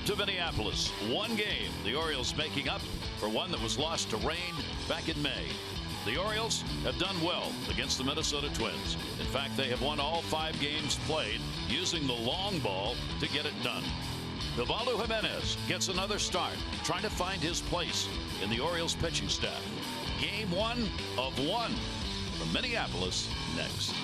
to Minneapolis. One game, the Orioles making up for one that was lost to rain back in May. The Orioles have done well against the Minnesota Twins. In fact, they have won all 5 games played using the long ball to get it done. BAL AT MIN gets another start, trying to find his place in the Orioles pitching staff. Game 1 of 1 from Minneapolis next.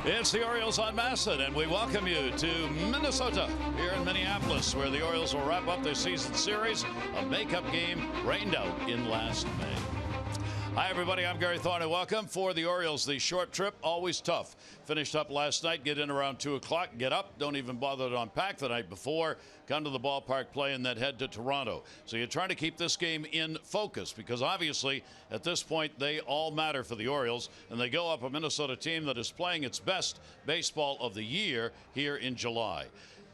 It's the Orioles on Masson, and we welcome you to Minnesota here in Minneapolis, where the Orioles will wrap up their season series. A makeup game rained out in last May. Hi, everybody. I'm Gary Thorne, and welcome. For the Orioles, the short trip, always tough. Finished up last night, get in around 2 o'clock, get up, don't even bother to unpack the night before, come to the ballpark, play, and then head to Toronto. So you're trying to keep this game in focus because obviously at this point they all matter for the Orioles, and they go up a Minnesota team that is playing its best baseball of the year here in July.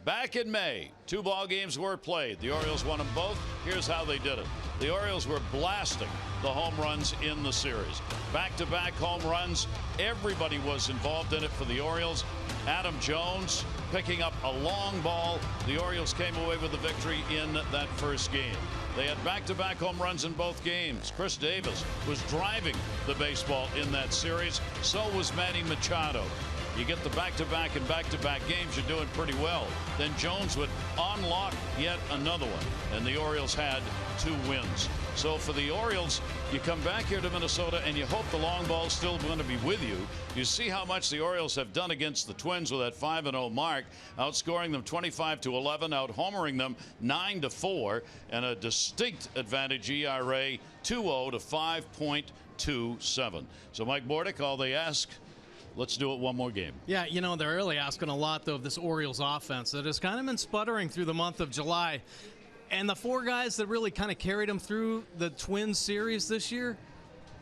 Back in May, 2 ball games were played. The Orioles won them both. Here's how they did it. The Orioles were blasting the home runs in the series. Back-to-back home runs. Everybody was involved in it for the Orioles. Adam Jones picking up a long ball. The Orioles came away with the victory in that first game. They had back-to-back home runs in both games. Chris Davis was driving the baseball in that series. So was Manny Machado. You get the back-to-back and back-to-back games, you're doing pretty well. Then Jones would unlock yet another one, and the Orioles had 2 wins. So for the Orioles, you come back here to Minnesota and you hope the long ball's still going to be with you. You see how much the Orioles have done against the Twins with that 5-0 mark, outscoring them 25-11, out-homering them 9-4, and a distinct advantage ERA 2.0 to 5.27. So Mike Bordick, all they ask, let's do it one more game. Yeah, you know, they're really asking a lot, though, of this Orioles offense that has kind of been sputtering through the month of July. And the 4 guys that really kind of carried them through the Twins series this year,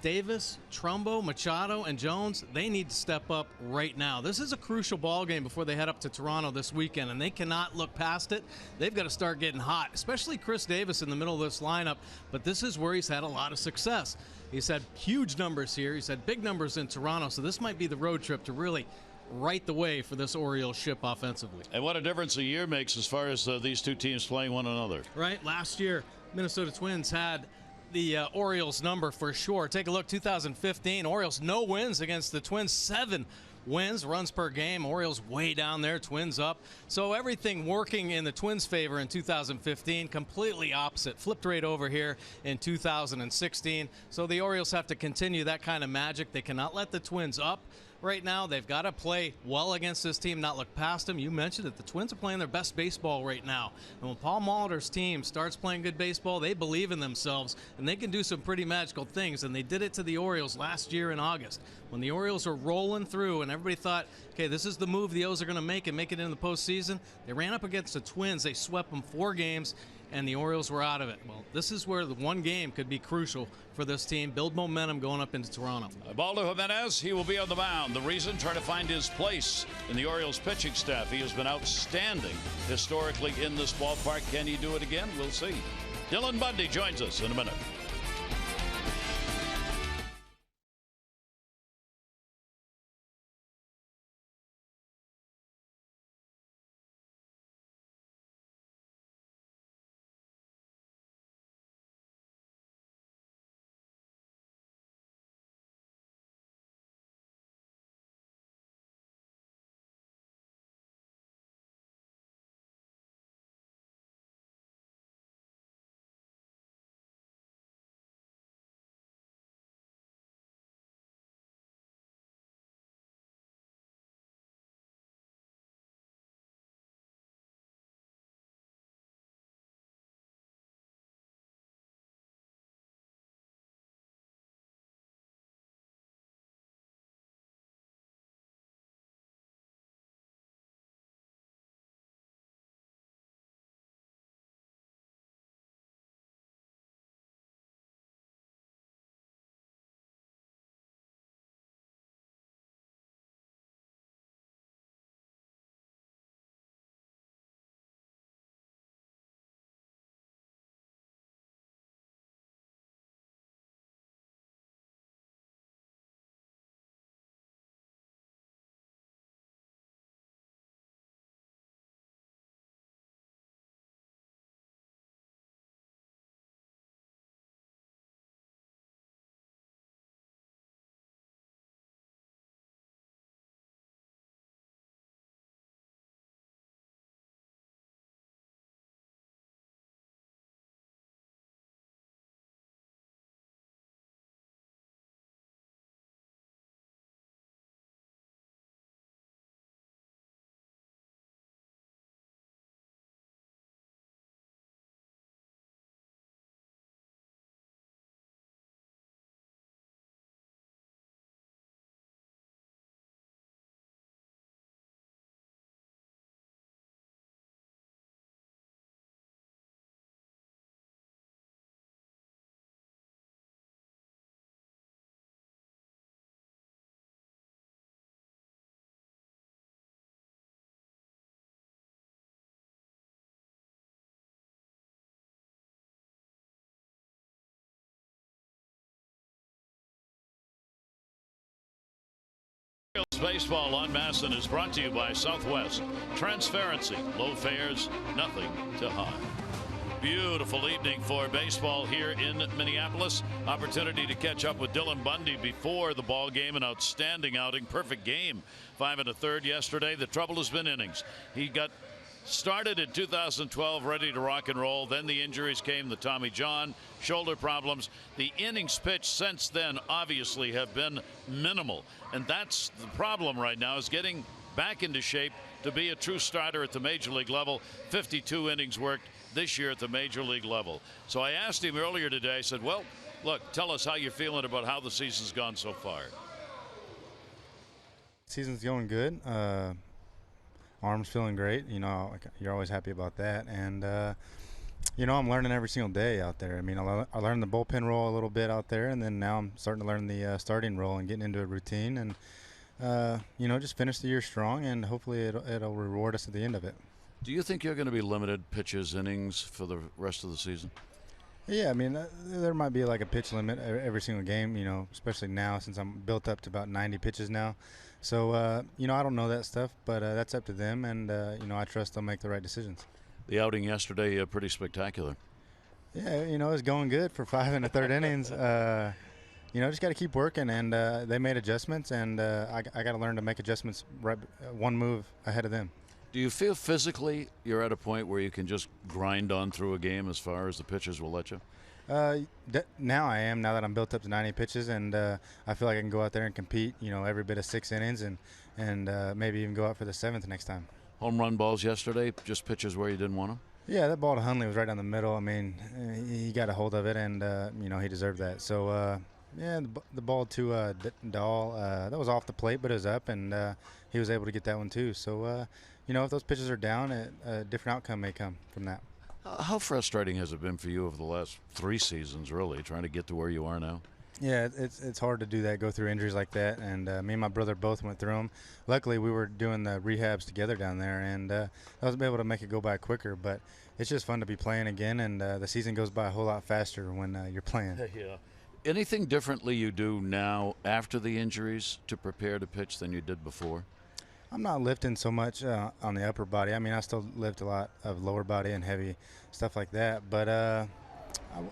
Davis, Trumbo, Machado, and Jones, they need to step up right now. This is a crucial ball game before they head up to Toronto this weekend, and they cannot look past it. They've got to start getting hot, especially Chris Davis in the middle of this lineup. But this is where he's had a lot of success. He's had huge numbers here. He's had big numbers in Toronto, so this might be the road trip to really right the way for this Orioles ship offensively. And what a difference a year makes as far as these 2 teams playing one another. Right. Last year, Minnesota Twins had the Orioles number for sure. Take a look, 2015, Orioles no wins against the Twins, 7 wins, runs per game. Orioles way down there, Twins up. So everything working in the Twins' favor in 2015, completely opposite. Flipped right over here in 2016. So the Orioles have to continue that kind of magic. They cannot let the Twins up right now. They've got to play well against this team, not look past them. You mentioned it. The Twins are playing their best baseball right now. And when Paul Molitor's team starts playing good baseball, they believe in themselves, and they can do some pretty magical things. And they did it to the Orioles last year in August when the Orioles were rolling through and everybody thought, okay, this is the move the O's are going to make and make it in the postseason. They ran up against the Twins. They swept them 4 games, and the Orioles were out of it. Well, this is where the one game could be crucial for this team. Build momentum going up into Toronto. BAL AT MIN, he will be on the mound. The reason, trying to find his place in the Orioles pitching staff. He has been outstanding historically in this ballpark. Can he do it again? We'll see. Dylan Bundy joins us in a minute. Baseball on Masson is brought to you by Southwest. Transparency, low fares, nothing to hide. Beautiful evening for baseball here in Minneapolis. Opportunity to catch up with Dylan Bundy before the ball game. An outstanding outing. Perfect game. 5 1/3 yesterday. The trouble has been innings. He got started in 2012 ready to rock and roll. Then the injuries came, the Tommy John, shoulder problems. The innings pitched since then obviously have been minimal. And that's the problem right now, is getting back into shape to be a true starter at the major league level. 52 innings worked this year at the major league level. So I asked him earlier today, I said, well, look, tell us how you're feeling about how the season's gone so far. Season's going good. Arm's feeling great. You know, you're always happy about that. And, you know, I'm learning every single day out there. I mean, I learned the bullpen role a little bit out there, and then now I'm starting to learn the starting role and getting into a routine. And, you know, just finish the year strong, and hopefully it'll reward us at the end of it. Do you think you're going to be limited pitches, innings for the rest of the season? Yeah, I mean, there might be like a pitch limit every single game, you know, especially now since I'm built up to about 90 pitches now. So, you know, I don't know that stuff, but that's up to them, and, you know, I trust they'll make the right decisions. The outing yesterday, pretty spectacular. Yeah, you know, it's going good for 5 1/3 innings. You know, just got to keep working, and they made adjustments, and I got to learn to make adjustments right one move ahead of them. Do you feel physically you're at a point where you can just grind on through a game as far as the pitchers will let you? Now I am, now that I'm built up to 90 pitches, and I feel like I can go out there and compete, you know, every bit of 6 innings, and maybe even go out for the 7th next time. Home run balls yesterday, just pitches where you didn't want them? Yeah, that ball to Hundley was right down the middle. I mean, he got a hold of it, and, you know, he deserved that. So, yeah, the ball to Dahl, that was off the plate, but it was up, and he was able to get that one too. So, you know, if those pitches are down, a different outcome may come from that. How frustrating has it been for you over the last 3 seasons, really, trying to get to where you are now? Yeah, it's hard to do that, go through injuries like that, and me and my brother both went through them. Luckily, we were doing the rehabs together down there, and I was able to make it go by quicker, but it's just fun to be playing again, and the season goes by a whole lot faster when you're playing. Yeah. Anything differently you do now after the injuries to prepare to pitch than you did before? I'm not lifting so much on the upper body. I mean, I still lift a lot of lower body and heavy stuff like that. But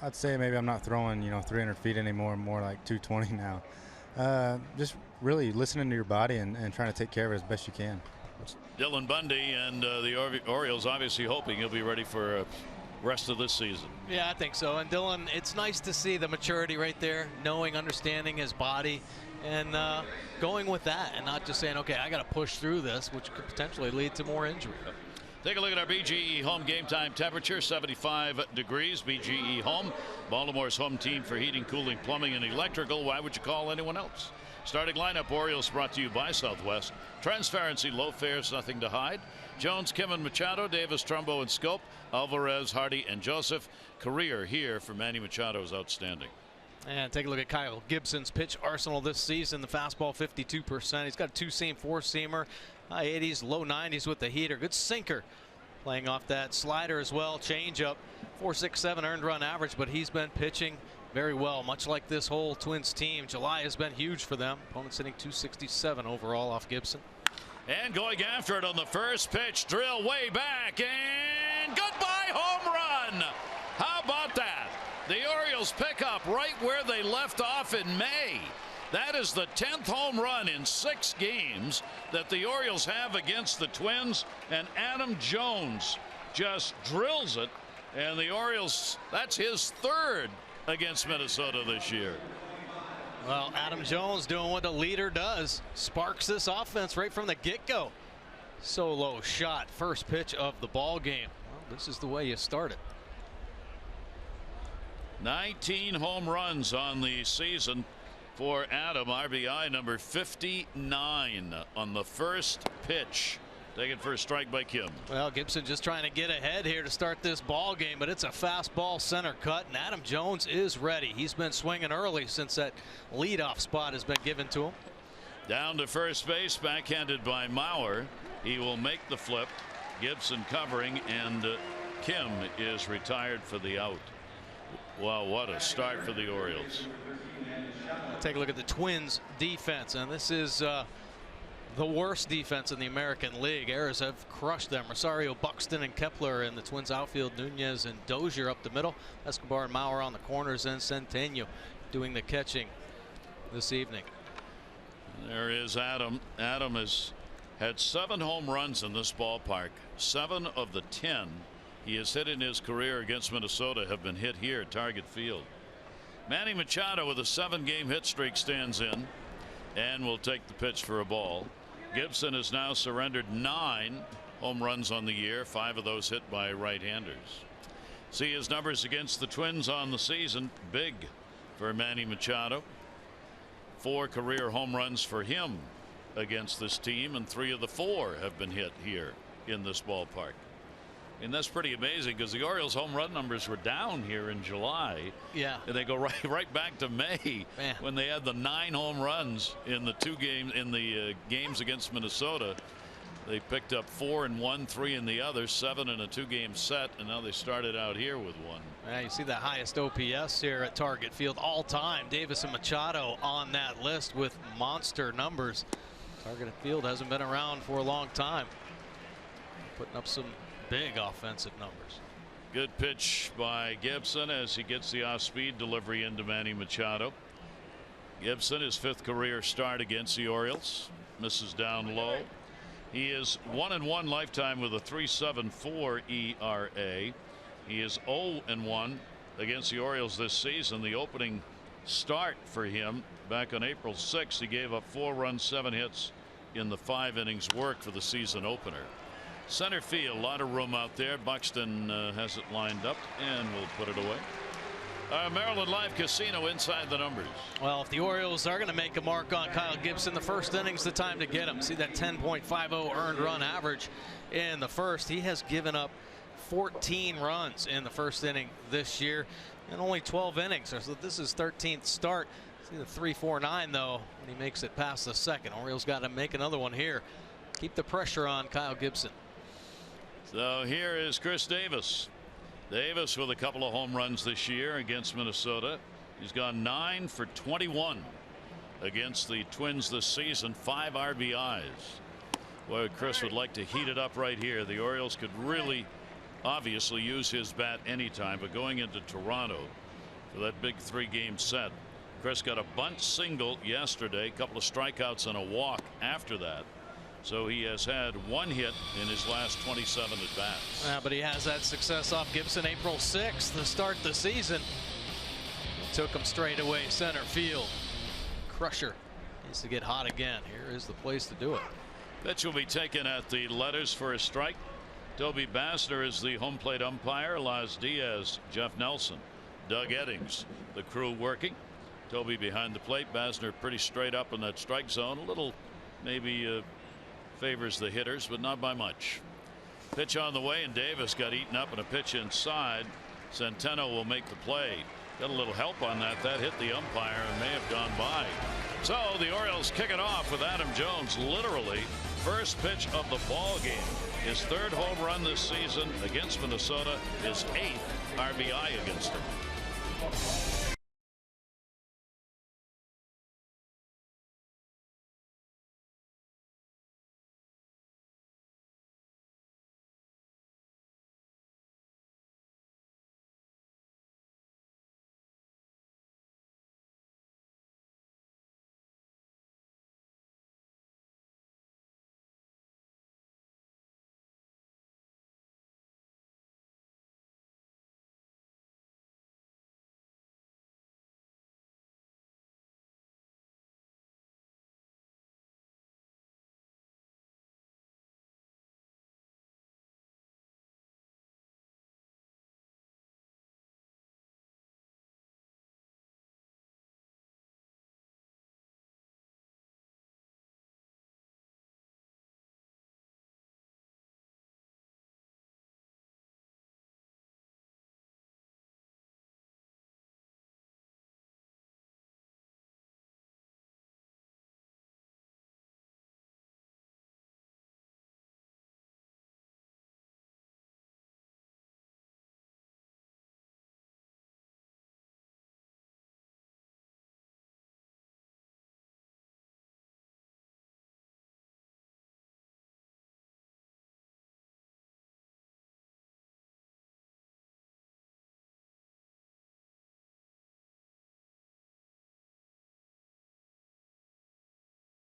I'd say maybe I'm not throwing, you know, 300 feet anymore, more like 220 now. Just really listening to your body and trying to take care of it as best you can. Dylan Bundy and the Orioles obviously hoping he'll be ready for rest of this season. Yeah, I think so. And Dylan, it's nice to see the maturity right there, knowing, understanding his body, and going with that, and not just saying, okay, I got to push through this, which could potentially lead to more injury. Take a look at our BGE home game time temperature, 75 degrees. BGE Home, Baltimore's home team for heating, cooling, plumbing, and electrical. Why would you call anyone else? Starting lineup, Orioles brought to you by Southwest. Transparency, low fares, nothing to hide. Jones, Kim, and Machado, Davis, Trumbo, and Scope, Alvarez, Hardy, and Joseph. Career here for Manny Machado is outstanding. And take a look at Kyle Gibson's pitch arsenal this season. The fastball 52%. He's got a 2-seam, 4-seamer, high 80s, low 90s with the heater. Good sinker, playing off that slider as well. Changeup, 4.67 earned run average, but he's been pitching very well, much like this whole Twins team. July has been huge for them. Opponents hitting 267 overall off Gibson. And going after it on the first pitch, drill way back, and goodbye home run. How about that? The Orioles pick up right where they left off in May. That is the 10th home run in 6 games that the Orioles have against the Twins, and Adam Jones just drills it, and the Orioles, that's his 3rd against Minnesota this year. Well, Adam Jones doing what the leader does, sparks this offense right from the get-go. Solo shot, first pitch of the ball game. Well, this is the way you start it. 19 home runs on the season for Adam. RBI number 59 on the first pitch. Taken for a strike by Kim. Well, Gibson just trying to get ahead here to start this ball game, but it's a fastball center cut, and Adam Jones is ready. He's been swinging early since that leadoff spot has been given to him. Down to first base, backhanded by Mauer. He will make the flip. Gibson covering, and Kim is retired for the out. Wow, what a start for the Orioles. Take a look at the Twins defense, and this is the worst defense in the American League. Errors have crushed them. Rosario, Buxton, and Kepler in the Twins outfield. Nunez and Dozier up the middle. Escobar and Maurer on the corners, and Centeno doing the catching this evening. There is Adam. Adam has had 7 home runs in this ballpark. 7 of the 10 he has hit in his career against Minnesota have been hit here at Target Field. Manny Machado with a 7-game hit streak stands in and will take the pitch for a ball. Gibson has now surrendered 9 home runs on the year, 5 of those hit by right-handers. See his numbers against the Twins on the season. Big for Manny Machado. 4 career home runs for him against this team, and 3 of the 4 have been hit here in this ballpark. And that's pretty amazing because the Orioles home run numbers were down here in July. Yeah. And they go right back to May, man, when they had the 9 home runs in the games against Minnesota. They picked up 4 in one, 3 in the other, 7 in a 2-game set, and now they started out here with 1. Yeah, you see the highest OPS here at Target Field all time. Davis and Machado on that list with monster numbers. Target Field hasn't been around for a long time. Putting up some big offensive numbers. Good pitch by Gibson as he gets the off-speed delivery into Manny Machado. Gibson, his 5th career start against the Orioles, misses down low. He is 1-1 lifetime with a 3.74 ERA. He is 0-1 against the Orioles this season. The opening start for him back on April 6th, he gave up 4 runs, 7 hits in the 5 innings work for the season opener. Center field, a lot of room out there. Buxton has it lined up and will put it away. Maryland Live Casino inside the numbers. Well, if the Orioles are going to make a mark on Kyle Gibson, the first inning's the time to get him. See that 10.50 earned run average in the first. He has given up 14 runs in the first inning this year in only 12 innings. So this is 13th start. See the 3.49 though when he makes it past the second. Orioles got to make another one here. Keep the pressure on Kyle Gibson. So here is Chris Davis. Davis with a couple of home runs this year against Minnesota. He's gone 9 for 21 against the Twins this season. 5 RBIs. Boy, Chris would like to heat it up right here. The Orioles could really obviously use his bat anytime, but going into Toronto for that big 3-game set, Chris got a bunt single yesterday, a couple of strikeouts and a walk after that. So he has had 1 hit in his last 27 at bats. But he has that success off Gibson April 6th to start the season. He took him straight away center field. Crusher needs to get hot again. Here is the place to do it. Pitch will be taken at the letters for a strike. Toby Basner is the home plate umpire. Las Diaz, Jeff Nelson, Doug Eddings, the crew working. Toby behind the plate. Basner pretty straight up in that strike zone. A little maybe favors the hitters, but not by much. Pitch on the way, and Davis got eaten up in a pitch inside. Centeno will make the play. Got a little help on that. That hit the umpire and may have gone by. So the Orioles kick it off with Adam Jones, literally first pitch of the ball game. His 3rd home run this season against Minnesota, his 8th RBI against them.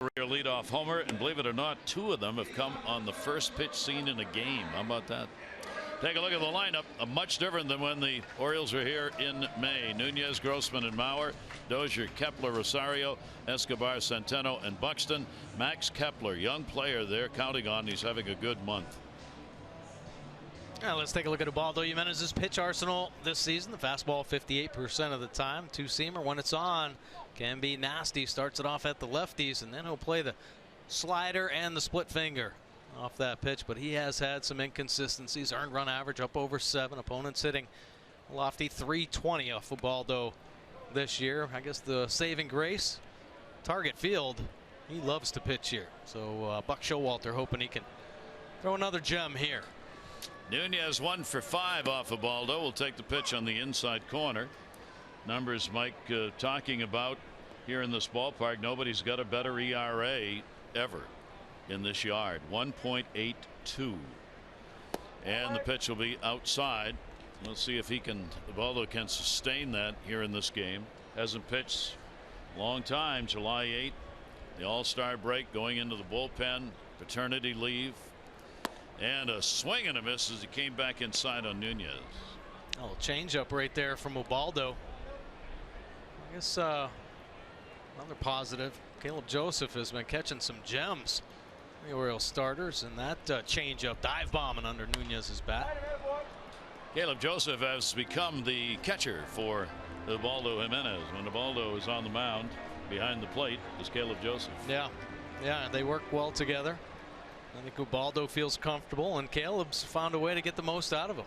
Career leadoff homer, and believe it or not, 2 of them have come on the first pitch seen in a game. How about that? Take a look at the lineup. Much different than when the Orioles were here in May. Nunez, Grossman, and Mauer. Dozier, Kepler, Rosario, Escobar, Centeno, and Buxton. Max Kepler, young player they're counting on. He's having a good month. Now let's take a look at Ubaldo Jimenez's pitch arsenal this season. The fastball 58% of the time. Two-seamer when it's on can be nasty. Starts it off at the lefties, and then he'll play the slider and the split finger off that pitch. But he has had some inconsistencies. Earned run average up over 7. Opponents hitting a lofty 320 off Ubaldo this year. I guess the saving grace, Target Field, he loves to pitch here. So Buck Showalter hoping he can throw another gem here. Nunez 1 for 5 off of Baldo. Will take the pitch on the inside corner. Numbers Mike talking about here in this ballpark. Nobody's got a better ERA ever in this yard. 1.82. And the pitch will be outside. We'll see if Baldo can sustain that here in this game. Hasn't pitched a long time. July 8th. The All-Star break, going into the bullpen. Paternity leave. And a swing and a miss as he came back inside on Nunez. Oh, change up right there from Ubaldo. I guess another positive. Caleb Joseph has been catching some gems. The Orioles starters, and that change up dive bombing under Nunez's bat. Caleb Joseph has become the catcher for Ubaldo Jimenez. When Ubaldo is on the mound, behind the plate is Caleb Joseph. Yeah, they work well together. I think Ubaldo feels comfortable, and Caleb's found a way to get the most out of him.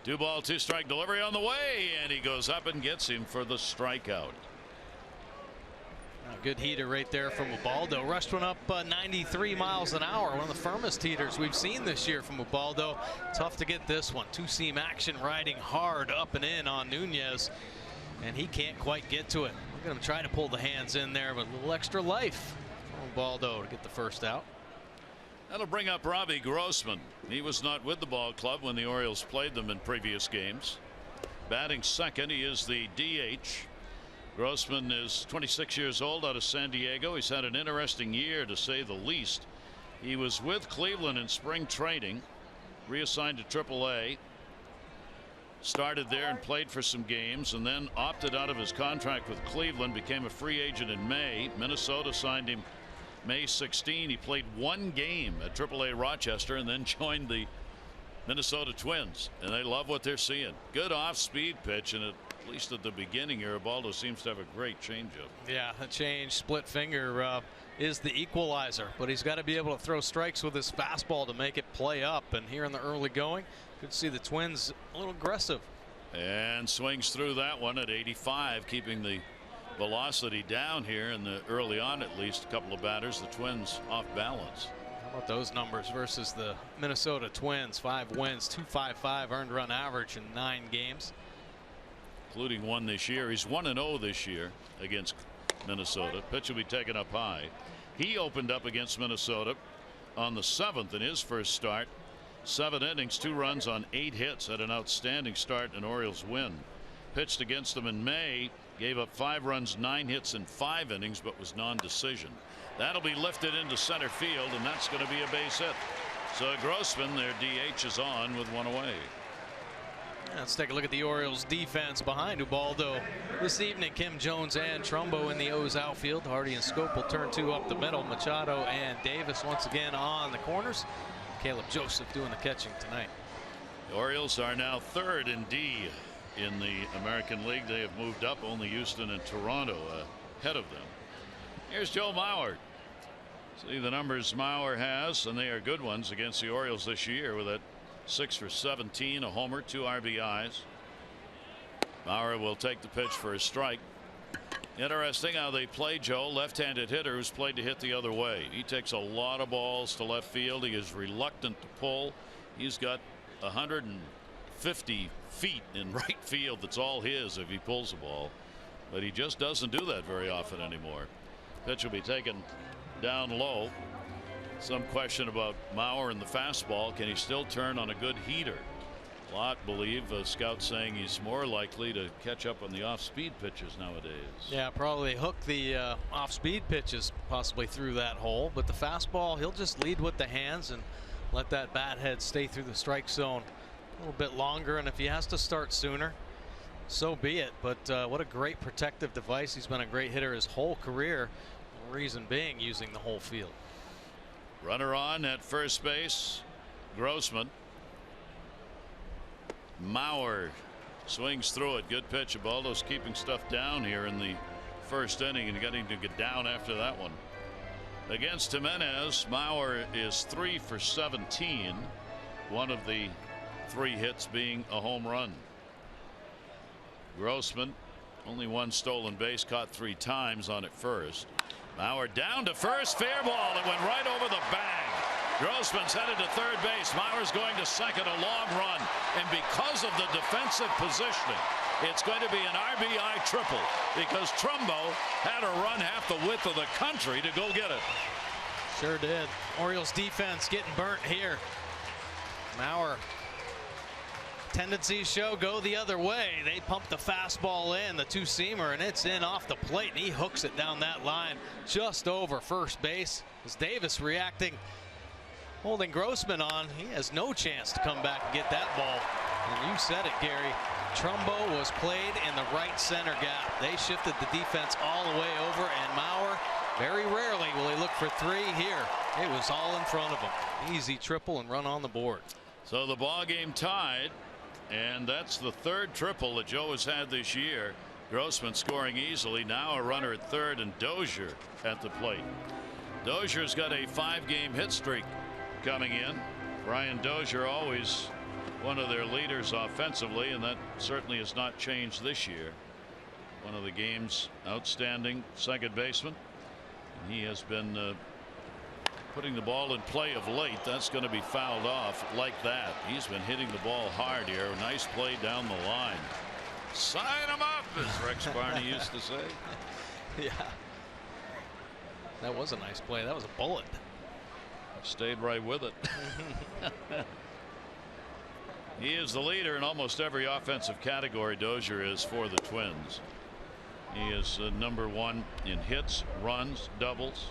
2-ball, 2-strike delivery on the way, and he goes up and gets him for the strikeout. A good heater right there from Ubaldo. Rushed one up 93 miles an hour. One of the firmest heaters we've seen this year from Ubaldo. Tough to get this one. Two-seam action, riding hard up and in on Nunez, and he can't quite get to it. Look at him try to pull the hands in there, but a little extra life. Ubaldo to get the first out. That'll bring up Robbie Grossman. He was not with the ball club when the Orioles played them in previous games. Batting second, he is the DH. Grossman is 26 years old, out of San Diego. He's had an interesting year, to say the least. He was with Cleveland in spring training, reassigned to AAA. Started there and played for some games, and then opted out of his contract with Cleveland, became a free agent in May. Minnesota signed him May 16. He played 1 game at AAA Rochester and then joined the Minnesota Twins, and they love what they're seeing. Good off-speed pitch, and at least at the beginning here, Ubaldo seems to have a great changeup. Yeah, a change, split finger is the equalizer, but he's got to be able to throw strikes with his fastball to make it play up. And here in the early going, good to see the Twins a little aggressive. And swings through that one at 85, keeping the velocity down here in the early on. At least a couple of batters, the Twins off balance. How about those numbers versus the Minnesota Twins? 5 wins, 2.55 earned run average in 9 games, including 1 this year. He's 1-0 this year against Minnesota. Pitch will be taken up high. He opened up against Minnesota on the 7th in his first start. 7 innings, 2 runs on 8 hits. Had an outstanding start, an Orioles win. Pitched against them in May, gave up 5 runs, 9 hits in 5 innings, but was non-decision. That'll be lifted into center field, and that's going to be a base hit. So Grossman, their DH, is on with 1 away. Let's take a look at the Orioles defense behind Ubaldo this evening. Kim Jones and Trumbo in the O's outfield. Hardy and Scope will turn 2 up the middle. Machado and Davis once again on the corners. Caleb Joseph doing the catching tonight. The Orioles are now 3rd in D in the American League. They have moved up. Only Houston and Toronto ahead of them. Here's Joe Mauer. See the numbers Mauer has, and they are good ones against the Orioles this year, with that 6 for 17, a homer, 2 RBIs. Mauer will take the pitch for a strike. Interesting how they play Joe. Left-handed hitter who's played to hit the other way. He takes a lot of balls to left field. He is reluctant to pull. He's got 150 feet in right field. That's all his if he pulls the ball. But he just doesn't do that very often anymore. Pitch will be taken down low. Some question about Mauer and the fastball. Can he still turn on a good heater? A lot believe scouts saying he's more likely to catch up on the off-speed pitches nowadays. Yeah, probably hook the off-speed pitches possibly through that hole, but the fastball, he'll just lead with the hands and let that bat head stay through the strike zone a little bit longer, and if he has to start sooner, so be it. But what a great protective device. He's been a great hitter his whole career, reason being using the whole field. Runner on at first base, Grossman. Mauer swings through it. Good pitch. Ubaldo's keeping stuff down here in the first inning and getting to get down after that one. Against Jimenez, Mauer is 3 for 17. One of the 3 hits being a home run. Grossman, only 1 stolen base, caught 3 times on it first. Mauer down to first, fair ball. It went right over the bag. Grossman's headed to third base. Mauer's going to second, a long run. And because of the defensive positioning, it's going to be an RBI triple because Trumbo had to run half the width of the country to go get it. Sure did. Orioles defense getting burnt here. Mauer, tendencies show go the other way. They pump the fastball in, the 2-seamer, and it's in off the plate, and he hooks it down that line just over first base. As Davis reacting, holding Grossman on, he has no chance to come back and get that ball. And you said it, Gary. Trumbo was played in the right center gap. They shifted the defense all the way over, and Mauer, very rarely will he look for 3 here. It was all in front of him. Easy triple and run on the board. So the ball game tied, and that's the 3rd triple that Joe has had this year. Grossman scoring easily. Now a runner at third and Dozier at the plate. Dozier's got a 5-game hit streak coming in. Brian Dozier, always one of their leaders offensively, and that certainly has not changed this year. One of the game's outstanding second baseman. And he has been putting the ball in play of late. That's going to be fouled off like that. He's been hitting the ball hard here. Nice play down the line. Sign him up, as Rex Barney used to say. Yeah. That was a nice play. That was a bullet. Stayed right with it. He is the leader in almost every offensive category. Dozier is for the Twins. He is number 1 in hits, runs, doubles.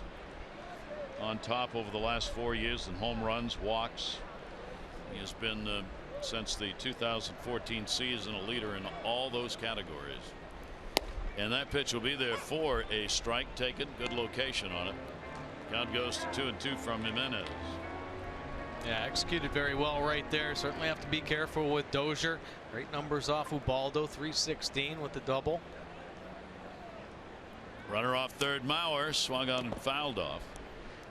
On top over the last 4 years in home runs, walks. He has been since the 2014 season a leader in all those categories. And that pitch will be there for a strike taken. Good location on it. Count goes to 2-2 from Jimenez. Yeah, executed very well right there. Certainly have to be careful with Dozier. Great numbers off Ubaldo, 316 with the double. Runner off third, Mauer swung on and fouled off.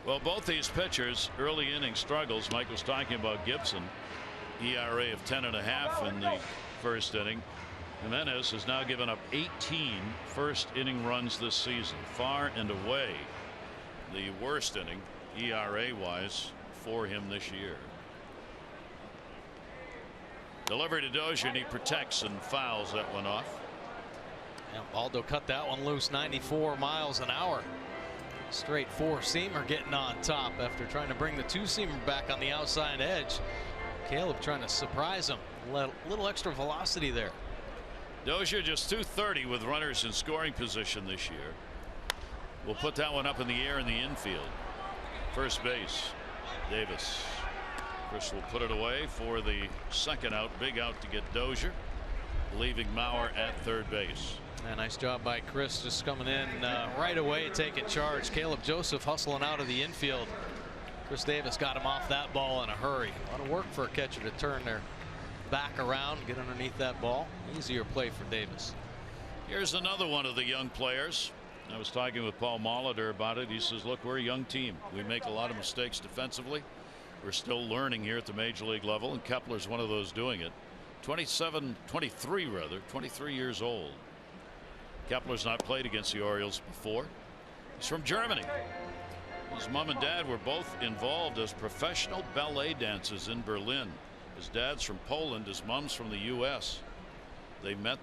Well, both these pitchers early inning struggles. Mike was talking about Gibson, ERA of 10.5 in the first inning. Jimenez has now given up 18 first inning runs this season, far and away the worst inning ERA wise for him this year. Delivery to Dozier, and he protects and fouls that one off. Yeah, Baldo cut that one loose, 94 miles an hour. Straight 4-seamer getting on top after trying to bring the 2-seamer back on the outside edge. Caleb trying to surprise him. A little extra velocity there. Dozier just 230 with runners in scoring position this year. We'll put that one up in the air in the infield. First base, Davis. Chris will put it away for the second out. Big out to get Dozier, leaving Mauer at third base. Yeah, nice job by Chris, just coming in right away, taking charge. Caleb Joseph hustling out of the infield. Chris Davis got him off that ball in a hurry. A lot of work for a catcher to turn their back around, get underneath that ball. Easier play for Davis. Here's another one of the young players. I was talking with Paul Molitor about it. He says, look, we're a young team. We make a lot of mistakes defensively. We're still learning here at the major league level, and Kepler's one of those doing it. 23 years old. Kepler's not played against the Orioles before. He's from Germany. His mom and dad were both involved as professional ballet dancers in Berlin. His dad's from Poland. His mom's from the U.S. They met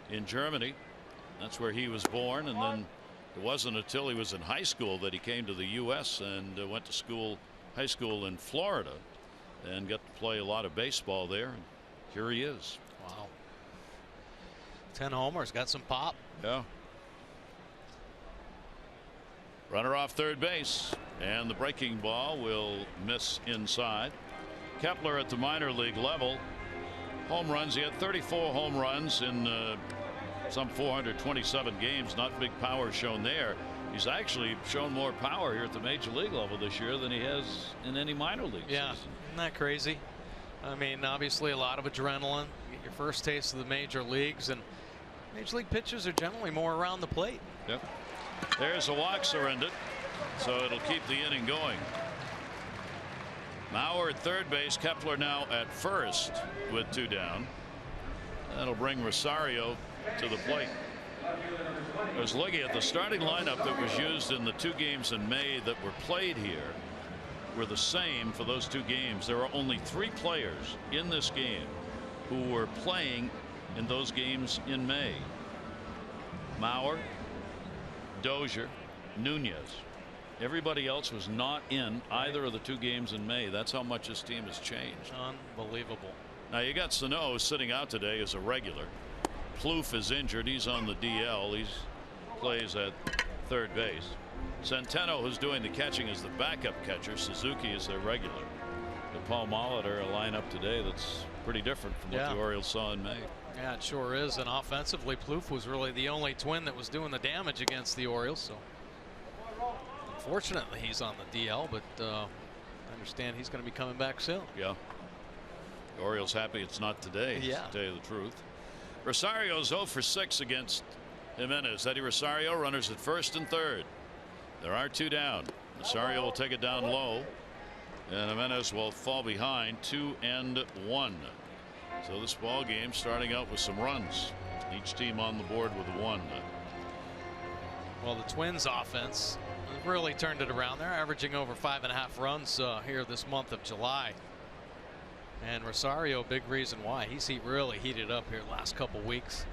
in Germany. That's where he was born, and then it wasn't until he was in high school that he came to the U.S. and went to high school in Florida, and got to play a lot of baseball there. here he is. Wow. 10 homers, got some pop. Yeah. Runner off third base, and the breaking ball will miss inside. Kepler at the minor league level. Home runs, he had 34 home runs in some 427 games. Not big power shown there. He's actually shown more power here at the major league level this year than he has in any minor league season. Isn't that crazy? I mean, obviously a lot of adrenaline. You get your first taste of the major leagues, and major league pitchers are generally more around the plate. Yep. There's a walk surrendered, so it'll keep the inning going. Mauer at third base, Kepler now at first with 2 down. That'll bring Rosario to the plate. I was looking at the starting lineup that was used in the 2 games in May that were played here were the same for those 2 games. There are only 3 players in this game who were playing in those games in May. Mauer, Dozier, Nunez. Everybody else was not in either of the 2 games in May. That's how much this team has changed. Unbelievable. Now you got Sano sitting out today as a regular. Plouffe is injured. He's on the DL. He plays at third base. Centeno, who's doing the catching, is the backup catcher. Suzuki is their regular. The Paul Molitor, a lineup today that's pretty different from what the Orioles saw in May. Yeah, it sure is. And offensively, Plouffe was really the only Twin that was doing the damage against the Orioles. So unfortunately, he's on the DL, but I understand he's going to be coming back soon. Yeah. The Orioles happy it's not today, to tell you the truth. Rosario's 0 for 6 against Jimenez. Eddie Rosario, runners at first and third. There are 2 down. Rosario will take it down low, and Jimenez will fall behind 2-1. So this ball game starting out with some runs. Each team on the board with 1. Well, the Twins offense really turned it around. They're averaging over 5.5 runs here this month of July. And Rosario, big reason why. He's really heated up here the last couple weeks.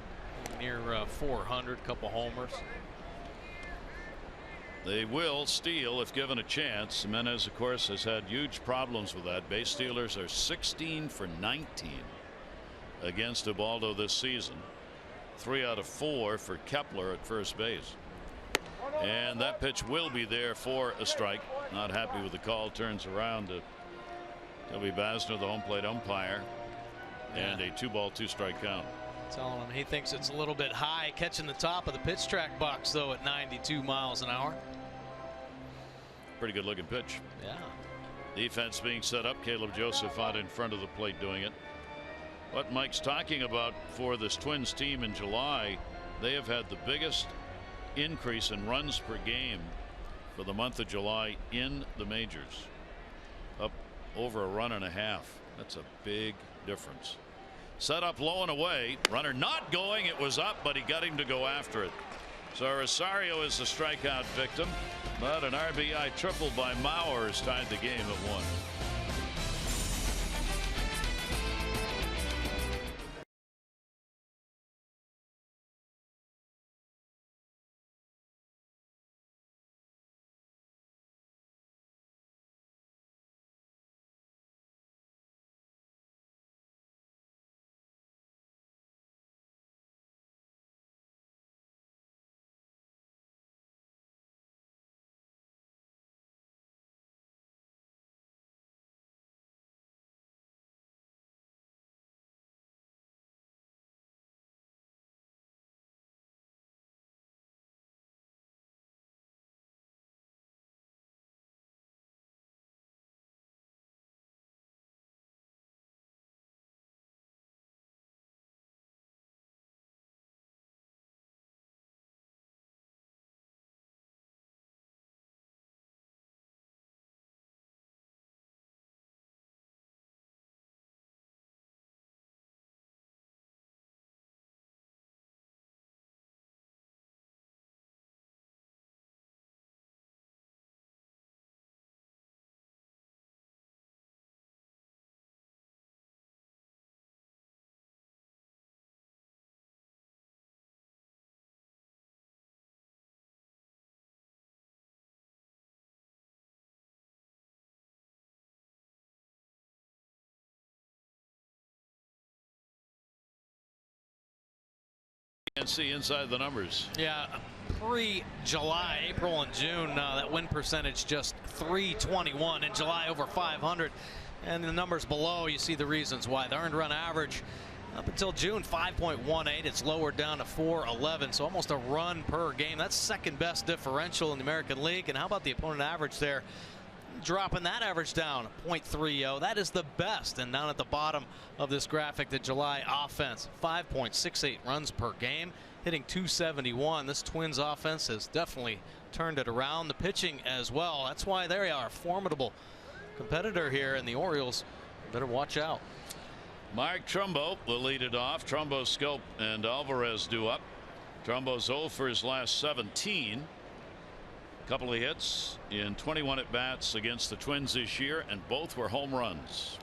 Near 400, couple homers. They will steal if given a chance. Jimenez, of course, has had huge problems with that. Base stealers are 16 for 19 against Ubaldo this season. 3 out of 4 for Kepler at first base. And that pitch will be there for a strike. Not happy with the call. Turns around to Toby Basner, the home plate umpire, and a 2-ball 2-strike count. Telling him he thinks it's a little bit high, catching the top of the pitch track box though at 92 miles an hour. Pretty good looking pitch. Yeah. Defense being set up. Caleb Joseph out in front of the plate doing it. What Mike's talking about for this Twins team in July, they have had the biggest increase in runs per game for the month of July in the majors. Up over 1.5 runs. That's a big difference. Set up low and away. Runner not going. It was up, but he got him to go after it. So Rosario is the strikeout victim, but an RBI triple by Mauer has tied the game at 1. And see inside the numbers. Yeah, pre-July, April and June, that win percentage just .321. In July, over 500. And the numbers below, you see the reasons why. The earned run average up until June, 5.18. It's lowered down to 4.11, so almost a run per game. That's second best differential in the American League. And how about the opponent average there? Dropping that average down, .30. That is the best. And down at the bottom of this graphic, the July offense, 5.68 runs per game, hitting .271. This Twins offense has definitely turned it around. The pitching as well. That's why they are a formidable competitor here, and the Orioles better watch out. Mark Trumbo will lead it off. Trumbo, Scope, and Alvarez due up. Trumbo's 0 for his last 17. Couple of hits in 21 at bats against the Twins this year, and both were home runs.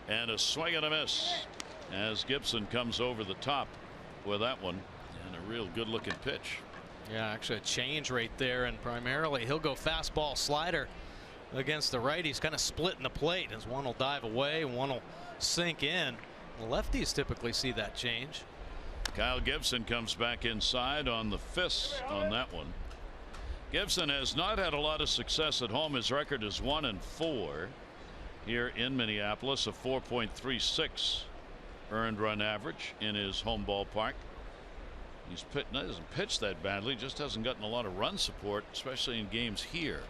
And a swing and a miss as Gibson comes over the top with that one, and a real good looking pitch. Yeah, actually a change right there, and primarily he'll go fastball slider against the righties, kind of splitting the plate as one will dive away and one will sink in. The lefties typically see that change. Kyle Gibson comes back inside on the fist on that one. Gibson has not had a lot of success at home. His record is 1-4 here in Minneapolis, a 4.36 earned run average in his home ballpark. He's doesn't pitch that badly, just hasn't gotten a lot of run support, especially in games here.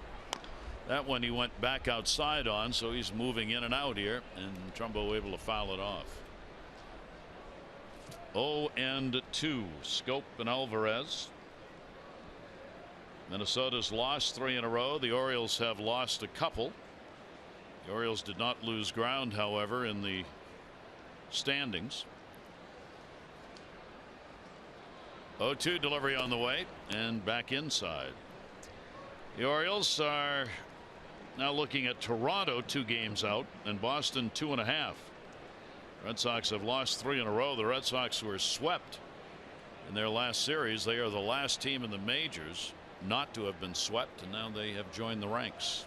That one he went back outside on, so he's moving in and out here, and Trumbo able to foul it off. 0-2, Scope and Alvarez. Minnesota's lost 3 in a row. The Orioles have lost a couple. The Orioles did not lose ground, however, in the standings. 0-2 delivery on the way and back inside. The Orioles are now looking at Toronto 2 games out and Boston 2.5. Red Sox have lost 3 in a row. The Red Sox were swept in their last series. They are the last team in the majors not to have been swept, and now they have joined the ranks.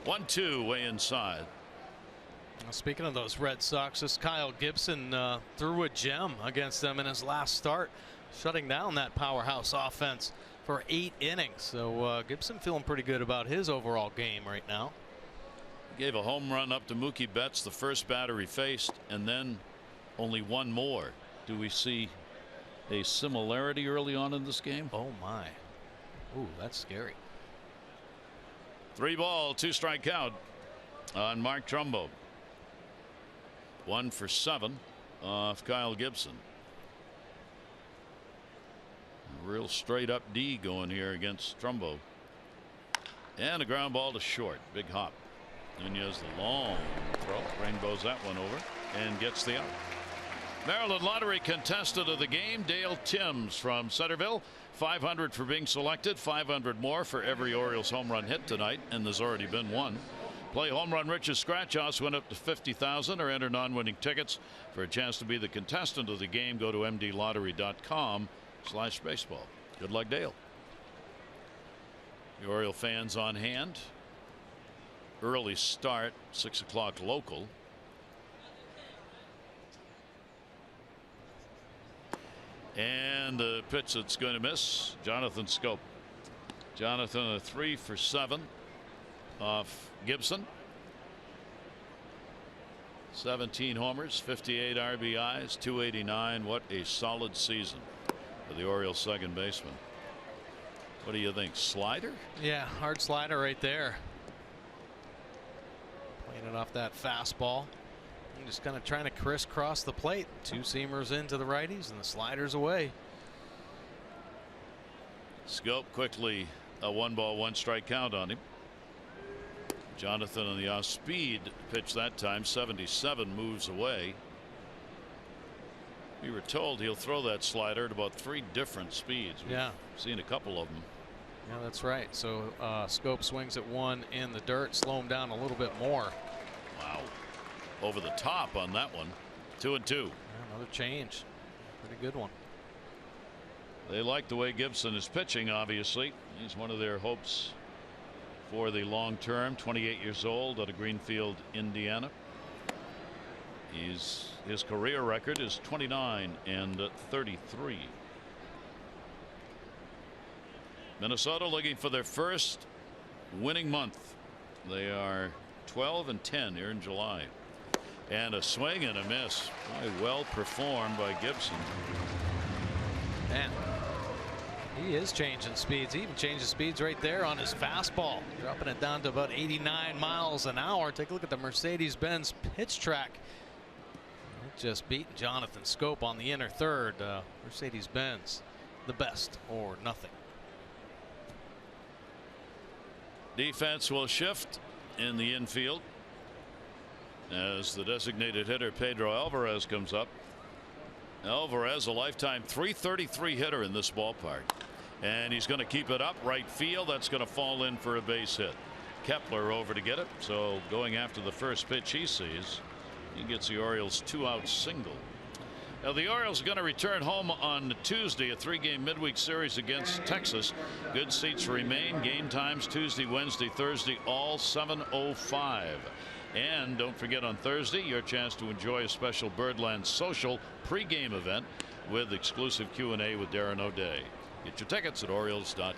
1-2 way inside. Well, speaking of those Red Sox, this Kyle Gibson threw a gem against them in his last start, shutting down that powerhouse offense for 8 innings. So Gibson feeling pretty good about his overall game right now. Gave a home run up to Mookie Betts, the first batter he faced, and then only one more. Do we see a similarity early on in this game? Oh my. Ooh, that's scary. 3 ball, 2 strike count on Mark Trumbo. 1 for 7 off Kyle Gibson. A real straight up D going here against Trumbo. And a ground ball to short. Big hop. Nunez the long throw. Rainbows that one over and gets the out. Maryland Lottery contestant of the game, Dale Timms from Centerville. 500 for being selected, 500 more for every Orioles home run hit tonight, and there's already been one. Play Home Run Rich's Scratch House, win up to $50,000 or enter non-winning tickets for a chance to be the contestant of the game. Go to mdlottery.com/baseball. Good luck, Dale. The Oriole fans on hand. Early start, 6 o'clock local. And the pitch that's going to miss, Jonathan Scope. Jonathan a 3 for 7 off Gibson. 17 homers, 58 RBIs, 289. What a solid season for the Orioles second baseman. What do you think? Slider? Yeah, hard slider right there. Playing it off that fastball. And just kind of trying to crisscross the plate. 2 seamers into the righties and the sliders away. Scope quickly a 1 ball 1 strike count on him. Jonathan on the off speed pitch that time, 77 moves away. We were told he'll throw that slider at about 3 different speeds. We've seen a couple of them. Yeah, that's right. So Scope swings at 1 in the dirt, slow him down a little bit more. Wow. Over the top on that one. 2-2. Yeah, another change. Pretty good one. They like the way Gibson is pitching, obviously. He's one of their hopes for the long term. 28 years old, out of Greenfield, Indiana. His career record is 29-33. Minnesota looking for their first winning month. They are 12-10 here in July. And a swing and a miss. Well performed by Gibson. Man, he is changing speeds. He even changes speeds right there on his fastball, dropping it down to about 89 miles an hour. Take a look at the Mercedes-Benz pitch track. It just beat Jonathan Scope on the inner third. Mercedes-Benz, the best or nothing. Defense will shift in the infield as the designated hitter Pedro Alvarez comes up. Alvarez, a lifetime .333 hitter in this ballpark, and he's going to keep it up right field. That's going to fall in for a base hit. Kepler over to get it, so going after the first pitch he sees, he gets the Orioles 2-out single. Now the Orioles are going to return home on Tuesday, a 3-game midweek series against Texas. Good seats remain. Game times Tuesday, Wednesday, Thursday, all 7:05. And don't forget, on Thursday, your chance to enjoy a special Birdland Social pregame event with exclusive Q&A with Darren O'Day. Get your tickets at Orioles.com.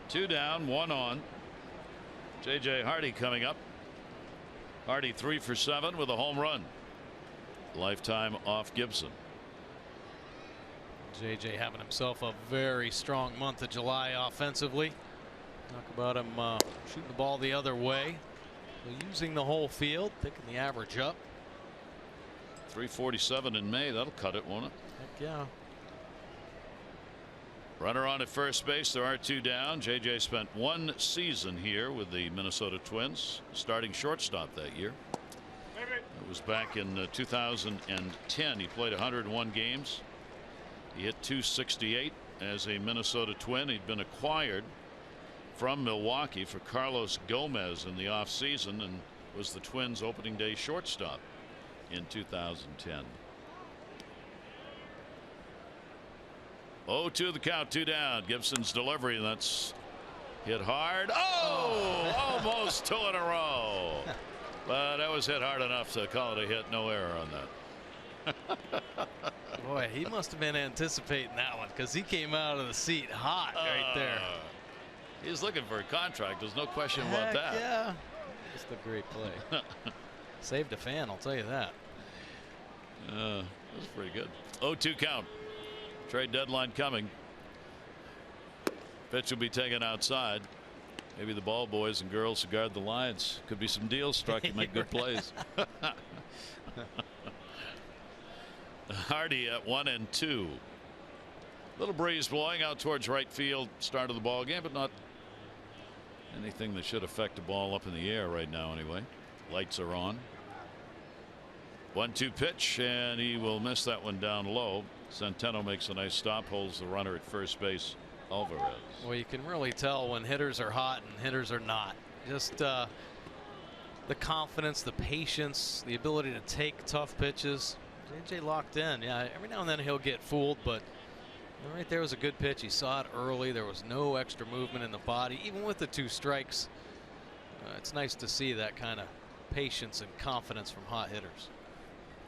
2 down, 1 on. J.J. Hardy coming up. Hardy 3 for 7 with a home run. Lifetime off Gibson. J.J. having himself a very strong month of July offensively. Talk about him shooting the ball the other way. So using the whole field, picking the average up. 347 in May. That'll cut it, won't it? Heck yeah. Runner on at first base. There are 2 down. J.J. spent 1 season here with the Minnesota Twins, starting shortstop that year. It was back in 2010. He played 101 games. He hit .268 as a Minnesota Twin. He'd been acquired from Milwaukee for Carlos Gomez in the offseason and was the Twins' opening day shortstop in 2010. 0-2 the count, 2 down. Gibson's delivery, and that's hit hard. Oh, almost 2 in a row. But that was hit hard enough to call it a hit. No error on that. Boy, he must have been anticipating that one, because he came out of the seat hot right there. He's looking for a contract. There's no question about that. Yeah. Just a great play. Saved a fan, I'll tell you that. That's pretty good. 0-2 count. Trade deadline coming. Pitch will be taken outside. Maybe the ball boys and girls who guard the lines. Could be some deals struck to make good plays. Hardy at 1-2. Little breeze blowing out towards right field. Start of the ball game, but not anything that should affect the ball up in the air right now anyway. Lights are on. 1-2 pitch, and he will miss that one down low. Centeno makes a nice stop, holds the runner at first base. Alvarez. Well, you can really tell when hitters are hot and hitters are not. Just the confidence, the patience, the ability to take tough pitches. JJ locked in. Yeah, every now and then he'll get fooled, but right there was a good pitch. He saw it early. There was no extra movement in the body, even with the 2 strikes. It's nice to see that kind of patience and confidence from hot hitters.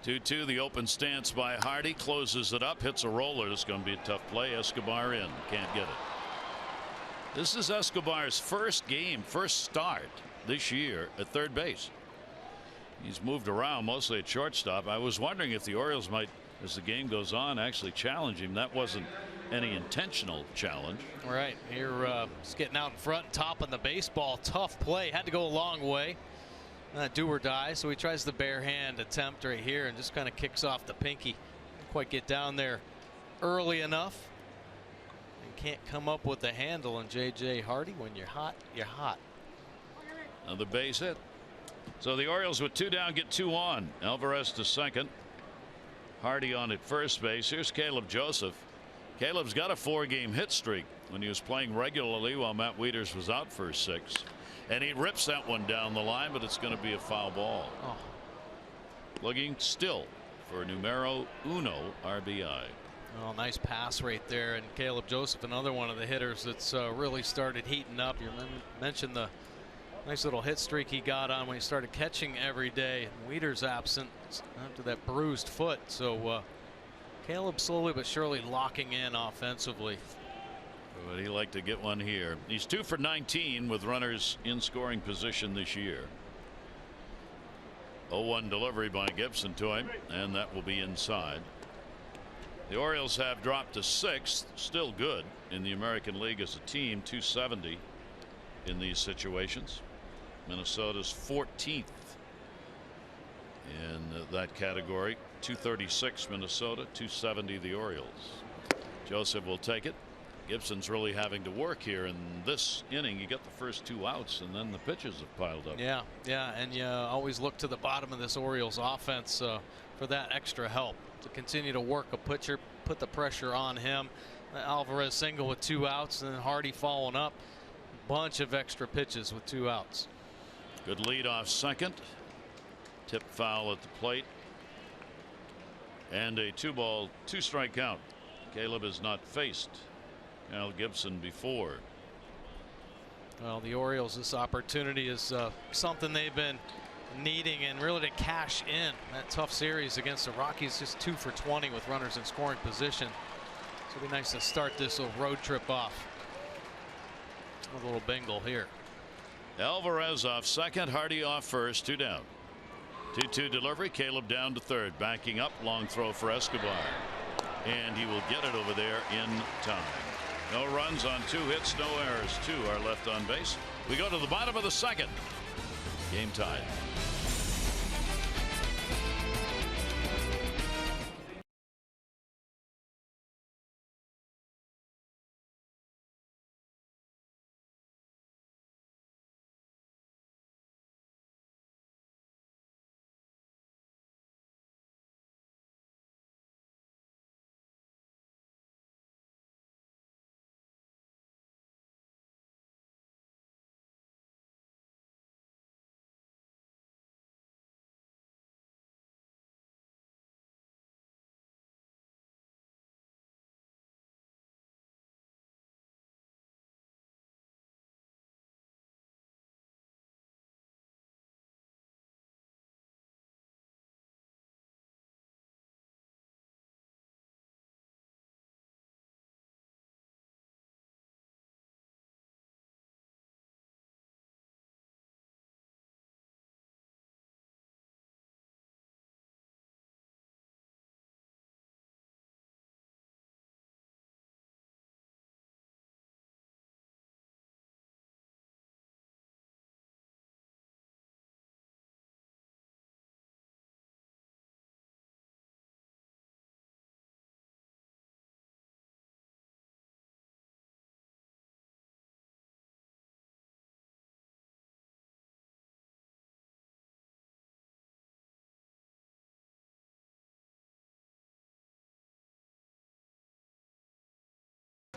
2-2 the open stance by Hardy, closes it up, hits a roller. It's going to be a tough play. Escobar in, can't get it. This is Escobar's first start this year at third base. He's moved around mostly at shortstop. I was wondering if the Orioles might, as the game goes on, actually challenge him. That wasn't any intentional challenge. Right here, he's getting out in front, topping the baseball. Tough play, had to go a long way. Do or die, so he tries the bare hand attempt right here and just kind of kicks off the pinky. Didn't quite get down there early enough and can't come up with the handle. And J.J. Hardy, when you're hot, you're hot. Another base hit. So the Orioles with 2 down get 2 on. Alvarez to second. Hardy on at first base. Here's Caleb Joseph. Caleb's got a 4-game hit streak when he was playing regularly while Matt Wieters was out for 6. And he rips that one down the line, but it's going to be a foul ball. Oh. Looking still for numero 1 RBI. Oh, nice pass right there. And Caleb Joseph, another one of the hitters that's really started heating up. You mentioned the Nice little hit streak he got on when he started catching every day. Weeder's absent after that bruised foot. So Caleb slowly but surely locking in offensively. Would he like to get one here? He's 2 for 19 with runners in scoring position this year. 0-1 delivery by Gibson to him, and that will be inside. The Orioles have dropped to 6th, still good in the American League as a team, 270 in these situations. Minnesota's 14th in that category, 236 Minnesota, 270 the Orioles. Joseph will take it. Gibson's really having to work here in this inning. You get the first 2 outs, and then the pitches have piled up. Yeah, and you always look to the bottom of this Orioles offense for that extra help to continue to work a pitcher, put the pressure on him. Alvarez single with 2 outs, and then Hardy following up. Bunch of extra pitches with 2 outs. Good lead off second. Tip foul at the plate. And a 2-ball, 2-strike count. Caleb has not faced Kyle Gibson before. Well, the Orioles, this opportunity is something they've been needing, and really to cash in that tough series against the Rockies. Just 2 for 20 with runners in scoring position. So it'll be nice to start this little road trip off. A little bingle here. Alvarez off second, Hardy off first, 2 down. 2-2 delivery. Caleb down to third, backing up, long throw for Escobar, and he will get it over there in time. No runs on 2 hits, no errors. 2 are left on base. We go to the bottom of the second. Game tied.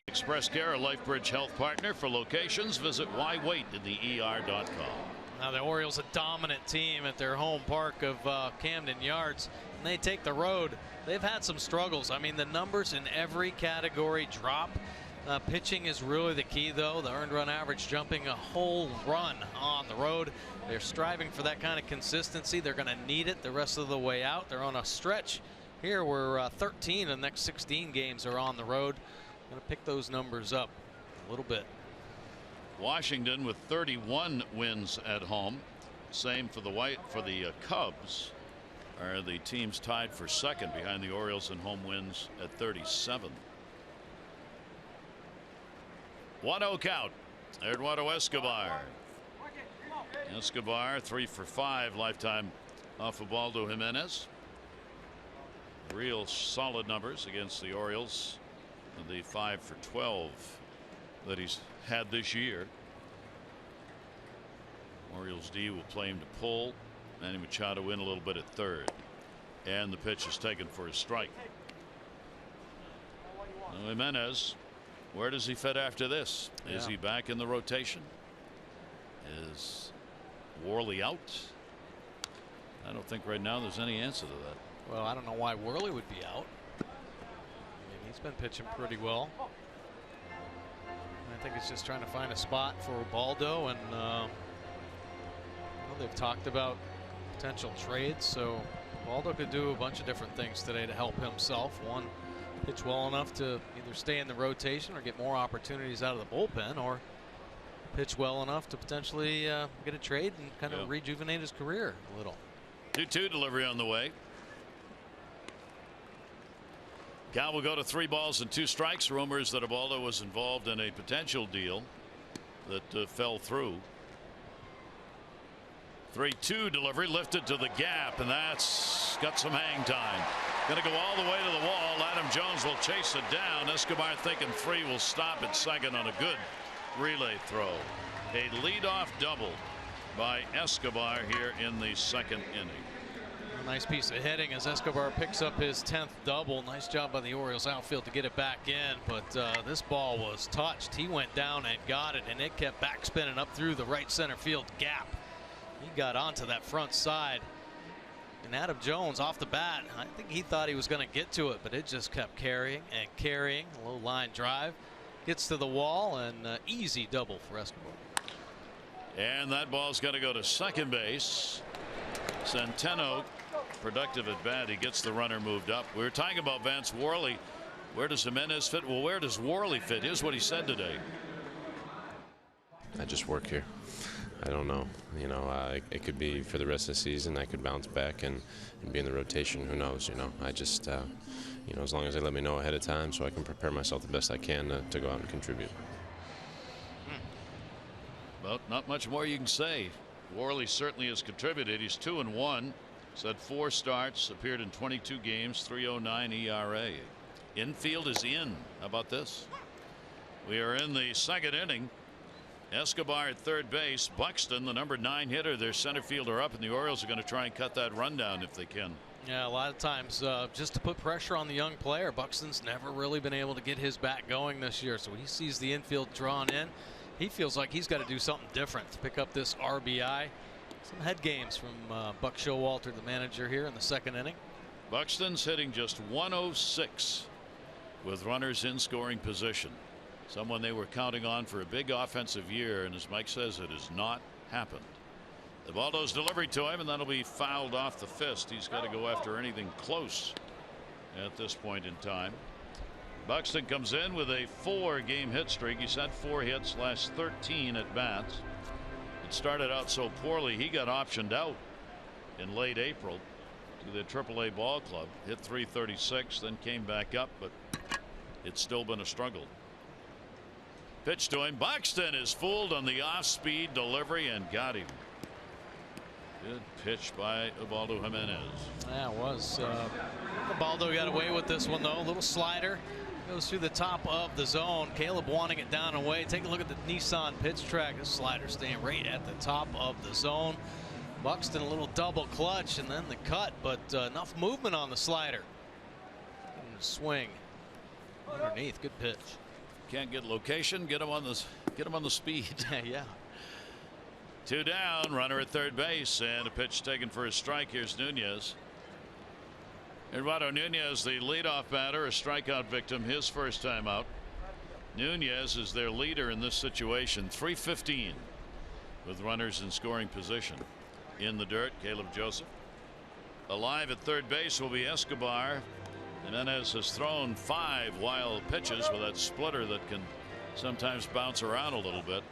Express Care, a LifeBridge health partner. For locations, visit whywaitinther.com. Now the Orioles, a dominant team at their home park of Camden Yards, and they take the road. They've had some struggles. I mean, the numbers in every category drop. Pitching is really the key, though. The earned run average jumping a whole run on the road. They're striving for that kind of consistency. They're going to need it the rest of the way out. They're on a stretch here where 13 of the next 16 games are on the road. Going to pick those numbers up a little bit. Washington with 31 wins at home. Same for the Cubs. Are the teams tied for second behind the Orioles in home wins at 37. 1-0 count. Eduardo Escobar. Escobar 3 for 5 lifetime off of Ubaldo Jimenez. Real solid numbers against the Orioles. The 5 for 12 that he's had this year. Orioles D will play him to pull. Manny Machado in a little bit at third, and the pitch is taken for a strike. Now Jimenez, where does he fit after this? Yeah. Is he back in the rotation? Is Worley out? I don't think right now there's any answer to that. Well, I don't know why Worley would be out. He's been pitching pretty well. I think it's just trying to find a spot for Ubaldo, and they've talked about potential trades, so Waldo could do a bunch of different things today to help himself. One, pitch well enough to either stay in the rotation or get more opportunities out of the bullpen, or pitch well enough to potentially get a trade and kind of rejuvenate his career a little. 2-2 delivery on the way. Cal will go to 3 balls and 2 strikes. Rumors that Ubaldo was involved in a potential deal that fell through. 3-2 delivery lifted to the gap, and that's got some hang time. Going to go all the way to the wall. Adam Jones will chase it down. Escobar thinking 3 will stop at second on a good relay throw. A leadoff double by Escobar here in the 2nd inning. A nice piece of hitting as Escobar picks up his 10th double. Nice job by the Orioles outfield to get it back in, but this ball was touched. He went down and got it, and it kept backspinning up through the right center field gap. He got onto that front side, and Adam Jones off the bat, I think he thought he was going to get to it, but it just kept carrying and carrying. A low line drive gets to the wall, and easy double for Escobar. And that ball's going to go to second base. Centeno, productive at bat. He gets the runner moved up. We were talking about Vance Worley. Where does Jimenez fit? Well, where does Worley fit? Here's what he said today. I just work here. I don't know. You know, it could be for the rest of the season. I could bounce back and be in the rotation. Who knows? You know, I just, you know, as long as they let me know ahead of time so I can prepare myself the best I can to go out and contribute. Well, not much more you can say. Worley certainly has contributed. He's 2-1. He's had 4 starts, appeared in 22 games, 3.09 ERA. Infield is in. How about this? We are in the 2nd inning. Escobar at third base. Buxton, the number 9 hitter, their center fielder up, and the Orioles are going to try and cut that run down if they can. Yeah, a lot of times just to put pressure on the young player. Buxton's never really been able to get his bat going this year, so he sees the infield drawn in. He feels like he's got to do something different to pick up this RBI. Some head games from Buck Showalter, the manager here in the 2nd inning. Buxton's hitting just 106 with runners in scoring position. Someone they were counting on for a big offensive year, and as Mike says, it has not happened. Ubaldo's delivery to him, and that'll be fouled off the fist. He's got to go after anything close at this point in time. Buxton comes in with a 4-game hit streak. He's had 4 hits last 13 at bats. It started out so poorly he got optioned out in late April to the AAA ball club. Hit .336, then came back up, but it's still been a struggle. Pitch to him. Buxton is fooled on the off-speed delivery and got him. Good pitch by Ubaldo Jimenez. Yeah, it was. Ubaldo got away with this one, though. A little slider. Goes through the top of the zone. Caleb wanting it down and away. Take a look at the Nissan pitch track. This slider staying right at the top of the zone. Buxton a little double clutch and then the cut, but enough movement on the slider. And the swing underneath. Good pitch. Can't get location. Get him on the speed. Yeah. 2 down. Runner at third base, and a pitch taken for a strike. Here's Nunez. Eduardo Nunez, the leadoff batter, a strikeout victim, his first time out. Nunez is their leader in this situation. 3:15 with runners in scoring position. In the dirt, Caleb Joseph. Alive at third base will be Escobar. Jimenez has thrown 5 wild pitches with that splitter that can sometimes bounce around a little bit.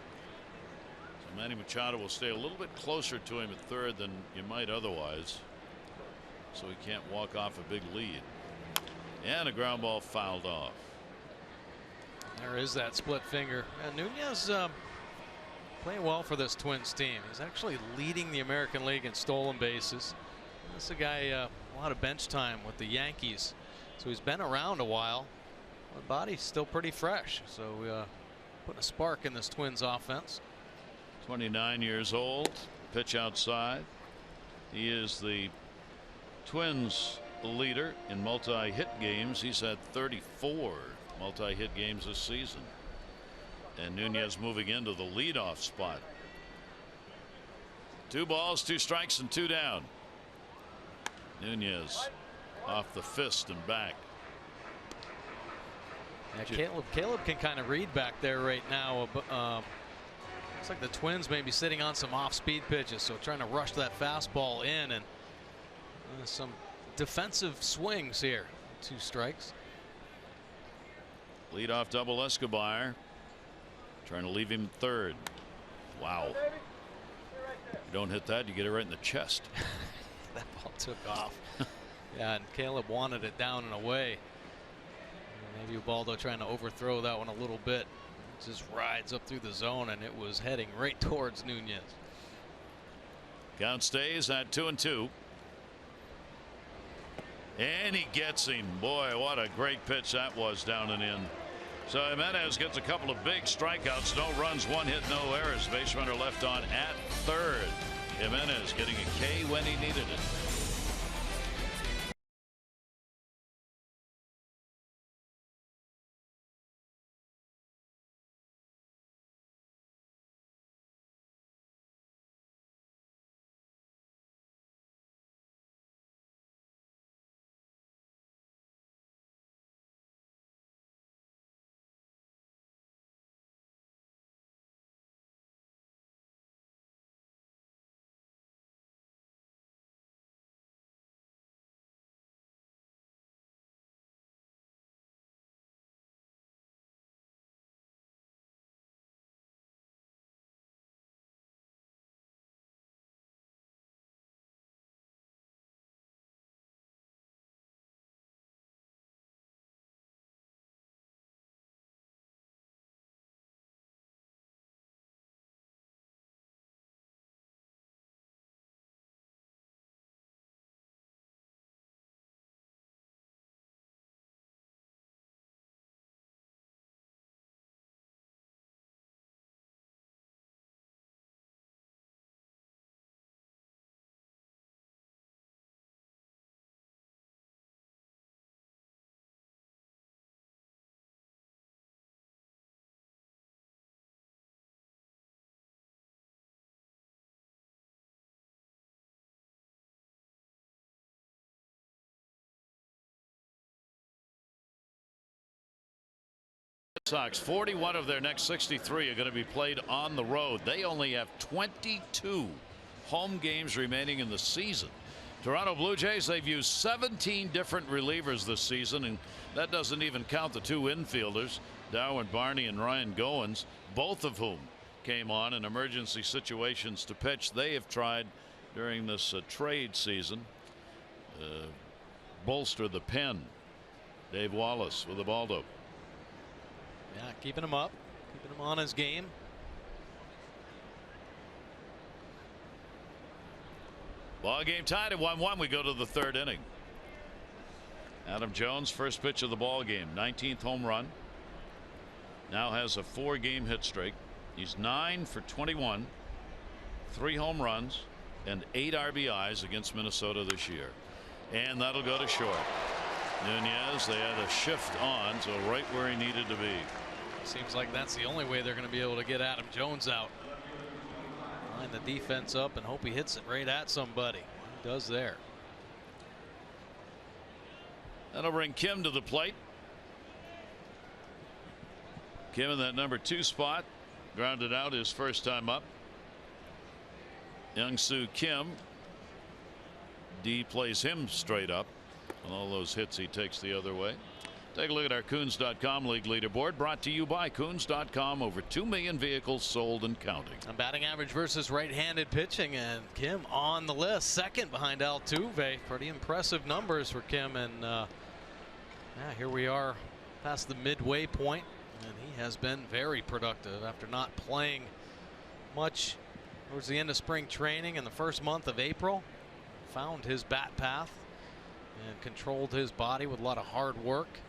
So Manny Machado will stay a little bit closer to him at third than you might otherwise, so he can't walk off a big lead. And a ground ball fouled off. There is that split finger. And Nunez playing well for this Twins team. He's actually leading the American League in stolen bases. This is a guy a lot of bench time with the Yankees, so he's been around a while. The body's still pretty fresh, so putting a spark in this Twins offense. 29 years old. Pitch outside. He is the Twins leader in multi-hit games. He's had 34 multi-hit games this season. And Nunez moving into the leadoff spot. 2 balls, 2 strikes, and 2 down. Nunez off the fist and back. Yeah, Caleb can kind of read back there right now. Looks like the Twins may be sitting on some off-speed pitches, so trying to rush that fastball in, and some defensive swings here. 2 strikes. Leadoff double Escobar. Trying to leave him third. Wow. You don't hit that, you get it right in the chest. That ball took off. Yeah, and Caleb wanted it down and away. Maybe Ubaldo trying to overthrow that one a little bit. Just rides up through the zone, and it was heading right towards Nunez. Count stays at 2-2. And he gets him. Boy, what a great pitch that was down and in. So Jimenez gets a couple of big strikeouts. No runs, 1 hit, no errors. Base runner left on at third. Jimenez getting a K when he needed it. Sox, 41 of their next 63 are going to be played on the road. They only have 22 home games remaining in the season. Toronto Blue Jays, they've used 17 different relievers this season, and that doesn't even count the 2 infielders, Darwin Barney and Ryan Goins, both of whom came on in emergency situations to pitch. They have tried during this trade season bolster the pen. Dave Wallace with Ubaldo. Yeah, keeping him up, keeping him on his game. Ball game tied at 1-1. We go to the 3rd inning. Adam Jones, first pitch of the ball game, 19th home run. Now has a 4-game hit streak. He's 9 for 21, 3 home runs, and 8 RBIs against Minnesota this year. And that'll go to short. Nunez, they had a shift on, so right where he needed to be. Seems like that's the only way they're going to be able to get Adam Jones out. Line the defense up and hope he hits it right at somebody. He does there. That'll bring Kim to the plate. Kim in that number 2 spot. Grounded out his first time up. Young-Soo Kim. D plays him straight up. And all those hits he takes the other way. Take a look at our Coons.com league leaderboard, brought to you by Coons.com. Over 2 million vehicles sold and counting. A batting average versus right-handed pitching, and Kim on the list, second behind Altuve. Pretty impressive numbers for Kim, and yeah, here we are past the midway point, and he has been very productive after not playing much towards the end of spring training in the first month of April. Found his bat path and controlled his body with a lot of hard work.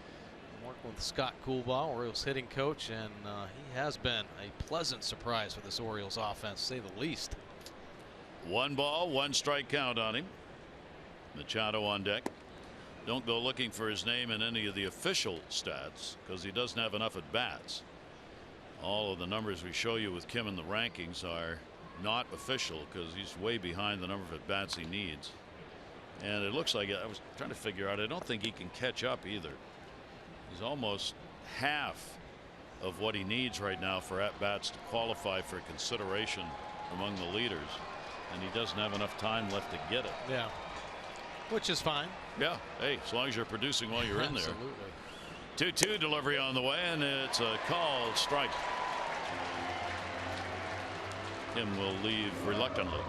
Working with Scott Coolbaugh, Orioles hitting coach, and he has been a pleasant surprise for this Orioles offense, to say the least. 1 ball, 1 strike count on him. Machado on deck. Don't go looking for his name in any of the official stats because he doesn't have enough at bats. All of the numbers we show you with Kim in the rankings are not official because he's way behind the number of at bats he needs. And it looks like, I was trying to figure out, I don't think he can catch up either. He's almost half of what he needs right now for at-bats to qualify for consideration among the leaders, and he doesn't have enough time left to get it. Yeah, which is fine. Yeah, hey, as long as you're producing while you're in there. Absolutely. 2-2 delivery on the way, and it's a called strike. Tim will leave reluctantly.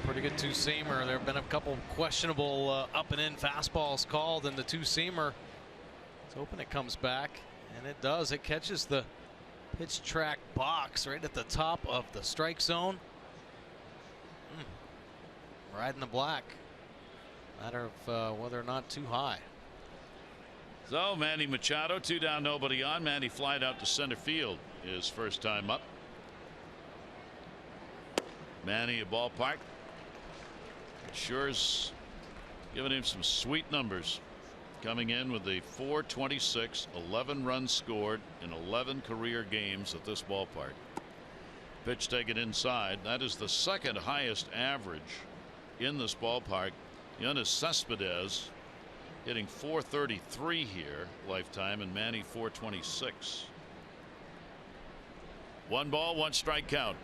Pretty good two-seamer. There have been a couple questionable up and in fastballs called, and the two-seamer, it's hoping it comes back, and it does. It catches the pitch track box right at the top of the strike zone. Right in the black. Matter of whether or not too high. So Manny Machado, 2 down, nobody on. Manny flied out to center field his first time up. Manny at ballpark. Sure's giving him some sweet numbers. Coming in with a .426, 11 runs scored in 11 career games at this ballpark. Pitch taken inside. That is the second highest average in this ballpark. Yoenis Cespedes hitting .433 here lifetime, and Manny .426. 1 ball, 1 strike count.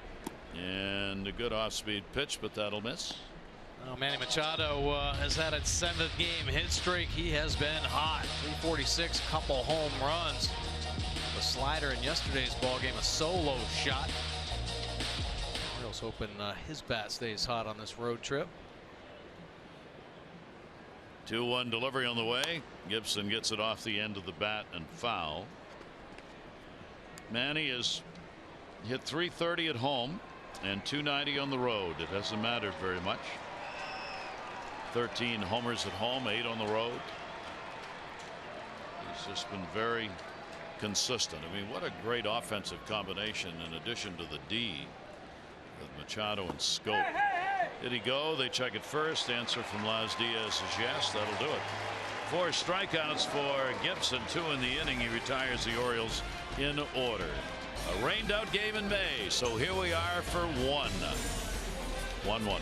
And a good off-speed pitch, but that'll miss. Manny Machado has had a 7th game hit streak. He has been hot. .346, couple home runs. The slider in yesterday's ball game, a solo shot. Orioles hoping his bat stays hot on this road trip. 2-1 delivery on the way. Gibson gets it off the end of the bat and foul. Manny has hit .330 at home and .290 on the road. It hasn't mattered very much. 13 homers at home, 8 on the road. He's just been very consistent. I mean, what a great offensive combination in addition to the D with Machado and Scope. Did he go? They check it first. Answer from Las Diaz is yes. That'll do it. 4 strikeouts for Gibson, 2 in the inning. He retires the Orioles in order. A rained out game in May, so here we are for 1-1.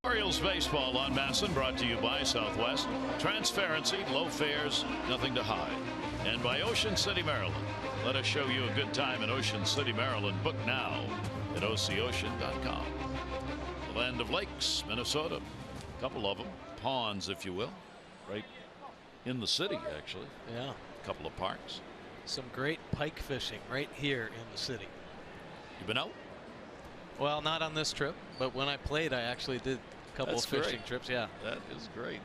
Orioles baseball on MASN, brought to you by Southwest. Transparency, low fares, nothing to hide. And by Ocean City, Maryland. Let us show you a good time in Ocean City, Maryland. Book now at OCOcean.com. The land of lakes, Minnesota. A couple of them. Ponds, if you will. Right in the city, actually. Yeah. A couple of parks. Some great pike fishing right here in the city. You been out? Well, not on this trip, but when I played, I actually did a couple of fishing trips. Yeah. That is great.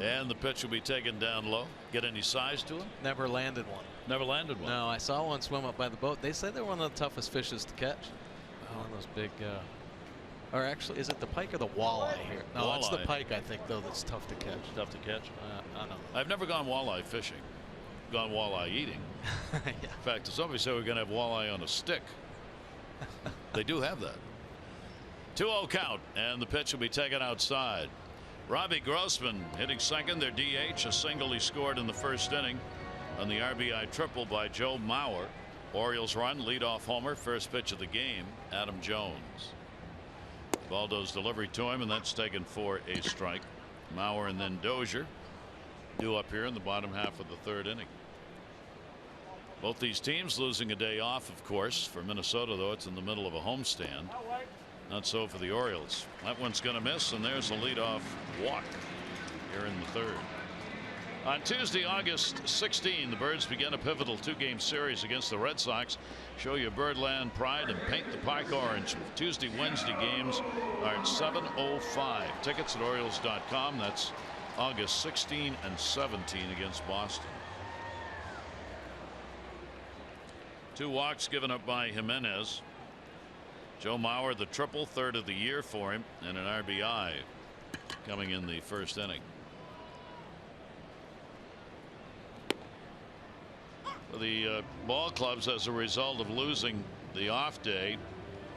And the pitch will be taken down low. Get any size to him? Never landed one. Never landed one. No, I saw one swim up by the boat. They said they're one of the toughest fishes to catch. One of those big, or actually, is it the pike or the walleye here? No, walleye. It's the pike, I think, though, that's tough to catch. Tough to catch? I don't know. I've never gone walleye fishing. Gone walleye eating. Yeah. In fact, somebody said we're going to have walleye on a stick. They do have that. 2-0 count, and the pitch will be taken outside. Robbie Grossman hitting second. Their DH, a single he scored in the first inning on the RBI triple by Joe Mauer. Orioles run, leadoff homer, first pitch of the game, Adam Jones. Baldo's delivery to him, and that's taken for a strike. Mauer and then Dozier due up here in the bottom half of the third inning. Both these teams losing a day off, of course. For Minnesota, though, it's in the middle of a homestand. Not so for the Orioles. That one's going to miss, and there's a leadoff walk here in the third. On Tuesday, August 16, the Birds begin a pivotal 2-game series against the Red Sox. Show your Birdland pride and paint the park orange. Tuesday, Wednesday games are at 7:05. Tickets at Orioles.com. That's August 16 and 17 against Boston. 2 walks given up by Jimenez. Joe Mauer, the triple, third of the year for him, and an RBI coming in the first inning. For the ball clubs, as a result of losing the off day,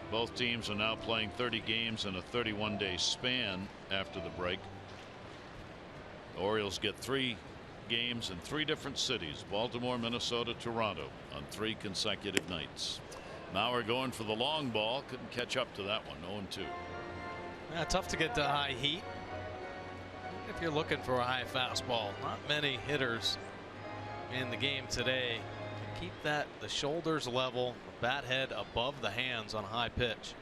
both teams are now playing 30 games in a 31-day span after the break. The Orioles get 3 games in 3 different cities: Baltimore, Minnesota, Toronto, on 3 consecutive nights. Mauer going for the long ball, couldn't catch up to that one. 0-2. Yeah, tough to get to high heat if you're looking for a high fastball. Not many hitters in the game today can keep the shoulders level, the bat head above the hands on a high pitch.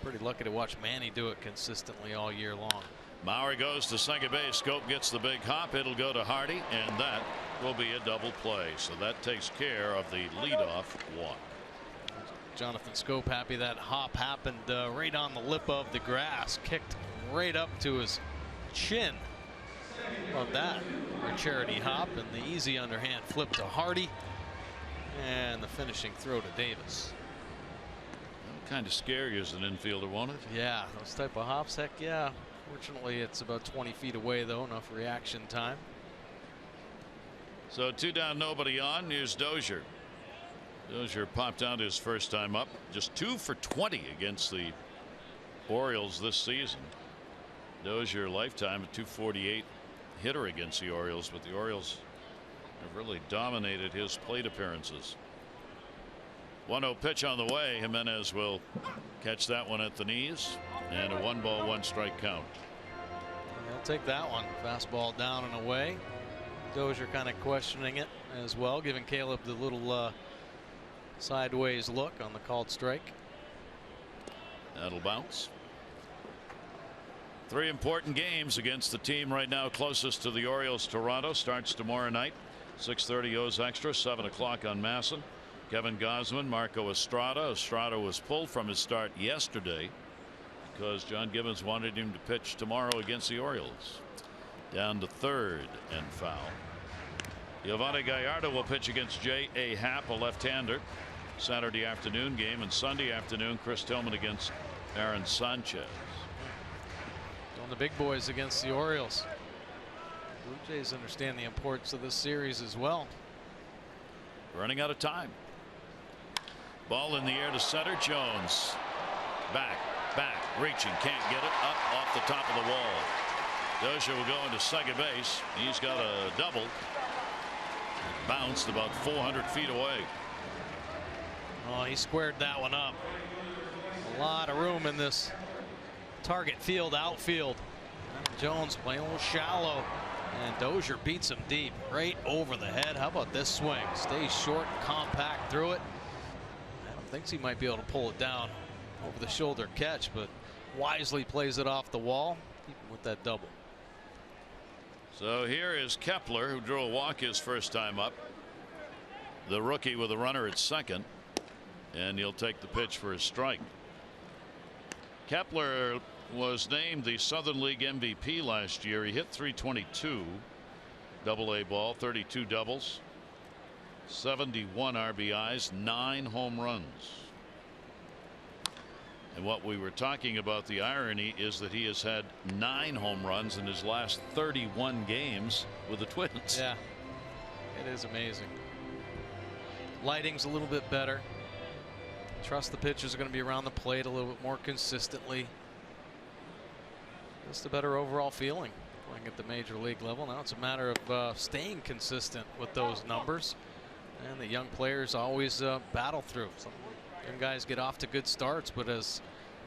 Pretty lucky to watch Manny do it consistently all year long. Mauer goes to second base. Scope gets the big hop. It'll go to Hardy, and that will be a double play. So that takes care of the leadoff walk. Jonathan Scope happy that hop happened right on the lip of the grass, kicked right up to his chin. Love that for a charity hop, and the easy underhand flip to Hardy, and the finishing throw to Davis. That'll kind of scare you as an infielder, won't it? Yeah, those type of hops, heck yeah. Fortunately, it's about 20 feet away, though, enough reaction time. So 2 down, nobody on. Here's Dozier. Dozier popped out his first time up. Just 2 for 20 against the Orioles this season. Dozier lifetime at .248 hitter against the Orioles, but the Orioles have really dominated his plate appearances. 1-0 pitch on the way. Jimenez will catch that one at the knees, and a 1-ball 1-strike count. I'll take that one. Fastball down and away. Dozier kind of questioning it as well, giving Caleb the little sideways look on the called strike. That'll bounce. 3 important games against the team right now closest to the Orioles. Toronto starts tomorrow night, 6:30 O's Extra, 7 o'clock on Masson. Kevin Gausman, Marco Estrada. Estrada was pulled from his start yesterday because John Gibbons wanted him to pitch tomorrow against the Orioles. Down to third and foul. Giovanni Gallardo will pitch against J.A. Happ, a left-hander. Saturday afternoon game, and Sunday afternoon Chris Tillman against Aaron Sanchez. On the big boys against the Orioles. Blue Jays understand the importance of this series as well. Running out of time. Ball in the air to center. Jones back, reaching, can't get it, up off the top of the wall. Dozier will go into second base. He's got a double. Bounced about 400 feet away. Oh, he squared that one up. A lot of room in this target field, outfield. Jones playing a little shallow, and Dozier beats him deep, right over the head. How about this swing? Stays short, compact through it. Adam thinks he might be able to pull it down over the shoulder catch, but wisely plays it off the wall, keeping with that double. So here is Kepler, who drew a walk his first time up. The rookie with a runner at second, and he'll take the pitch for a strike. Kepler was named the Southern League MVP last year. He hit .322, Double-A ball, 32 doubles, 71 RBIs, 9 home runs. And what we were talking about, the irony is that he has had 9 home runs in his last 31 games with the Twins. Yeah, it is amazing. Lighting's a little bit better. Trust the pitchers are going to be around the plate a little bit more consistently. Just a better overall feeling playing at the major league level. Now it's a matter of staying consistent with those numbers, and the young players always battle through. Some young guys get off to good starts, but as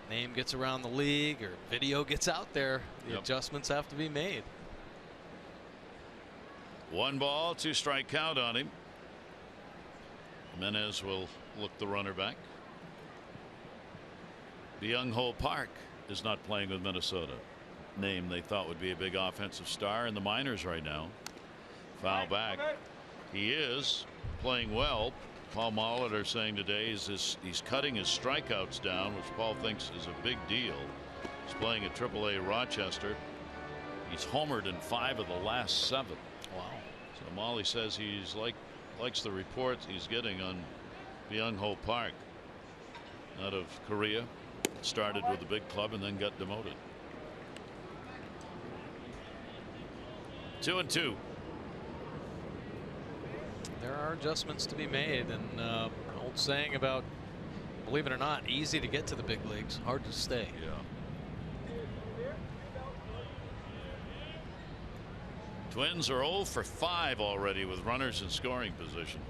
name gets around the league or video gets out there, the adjustments have to be made. 1 ball, 2 strike count on him. Jimenez will look the runner back. Byung-ho Park is not playing with Minnesota. Name they thought would be a big offensive star in the minors right now. Foul back. He is playing well. Paul Molitor saying today he's cutting his strikeouts down, which Paul thinks is a big deal. He's playing at AAA Rochester. He's homered in 5 of the last 7. Wow. So Molly says he's likes the reports he's getting on Byung-ho Park out of Korea. Started with a big club and then got demoted. 2-2. There are adjustments to be made, and an old saying about, believe it or not, easy to get to the big leagues, hard to stay. Yeah. Twins are 0 for 5 already with runners in scoring position.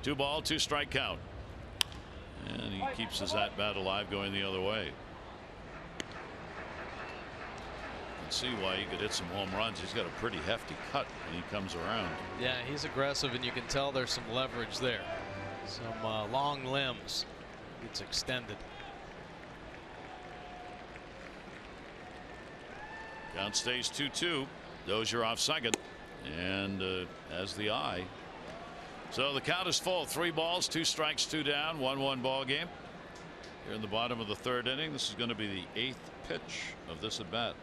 2 ball, 2 strike count. And he keeps his at-bat alive going the other way. See why he could hit some home runs. He's got a pretty hefty cut when he comes around. Yeah, he's aggressive, and you can tell there's some leverage there. Some long limbs. Gets extended. Count stays 2-2. Dozier off second, and as the eye. So the count is full. 3 balls, 2 strikes, 2 down, 1-1 ball game. Here in the bottom of the 3rd inning. This is going to be the 8th pitch of this at bat.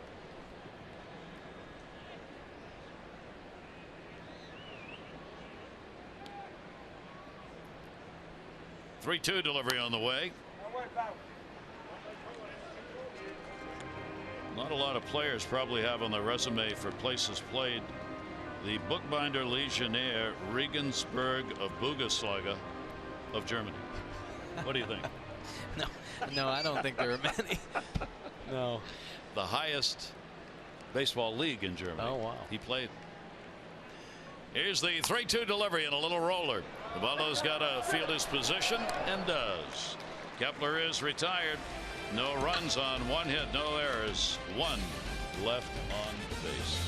Three-2 delivery on the way. Not a lot of players probably have on their resume for places played the bookbinder Legionnaire Regensburg of Bundesliga of Germany. What do you think? No, I don't think there are many. No. The highest baseball league in Germany. Oh, wow. He played. Here's the 3-2 delivery and a little roller. Ubaldo's got to field his position and does. Kepler is retired. No runs on 1 hit, no errors. 1 left on base.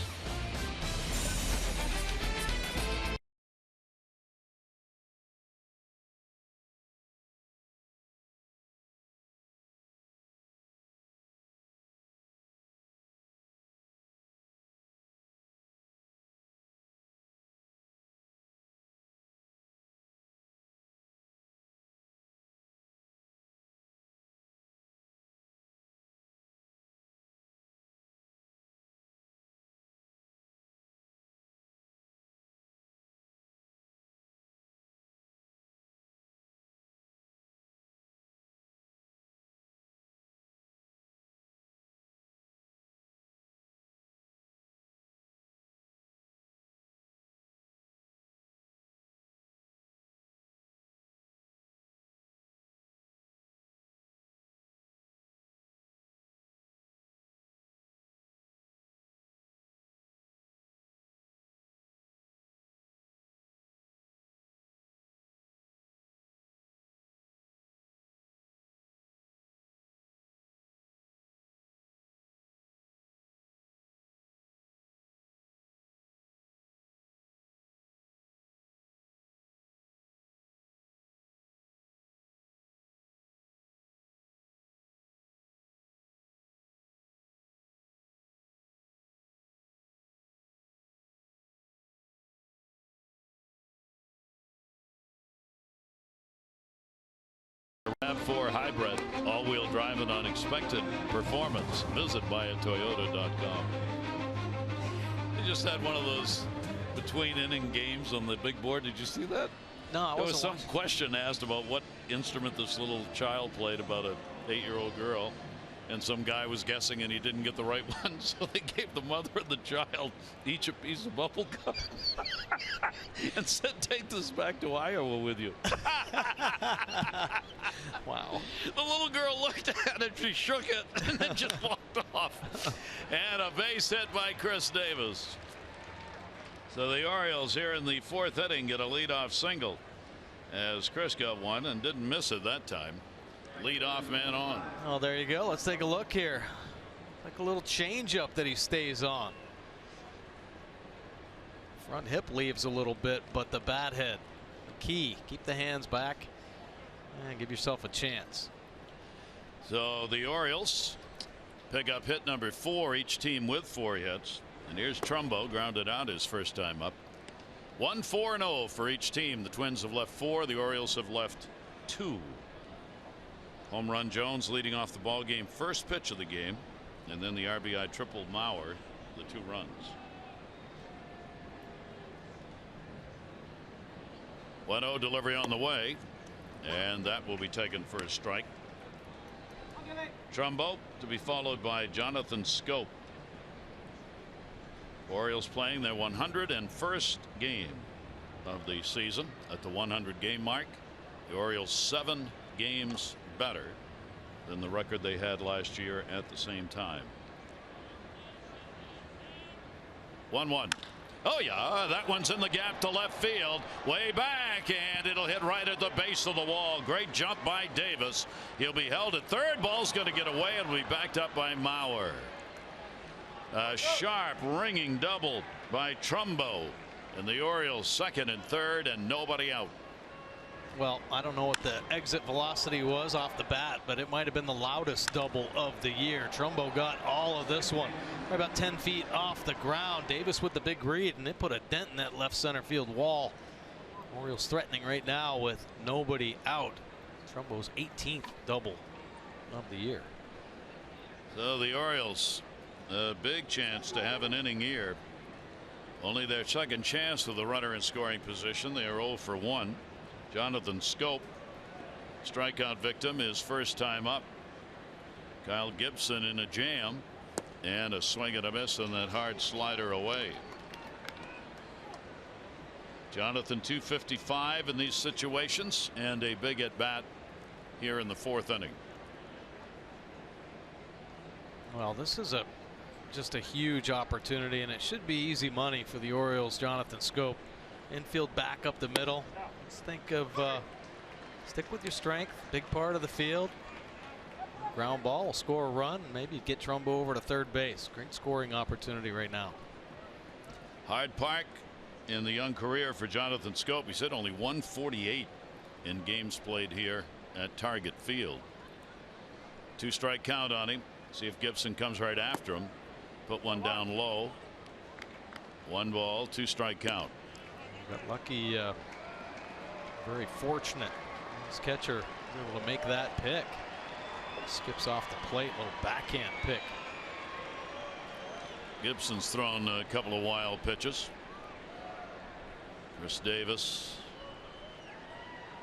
RAV4 hybrid all-wheel drive and unexpected performance. Visit buyatoyota.com. They just had one of those between inning games on the big board. Did you see that? No, I wasn't. There was some watching. question asked about what instrument this little child played about a 8-year-old girl, and some guy was guessing and he didn't get the right one, so they gave the mother and the child each a piece of bubble gum and said, take this back to Iowa with you. Wow. The little girl looked at it. He shook it and then just walked off. And a base hit by Chris Davis. So the Orioles here in the 4th inning get a leadoff single as Chris got one and didn't miss it that time. Leadoff man on. Oh, there you go. Let's take a look here. Like a little changeup that he stays on. Front hip leaves a little bit, but the bat head, the key. Keep the hands back and give yourself a chance. So the Orioles pick up hit number 4, each team with 4 hits. And here's Trumbo, grounded out his first time up. 1-4-0 for each team. The Twins have left 4. The Orioles have left 2. Home run Jones leading off the ball game, first pitch of the game, and then the RBI triple Mauer, the 2 runs. 1-0 delivery on the way, and that will be taken for a strike. Trumbo to be followed by Jonathan Scope. Orioles playing their 101st game of the season at the 100 game mark. The Orioles 7 games better than the record they had last year at the same time. 1-1. Oh yeah, that one's in the gap to left field, way back, and it'll hit right at the base of the wall. Great jump by Davis. He'll be held at third. Ball's going to get away and will be backed up by Mauer. A sharp ringing double by Trumbo, and the Orioles second and third and nobody out. Well, I don't know what the exit velocity was off the bat, but it might have been the loudest double of the year. Trumbo got all of this one right about 10 feet off the ground. Davis with the big read, and it put a dent in that left center field wall. Orioles threatening right now with nobody out. Trumbo's 18th double of the year. So the Orioles, a big chance to have an inning here. Only their second chance with the runner in scoring position. They are 0 for 1. Jonathan Scope, strikeout victim, his first time up. Kyle Gibson in a jam, and a swing and a miss on that hard slider away. Jonathan 255 in these situations, and a big at bat here in the 4th inning. Well, this is just a huge opportunity, and it should be easy money for the Orioles. Jonathan Scope, infield back up the middle. Let's think of stick with your strength, big part of the field. Ground ball will score a run, maybe get Trumbo over to third base. Great scoring opportunity right now. Hard Park in the young career for Jonathan Scope. He's hit only 148 in games played here at Target Field. 2-strike count on him. See if Gibson comes right after him. Put one down low. 1 ball, 2-strike count. Got lucky, very fortunate. His catcher was able to make that pick. Skips off the plate, little backhand pick. Gibson's thrown a couple of wild pitches. Chris Davis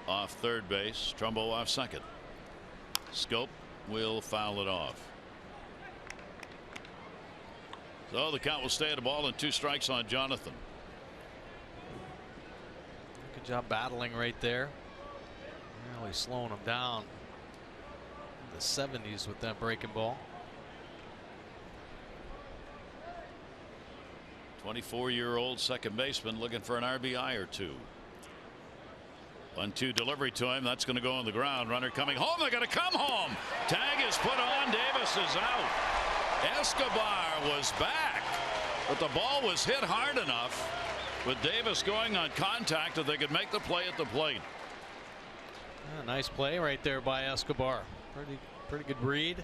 off third base. Trumbo off second. Scope will foul it off. So the count will stay at a ball and 2 strikes on Jonathan. Good job battling right there. Really slowing him down in the 70s with that breaking ball. 24-year-old second baseman looking for an RBI or 2. 1-2 delivery to him. That's going to go on the ground. Runner coming home. They're going to come home. Tag is put on. Davis is out. Escobar was back, but the ball was hit hard enough with Davis going on contact that they could make the play at the plate. Yeah, nice play right there by Escobar. Pretty good read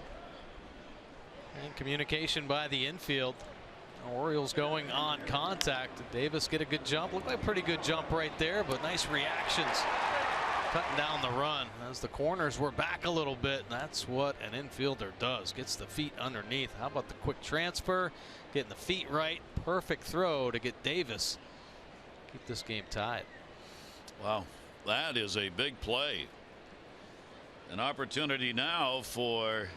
and communication by the infield. Orioles going on contact. Davis get a good jump. Looked like a pretty good jump right there, but nice reactions cutting down the run as the corners were back a little bit. That's what an infielder does. Gets the feet underneath. How about the quick transfer? Getting the feet right. Perfect throw to get Davis. Keep this game tied. Wow, that is a big play. An opportunity now for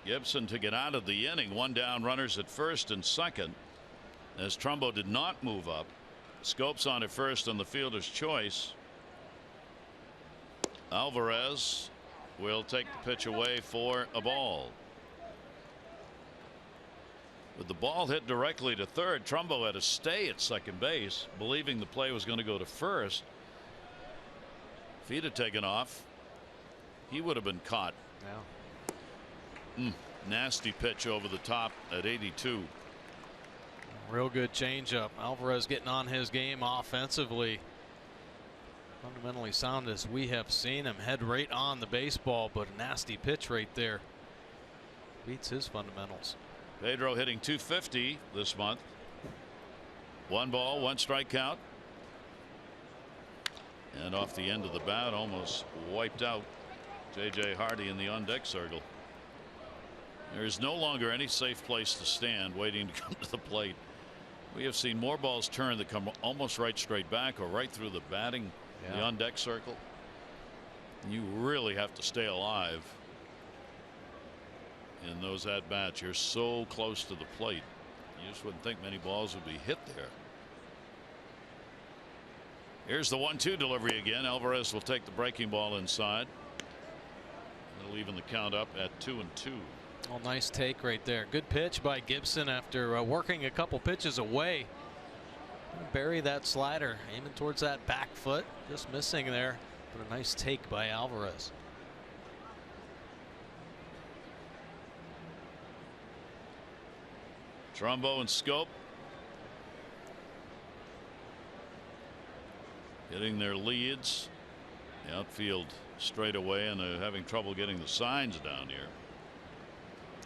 Gibson to get out of the inning. 1 down, runners at first and second, as Trumbo did not move up. Scope's on at first on the fielder's choice. Alvarez will take the pitch away for a ball. With the ball hit directly to third, Trumbo had to stay at second base, believing the play was going to go to first. If he'd have taken off, he would have been caught. Yeah. Nasty pitch over the top at 82. Real good changeup. Alvarez getting on his game offensively. Fundamentally sound as we have seen him. Head right on the baseball, but a nasty pitch right there. Beats his fundamentals. Pedro hitting .250 this month. 1 ball, 1 strike count. And off the end of the bat, almost wiped out J.J. Hardy in the on-deck circle. There is no longer any safe place to stand waiting to come to the plate. We have seen more balls turn that come almost right straight back or right through the batting, the on-deck circle. You really have to stay alive in those at-bats. You're so close to the plate. You just wouldn't think many balls would be hit there. Here's the 1-2 delivery again. Alvarez will take the breaking ball inside. They'll even the count up at 2-2. Oh, nice take right there. Good pitch by Gibson after working a couple pitches away. Bury that slider, aiming towards that back foot. Just missing there, but a nice take by Alvarez. Trumbo and Scope getting their leads. The outfield straight away, and they're having trouble getting the signs down here.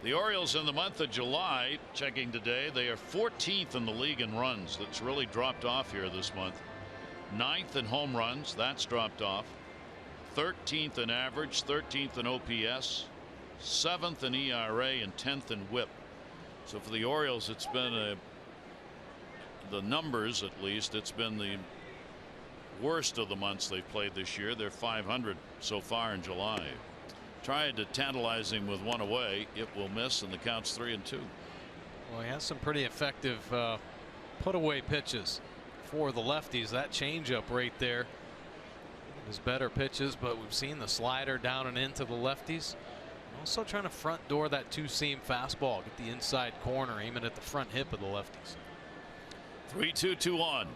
The Orioles in the month of July, checking today, they are 14th in the league in runs. That's really dropped off here this month. 9th in home runs, that's dropped off. 13th in average, 13th in OPS, 7th in ERA, and 10th in WHIP. So for the Orioles, it's been the numbers, at least, it's been the worst of the months they've played this year. They're .500 so far in July. Tried to tantalize him with one away. It will miss, and the count's 3-2. Well, he has some pretty effective put away pitches for the lefties. That changeup right there is better pitches, but we've seen the slider down and into the lefties. Also trying to front door that two-seam fastball, get the inside corner, aiming at the front hip of the lefties. 3-2, 2-1.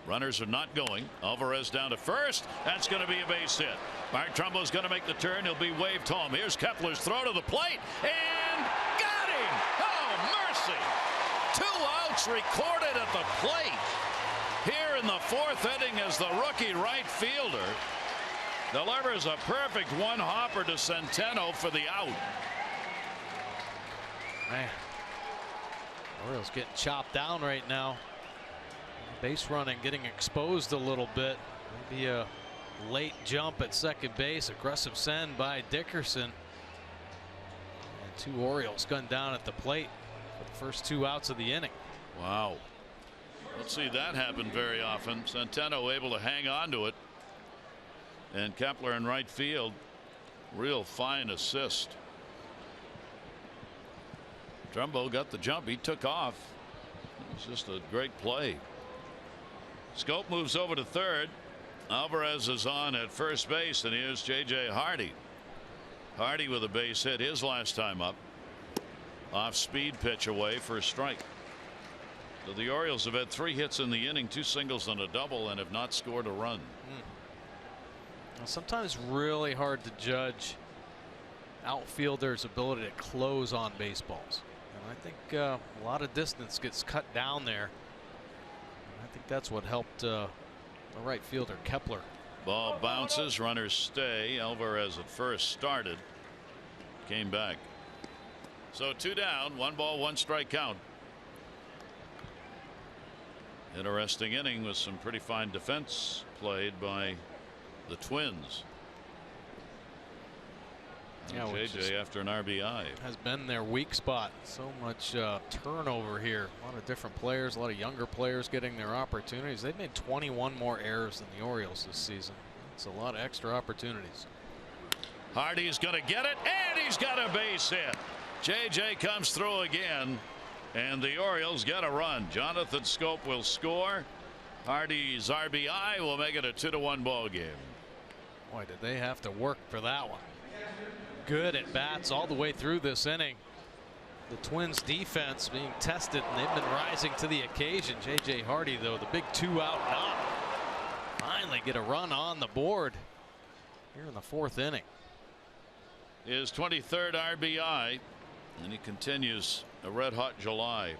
Runners are not going. Alvarez down to first. That's going to be a base hit. Mark Trumbo's going to make the turn. He'll be waved home. Here's Kepler's throw to the plate, and got him. Oh, mercy. 2 outs recorded at the plate here in the 4th inning as the rookie right fielder delivers a perfect one-hopper to Centeno for the out. Man, Orioles getting chopped down right now. Base running getting exposed a little bit. Maybe a late jump at second base. Aggressive send by Dickerson. And 2 Orioles gunned down at the plate for the first 2 outs of the inning. Wow. Don't see that happen very often. Centeno able to hang on to it. And Kepler in right field. Real fine assist. Trumbo got the jump. He took off. It was just a great play. Scope moves over to third. Alvarez is on at first base, and here's J.J. Hardy. Hardy with a base hit his last time up. Off speed pitch away for a strike. So the Orioles have had 3 hits in the inning, 2 singles and a double, and have not scored a run. Well, sometimes really hard to judge outfielders' ability to close on baseballs. And I think a lot of distance gets cut down there. I think that's what helped the right fielder Kepler. Ball bounces, runners stay. Alvarez at first started, came back. So 2 down, 1 ball, 1 strike count. Interesting inning with some pretty fine defense played by the Twins. Yeah, JJ after an RBI has been their weak spot. So much turnover here. A lot of different players, a lot of younger players getting their opportunities. They've made 21 more errors than the Orioles this season. It's a lot of extra opportunities. Hardy's going to get it, and he's got a base hit. JJ comes through again, and the Orioles get a run. Jonathan Scope will score. Hardy's RBI will make it a 2-1 ball game. Boy, did they have to work for that one. good at bats all the way through this inning. The Twins defense being tested, and they've been rising to the occasion. J.J. Hardy, though, the big 2-out knock, finally get a run on the board here in the 4th inning. His 23rd RBI, and he continues a red-hot July.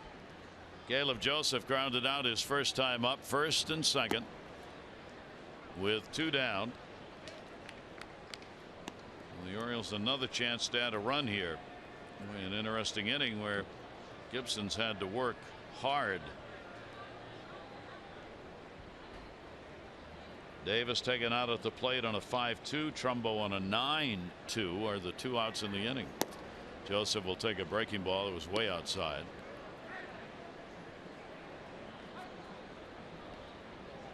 Caleb Joseph grounded out his first time up, 1st and 2nd, with 2 down. The Orioles another chance to add a run here. An interesting inning where Gibson's had to work hard. Davis taken out at the plate on a 5-2. Trumbo on a 9-2 are the 2 outs in the inning. Joseph will take a breaking ball that was way outside.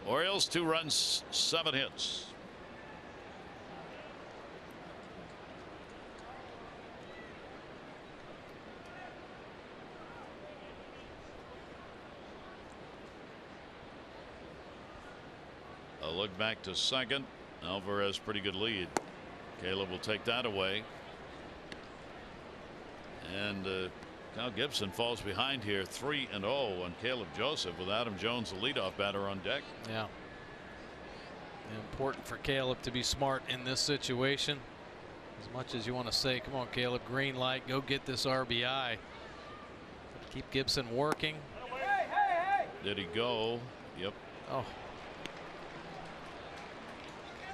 Orioles 2 runs, 7 hits. A look back to second. Alvarez pretty good lead. Caleb will take that away. And Kyle Gibson falls behind here 3-0 on Caleb Joseph with Adam Jones, the leadoff batter, on deck. Yeah. Important for Caleb to be smart in this situation. As much as you want to say, come on, Caleb, green light, go get this RBI. Keep Gibson working. Did he go? Yep. Oh.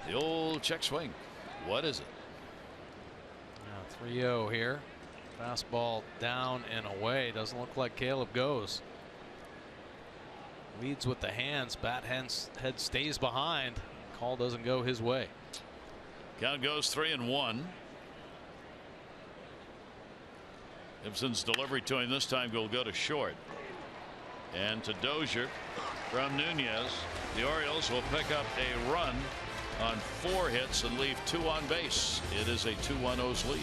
The old check swing. What is it? 3-0 here. Fastball down and away. Doesn't look like Caleb goes. Leads with the hands. Bat head stays behind. Call doesn't go his way. Count goes 3-1. Gibson's delivery to him this time will go to short. And to Dozier from Nunez. The Orioles will pick up a run on 4 hits and leave 2 on base. It is a 2-1 lead.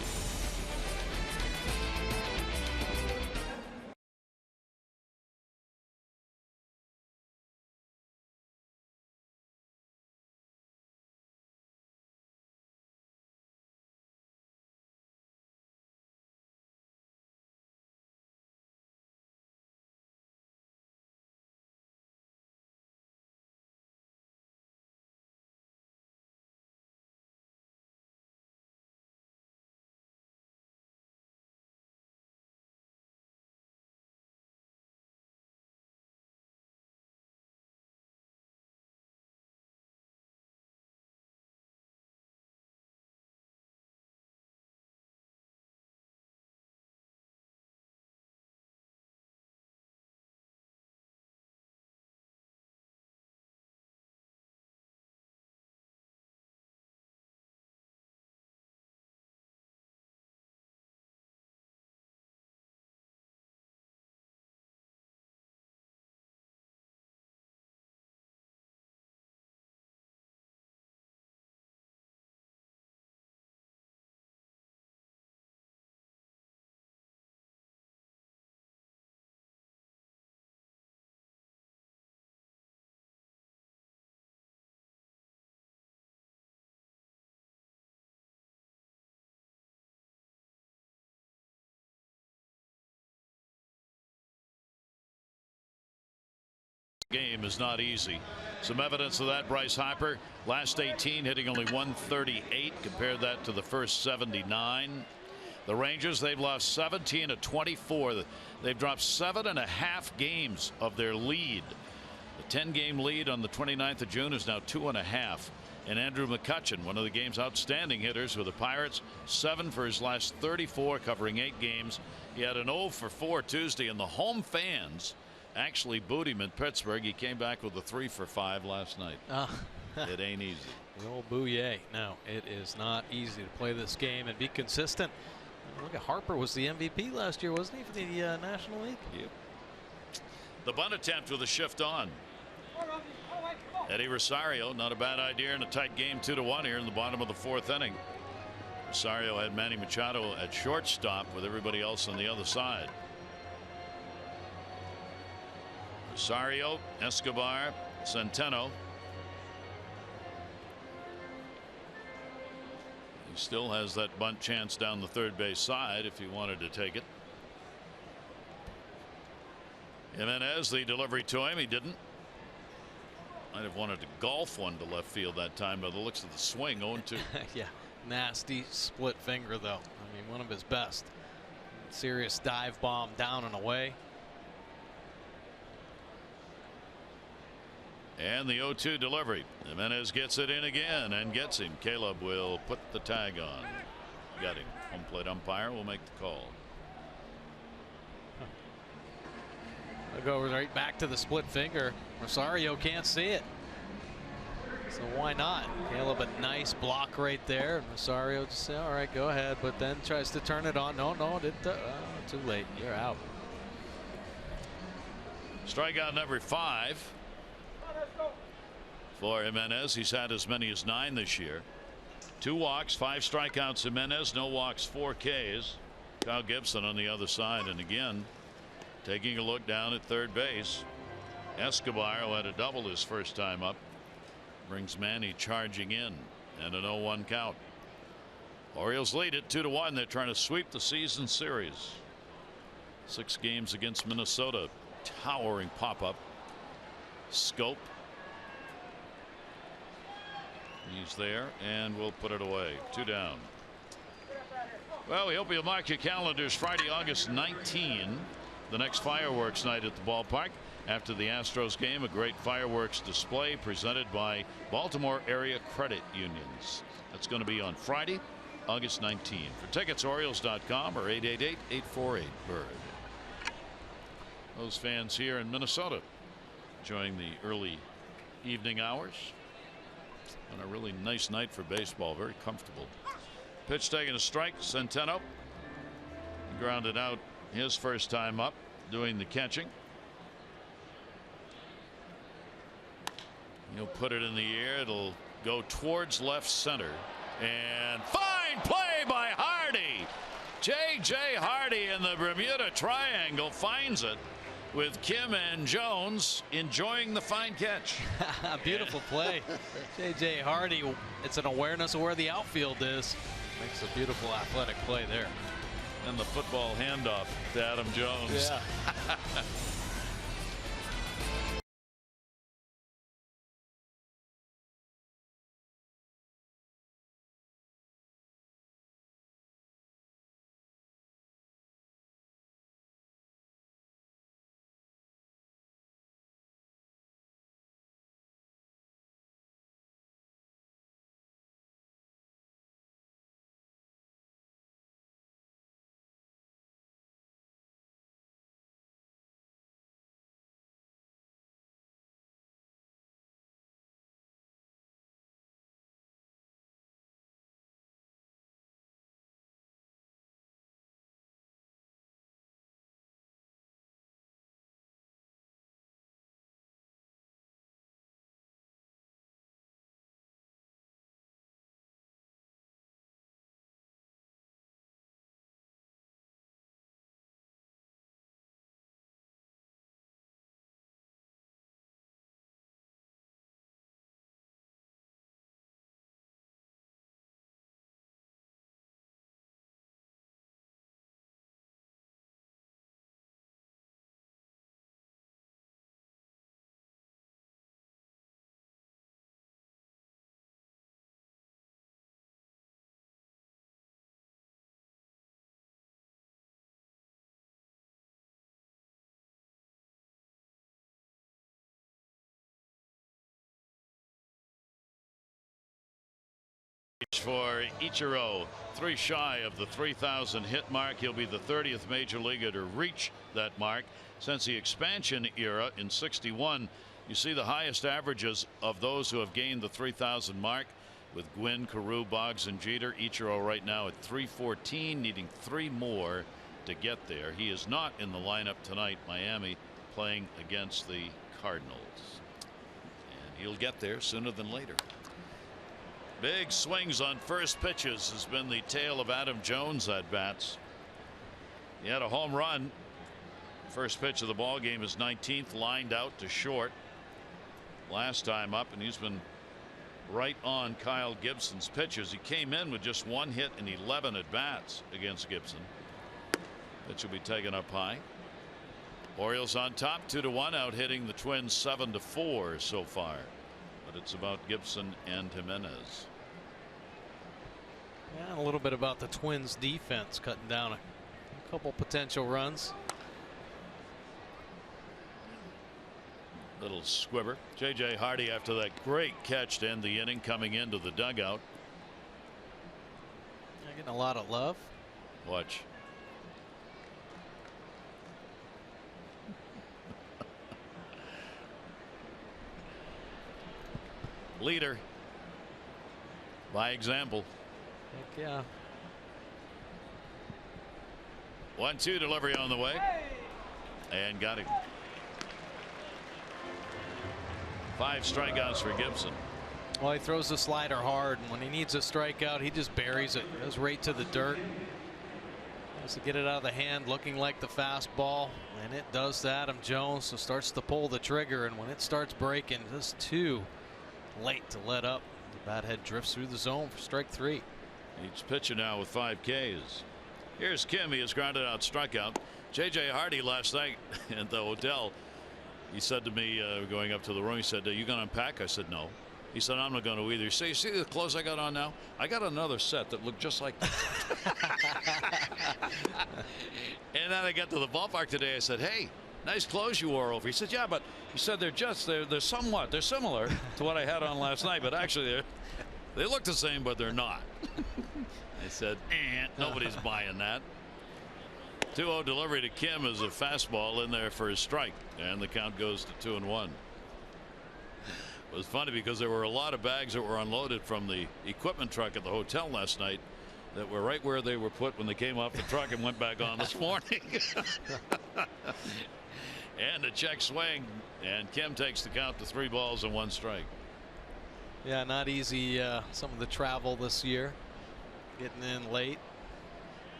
Game is not easy. Some evidence of that. Bryce Harper, last 18, hitting only 138. Compare that to the first 79. The Rangers, they've lost 17 of 24. They've dropped 7.5 games of their lead. The 10-game lead on the 29th of June is now 2.5. And Andrew McCutchen, one of the game's outstanding hitters with the Pirates, 7 for his last 34, covering 8 games. He had an 0 for 4 Tuesday, and the home fans actually booed him in Pittsburgh. He came back with a 3 for 5 last night. It ain't easy. The old booyah. No, it is not easy to play this game and be consistent. Look at Harper was the MVP last year, wasn't he, for the National League? Yep. The bunt attempt with a shift on. Eddie Rosario, not a bad idea in a tight game, 2-1 here in the bottom of the 4th inning. Rosario had Manny Machado at shortstop with everybody else on the other side. Rosario, Escobar, Centeno. He still has that bunt chance down the third base side if he wanted to take it. Jimenez, the delivery to him, he didn't. Might have wanted to golf one to left field that time by the looks of the swing. 0-2. Yeah, nasty split finger though. I mean, one of his best. Serious dive bomb down and away. And the 0-2 delivery. Jimenez gets it in again and gets him. Caleb will put the tag on. Got him. Home plate umpire will make the call. I'll go right back to the split finger. Rosario can't see it. So why not? Caleb, a nice block right there. And Rosario just say, all right, go ahead. But then tries to turn it on. No, too late. You're out. Strikeout number 5 for Jimenez. He's had as many as 9 this year. 2 walks, 5 strikeouts. Jimenez, no walks, 4 Ks. Kyle Gibson on the other side. And again, taking a look down at third base. Escobar, who had a double his first time up, brings Manny charging in, and an 0-1 count. Orioles lead it 2-1. They're trying to sweep the season series. 6 games against Minnesota. Towering pop-up. Scope. He's there, and we'll put it away. 2 down. Well, we hope you'll mark your calendars. Friday, August 19, the next fireworks night at the ballpark. After the Astros game, a great fireworks display presented by Baltimore Area Credit Unions. That's going to be on Friday, August 19. For tickets, Orioles.com or 888-848-BIRD. Those fans here in Minnesota enjoying the early evening hours. And a really nice night for baseball. Very comfortable. Pitch taking a strike. Centeno grounded out his first time up doing the catching. He'll put it in the air. It'll go towards left center. And fine play by Hardy. J.J. Hardy in the Bermuda Triangle finds it with Kim and Jones enjoying the fine catch. Beautiful play. J.J. Hardy, it's an awareness of where the outfield is. Makes a beautiful athletic play there. And the football handoff to Adam Jones. Yeah. For Ichiro, 3 shy of the 3,000 hit mark. He'll be the 30th major leaguer to reach that mark since the expansion era in '61. You see the highest averages of those who have gained the 3,000 mark with Gwynn, Carew, Boggs, and Jeter. Ichiro right now at 314, needing 3 more to get there. He is not in the lineup tonight. Miami playing against the Cardinals, and he'll get there sooner than later. Big swings on first pitches has been the tale of Adam Jones at bats. He had a home run. First pitch of the ball game is 19th, lined out to short last time up, and he's been right on Kyle Gibson's pitches. He came in with just 1 hit and 11 at bats against Gibson. Pitch will be taken up high. Orioles on top 2-1, out hitting the Twins 7-4 so far. But it's about Gibson and Jimenez. Yeah, and a little bit about the Twins defense cutting down a couple potential runs. Little squibber. J.J. Hardy, after that great catch to end the inning, coming into the dugout. They're getting a lot of love. Watch. Leader by example. Heck yeah. 1-2 delivery on the way, and got him. 5 strikeouts for Gibson. Well, he throws the slider hard, and when he needs a strikeout, he just buries it. Goes right to the dirt. Has to get it out of the hand, looking like the fastball, and it does to Adam Jones. So starts to pull the trigger, and when it starts breaking, just too late to let up. The bat head drifts through the zone for strike 3. Each pitcher now with 5 Ks. Here's Kim. He has grounded out, strikeout. J.J. Hardy last night at the hotel. He said to me, going up to the room, he said, "Are you going to unpack?" I said, "No." He said, "I'm not going to either." You see the clothes I got on now? I got another set that looked just like that. And then I got to the ballpark today. I said, "Hey, nice clothes you wore over." He said, "Yeah, but," he said, they're similar to what I had on last night, but actually they look the same, but they're not." I said, nobody's buying that. 2-0 delivery to Kim is a fastball in there for a strike, and the count goes to 2-1. It was funny because there were a lot of bags that were unloaded from the equipment truck at the hotel last night that were right where they were put when they came off the truck and went back on this morning. And a check swing, and Kim takes the count to 3 balls and 1 strike. Yeah, not easy. Some of the travel this year, getting in late.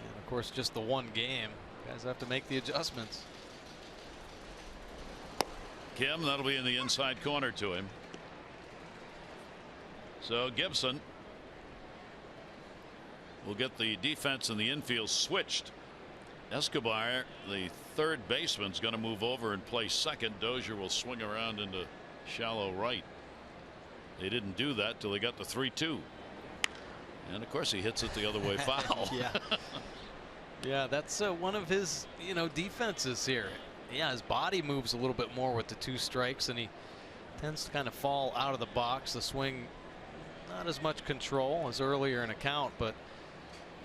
And of course, just the 1 game. Guys have to make the adjustments. Kim, that'll be in the inside corner to him. So Gibson will get the defense in the infield switched. Escobar, the third baseman, is going to move over and play second. Dozier will swing around into shallow right. They didn't do that till they got to 3-2. And of course he hits it the other way foul. Yeah. Yeah, that's one of his defenses here. Yeah, his body moves a little bit more with the 2 strikes, and he tends to kind of fall out of the box. The swing, not as much control as earlier in a count, but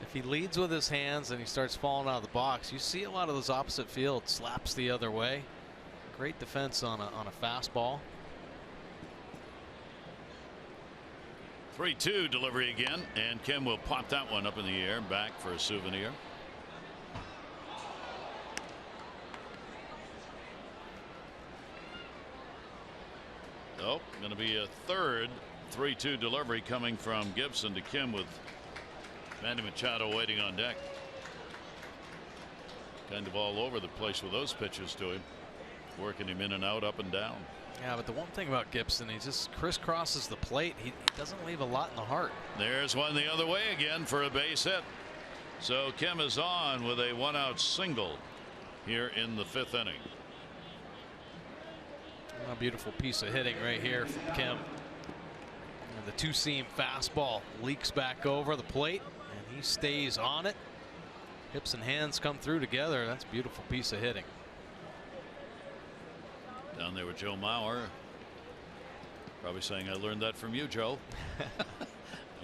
if he leads with his hands and he starts falling out of the box, you see a lot of those opposite field slaps the other way. Great defense on a fastball. 3-2 delivery again, and Kim will pop that one up in the air, back for a souvenir. Oh, going to be a third 3-2 delivery coming from Gibson to Kim, with Manny Machado waiting on deck. Kind of all over the place with those pitches to him, working him in and out, up and down. Yeah, but the one thing about Gibson, he just crisscrosses the plate. He doesn't leave a lot in the heart. There's one the other way again for a base hit. So Kim is on with a 1-out single here in the 5th inning. A beautiful piece of hitting right here from Kim. And the 2-seam fastball leaks back over the plate, and he stays on it. Hips and hands come through together. That's a beautiful piece of hitting. Down there with Joe Mauer. Probably saying, "I learned that from you, Joe."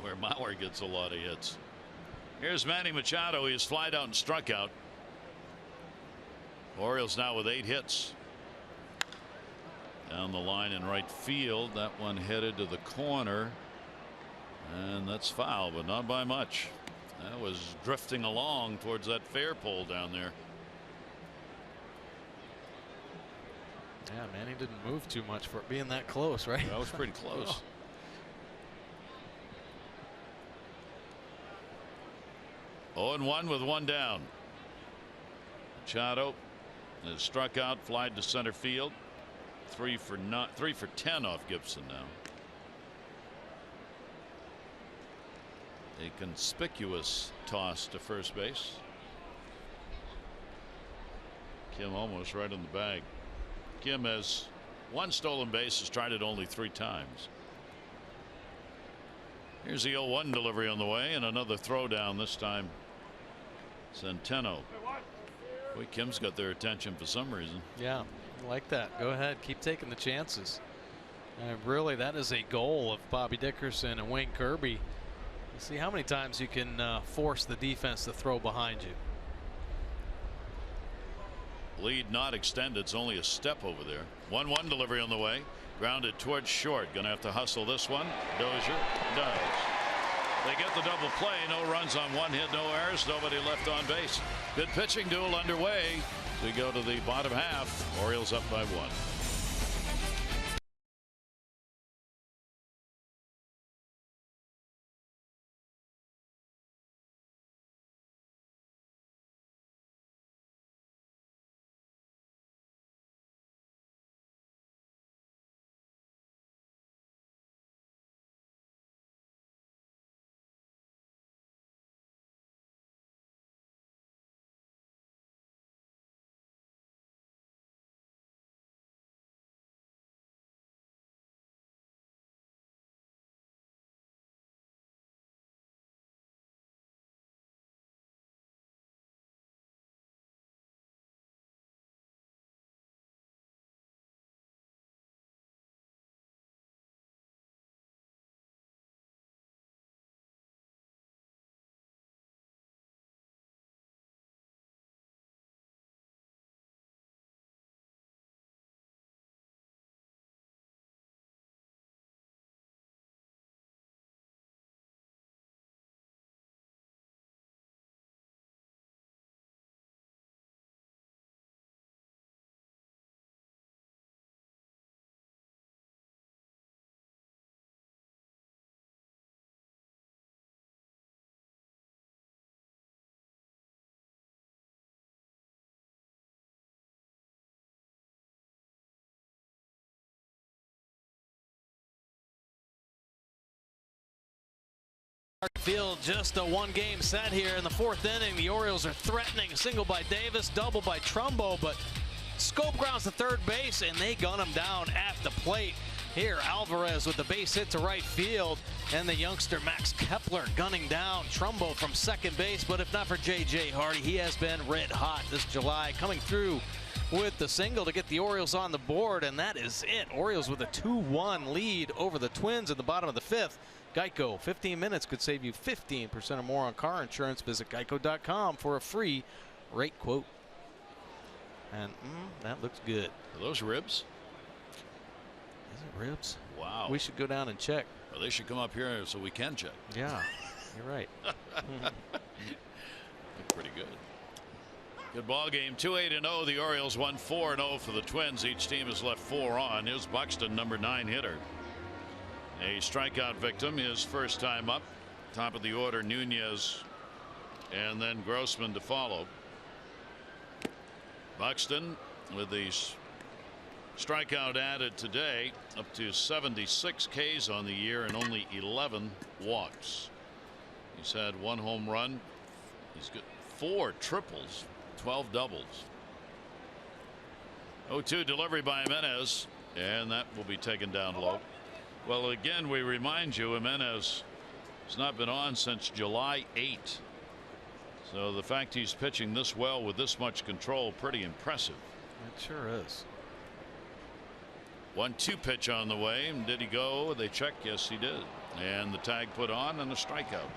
Where Mauer gets a lot of hits. Here's Manny Machado. He has flied out and struck out. Orioles now with 8 hits. Down the line in right field. That one headed to the corner. And that's foul, but not by much. That was drifting along towards that fair pole down there. Yeah, Manny didn't move too much for it being that close, right? That was pretty close. Oh. 0-1 with 1 down. Machado has struck out, flied to center field. 3 for 10 off Gibson now. A conspicuous toss to first base. Kim almost right in the bag. Kim has 1 stolen base, has tried it only 3 times. Here's the 0-1 delivery on the way, and another throw down, this time Centeno. Boy, Kim's got their attention for some reason. Yeah, I like that. Go ahead, keep taking the chances. Really, that is a goal of Bobby Dickerson and Wayne Kirby. You see how many times you can force the defense to throw behind you. Lead not extended. It's only a step over there. 1-1 delivery on the way. Grounded towards short. Gonna have to hustle this one. Dozier does. They get the double play. No runs on 1 hit, no errors, nobody left on base. Good pitching duel underway. We go to the bottom half. Orioles up by 1. Field, just a 1-game set here in the 4th inning. The Orioles are threatening. A single by Davis, double by Trumbo, but Scope grounds to third base, and they gun him down at the plate. Here, Alvarez with the base hit to right field, and the youngster Max Kepler gunning down Trumbo from second base. But if not for J.J. Hardy, he has been red hot this July, coming through with the single to get the Orioles on the board, and that is it. Orioles with a 2-1 lead over the Twins in the bottom of the 5th. Geico, 15 minutes could save you 15% or more on car insurance. Visit geico.com for a free rate quote. And that looks good. Are those ribs? Is it ribs? Wow. We should go down and check. Well, they should come up here so we can check. Yeah, you're right. Look pretty good. Good ball game. 2-8-0. The Orioles won 4-0 for the Twins. Each team has left 4 on. Here's Buxton, number 9 hitter. A strikeout victim, his first time up. Top of the order, Nunez, and then Grossman to follow. Buxton with the strikeout added today, up to 76 Ks on the year and only 11 walks. He's had 1 home run. He's got 4 triples, 12 doubles. 0-2 delivery by Jimenez, and that will be taken down low. Well, again, we remind you, Jimenez has not been on since July 8. So the fact he's pitching this well with this much control, pretty impressive. It sure is. 1-2 pitch on the way. Did he go? They checked. Yes, he did. And the tag put on and a strikeout.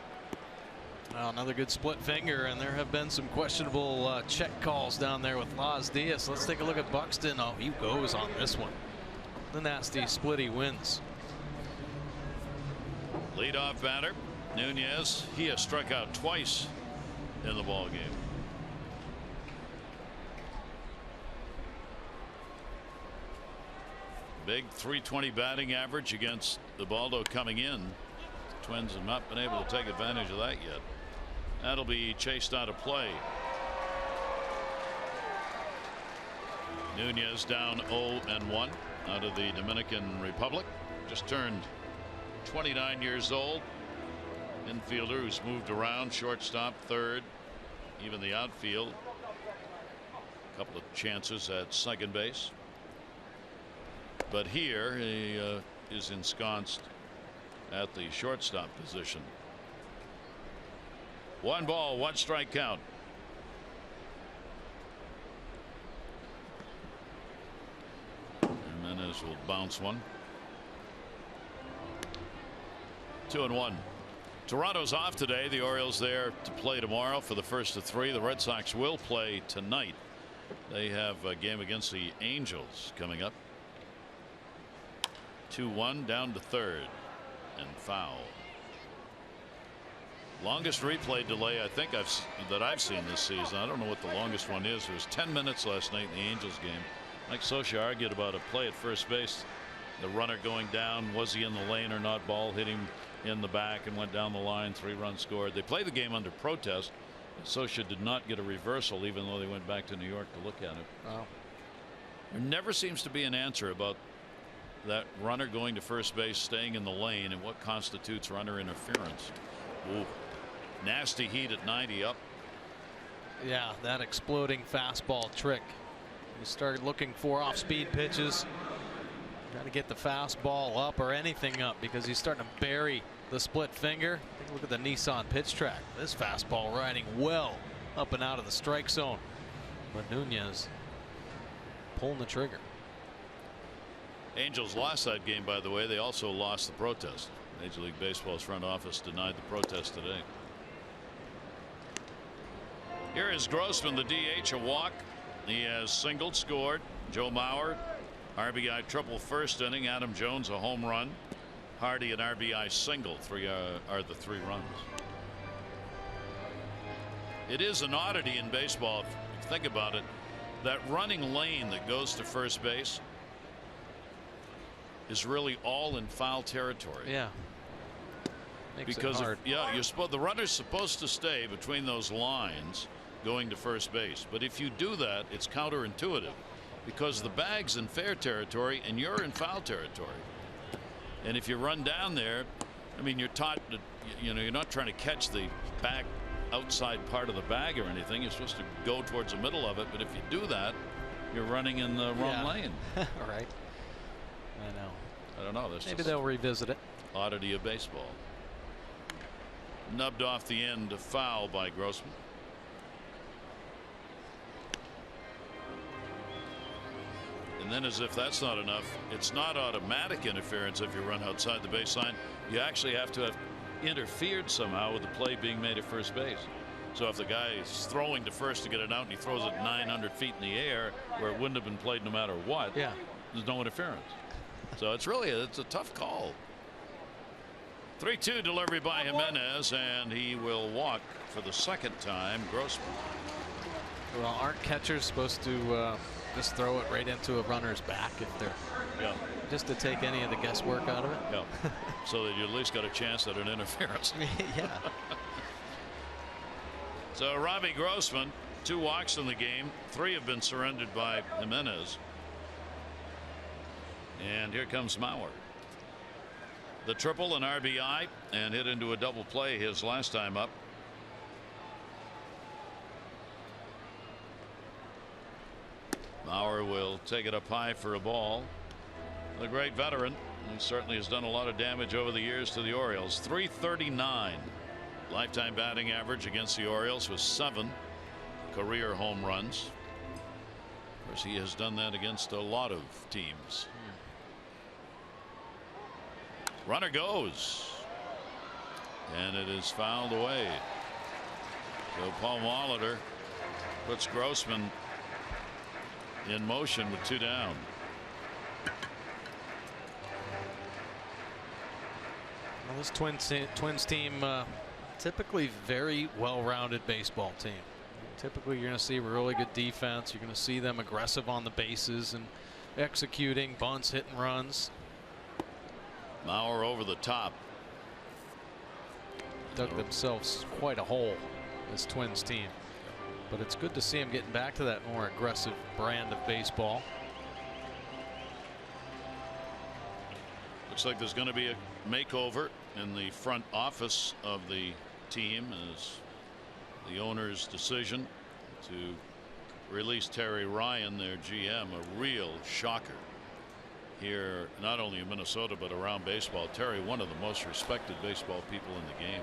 Well, another good split finger, and there have been some questionable check calls down there with Las Diaz. Let's take a look at Buxton. Oh, he goes on this one. The nasty split, he wins. Leadoff batter, Nunez. He has struck out twice in the ball game. Big .320 batting average against the Baldo coming in. The Twins have not been able to take advantage of that yet. That'll be chased out of play. Nunez down 0-1 out of the Dominican Republic. Just turned 29 years old. infielder who's moved around, shortstop, third, even the outfield. A couple of chances at second base. But here he is ensconced at the shortstop position. 1 ball, 1 strike count. Jimenez will bounce one. 2-1. Toronto's off today. The Orioles there to play tomorrow for the first of 3. The Red Sox will play tonight. They have a game against the Angels coming up. 2-1 down to third and foul. Longest replay delay I think that I've seen this season. I don't know what the longest one is. It was 10 minutes last night in the Angels game. Mike Scioscia argued about a play at first base. The runner going down, was he in the lane or not? Ball hit him in the back and went down the line. 3 runs scored. They played the game under protest. Scioscia did not get a reversal even though they went back to New York to look at it. Wow. There never seems to be an answer about that runner going to first base, staying in the lane, and what constitutes runner interference. Ooh. Nasty heat at 90 up. Yeah, that exploding fastball trick. You start looking for off-speed pitches. Got to get the fastball up or anything up because he's starting to bury the split finger. Take a look at the Nissan pitch track. This fastball riding well up and out of the strike zone. But Nunez pulling the trigger. Angels lost that game, by the way. They also lost the protest. Major League Baseball's front office denied the protest today. Here is Grossman, the DH, a walk. He has singled, scored. Joe Mauer, RBI triple first inning. Adam Jones, a home run. Hardy, an RBI single. 3 are the 3 runs. It is an oddity in baseball, if you think about it. That running lane that goes to first base is really all in foul territory. Yeah. Makes because it hard. the runner's supposed to stay between those lines going to first base. But if you do that, it's counterintuitive because the bag's in fair territory and you're in foul territory. And if you run down there, I mean, you're taught that, you're not trying to catch the back outside part of the bag or anything. You're supposed to go towards the middle of it. But if you do that, you're running in the wrong lane. All right. I know. I don't know. Maybe they'll revisit it. Oddity of baseball. Nubbed off the end, a foul by Grossman. And then, as if that's not enough, it's not automatic interference if you run outside the baseline. You actually have to have interfered somehow with the play being made at first base. So if the guy is throwing to first to get it out and he throws it 900 feet in the air where it wouldn't have been played no matter what, there's no interference. So it's a tough call. 3-2 delivery by Jimenez, and he will walk for the second time. Grossman. Well, aren't catchers supposed to just throw it right into a runner's back if they're just to take any of the guesswork out of it? Yeah. So that you at least got a chance at an interference. Yeah. So Robbie Grossman, 2 walks in the game. 3 have been surrendered by Jimenez. And here comes Mauer. The triple, an RBI, and hit into a double play his last time up. Mauer will take it up high for a ball. The great veteran, who certainly has done a lot of damage over the years to the Orioles. .339 lifetime batting average against the Orioles with 7 career home runs. Of course, he has done that against a lot of teams. Runner goes, and it is fouled away. So Paul Molitor puts Grossman in motion with 2 down. Well, this Twins team, typically very well-rounded baseball team. Typically, you're going to see really good defense. You're going to see them aggressive on the bases and executing bunts, hitting runs. Mauer over the top. Dug themselves quite a hole, this Twins team. But it's good to see them getting back to that more aggressive brand of baseball. looks like there's going to be a makeover in the front office of the team as the owner's decision to release Terry Ryan, their GM, a real shocker here, not only in Minnesota but around baseball. Terry, one of the most respected baseball people in the game.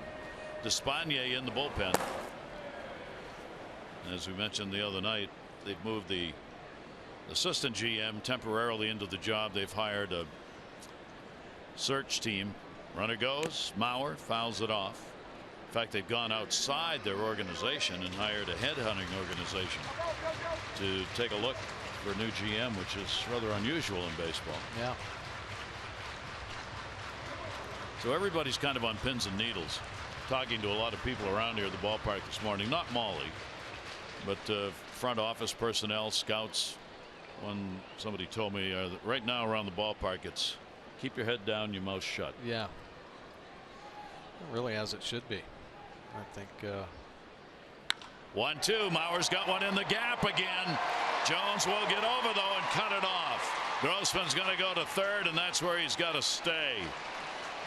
Despaigne in the bullpen. As we mentioned the other night, they've moved the assistant GM temporarily into the job. They've hired a search team. Runner goes, Mauer fouls it off. In fact, they've gone outside their organization and hired a headhunting organization to take a look for a new GM, which is rather unusual in baseball. Yeah. So everybody's kind of on pins and needles. Talking to a lot of people around here at the ballpark this morning, not Molly, but front office personnel, scouts. When somebody told me that right now around the ballpark, it's keep your head down, your mouth shut. Yeah. Really, as it should be. I think. 1-2. Mauer's got one in the gap again. Jones will get over though and cut it off. Grossman's going to go to third, and that's where he's got to stay.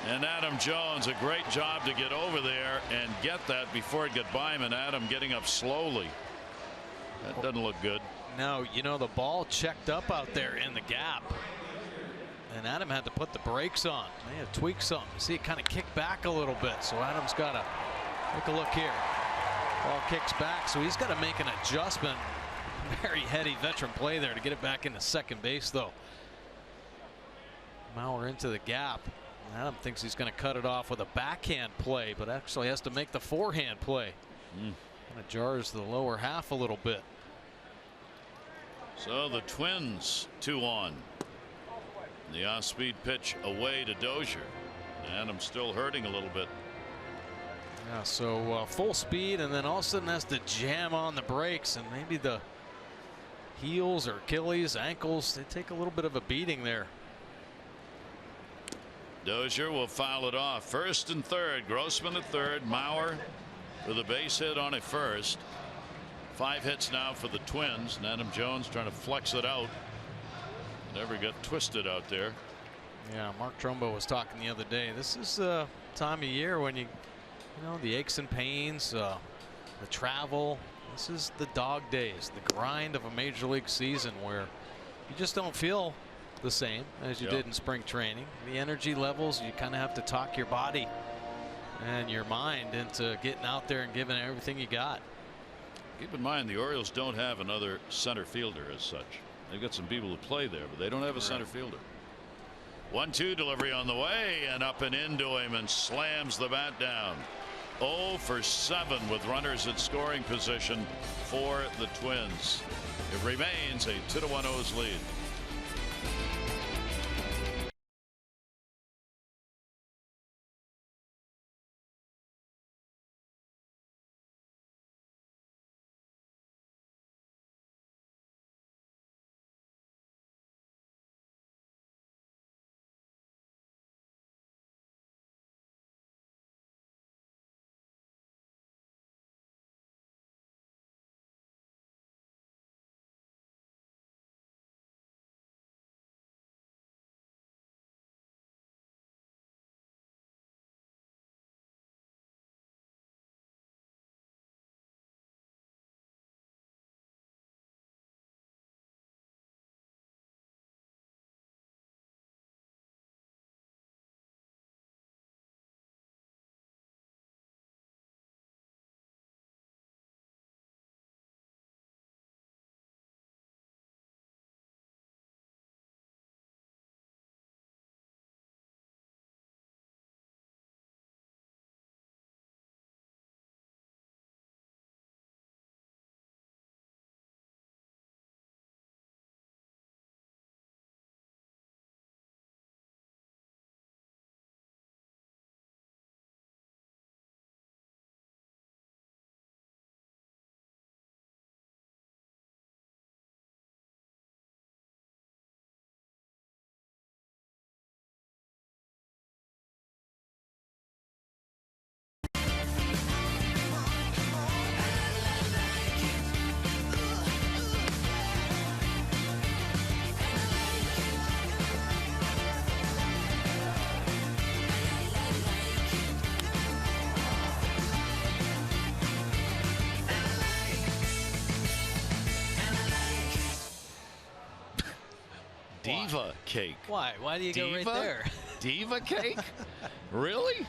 And Adam Jones, a great job to get over there and get that before it got by him, and Adam getting up slowly. That doesn't look good. No, you know, the ball checked up out there in the gap, and Adam had to put the brakes on. They had to tweak something. See, it kind of kicked back a little bit, so Adam's got to take a look here. Ball kicks back, so he's got to make an adjustment. Very heady veteran play there to get it back into second base, though. Mauer into the gap. Adam thinks he's going to cut it off with a backhand play, but actually has to make the forehand play. Kind of jars the lower half a little bit. So the Twins 2 on. The off-speed pitch away to Dozier. Adam's still hurting a little bit. Yeah, so full speed, and then all of a sudden has to jam on the brakes, and maybe the heels or Achilles, ankles, they take a little bit of a beating there. Dozier will foul it off. First and third. Grossman at third. Mauer with a base hit on at first. 5 hits now for the Twins, and Adam Jones trying to flex it out. Never got twisted out there. Yeah, Mark Trumbo was talking the other day. This is the time of year when you know, the aches and pains, the travel. This is the dog days, the grind of a major league season where you just don't feel the same as you did in spring training. The energy levels, you kind of have to talk your body and your mind into getting out there and giving everything you got. Keep in mind the Orioles don't have another center fielder as such. They've got some people who play there, but they don't have a center fielder. 1-2 delivery on the way, and up and into him, and slams the bat down. 0 for 7 with runners at scoring position for the Twins. It remains a 2-1 O's lead. Diva cake. Why? Why do you go right there? Diva cake? Really?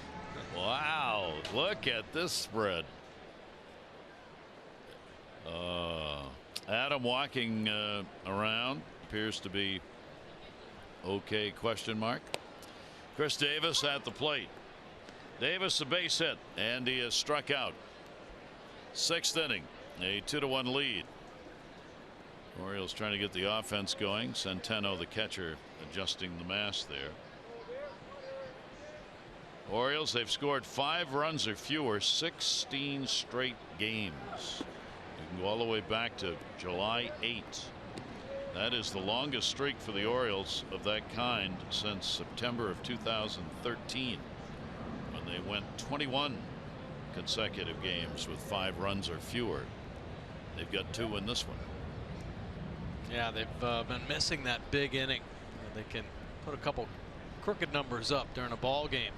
Wow. Look at this spread. Adam walking around. Appears to be okay, question mark. Chris Davis at the plate. Davis a base hit, and he is struck out. 6th inning, a 2-1 lead. Orioles trying to get the offense going. Centeno, the catcher, adjusting the mask there. Orioles, they've scored 5 runs or fewer 16 straight games. You can go all the way back to July 8. That is the longest streak for the Orioles of that kind since September of 2013, when they went 21 consecutive games with 5 runs or fewer. They've got 2 in this one. Yeah, they've been missing that big inning. They can put a couple crooked numbers up during a ball game.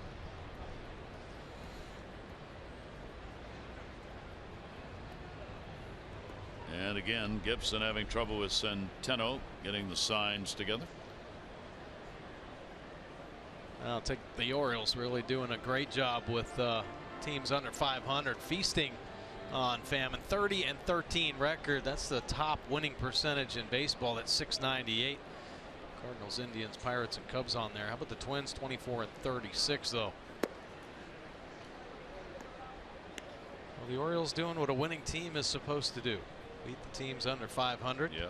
And again, Gibson having trouble with Centeno getting the signs together. I'll take the Orioles really doing a great job with teams under 500, feasting on famine. 30-13 record. That's the top winning percentage in baseball. That's .698. Cardinals, Indians, Pirates, and Cubs on there. How about the Twins? 24-36 though. Well, the Orioles doing what a winning team is supposed to do. Beat the teams under 500. Yeah.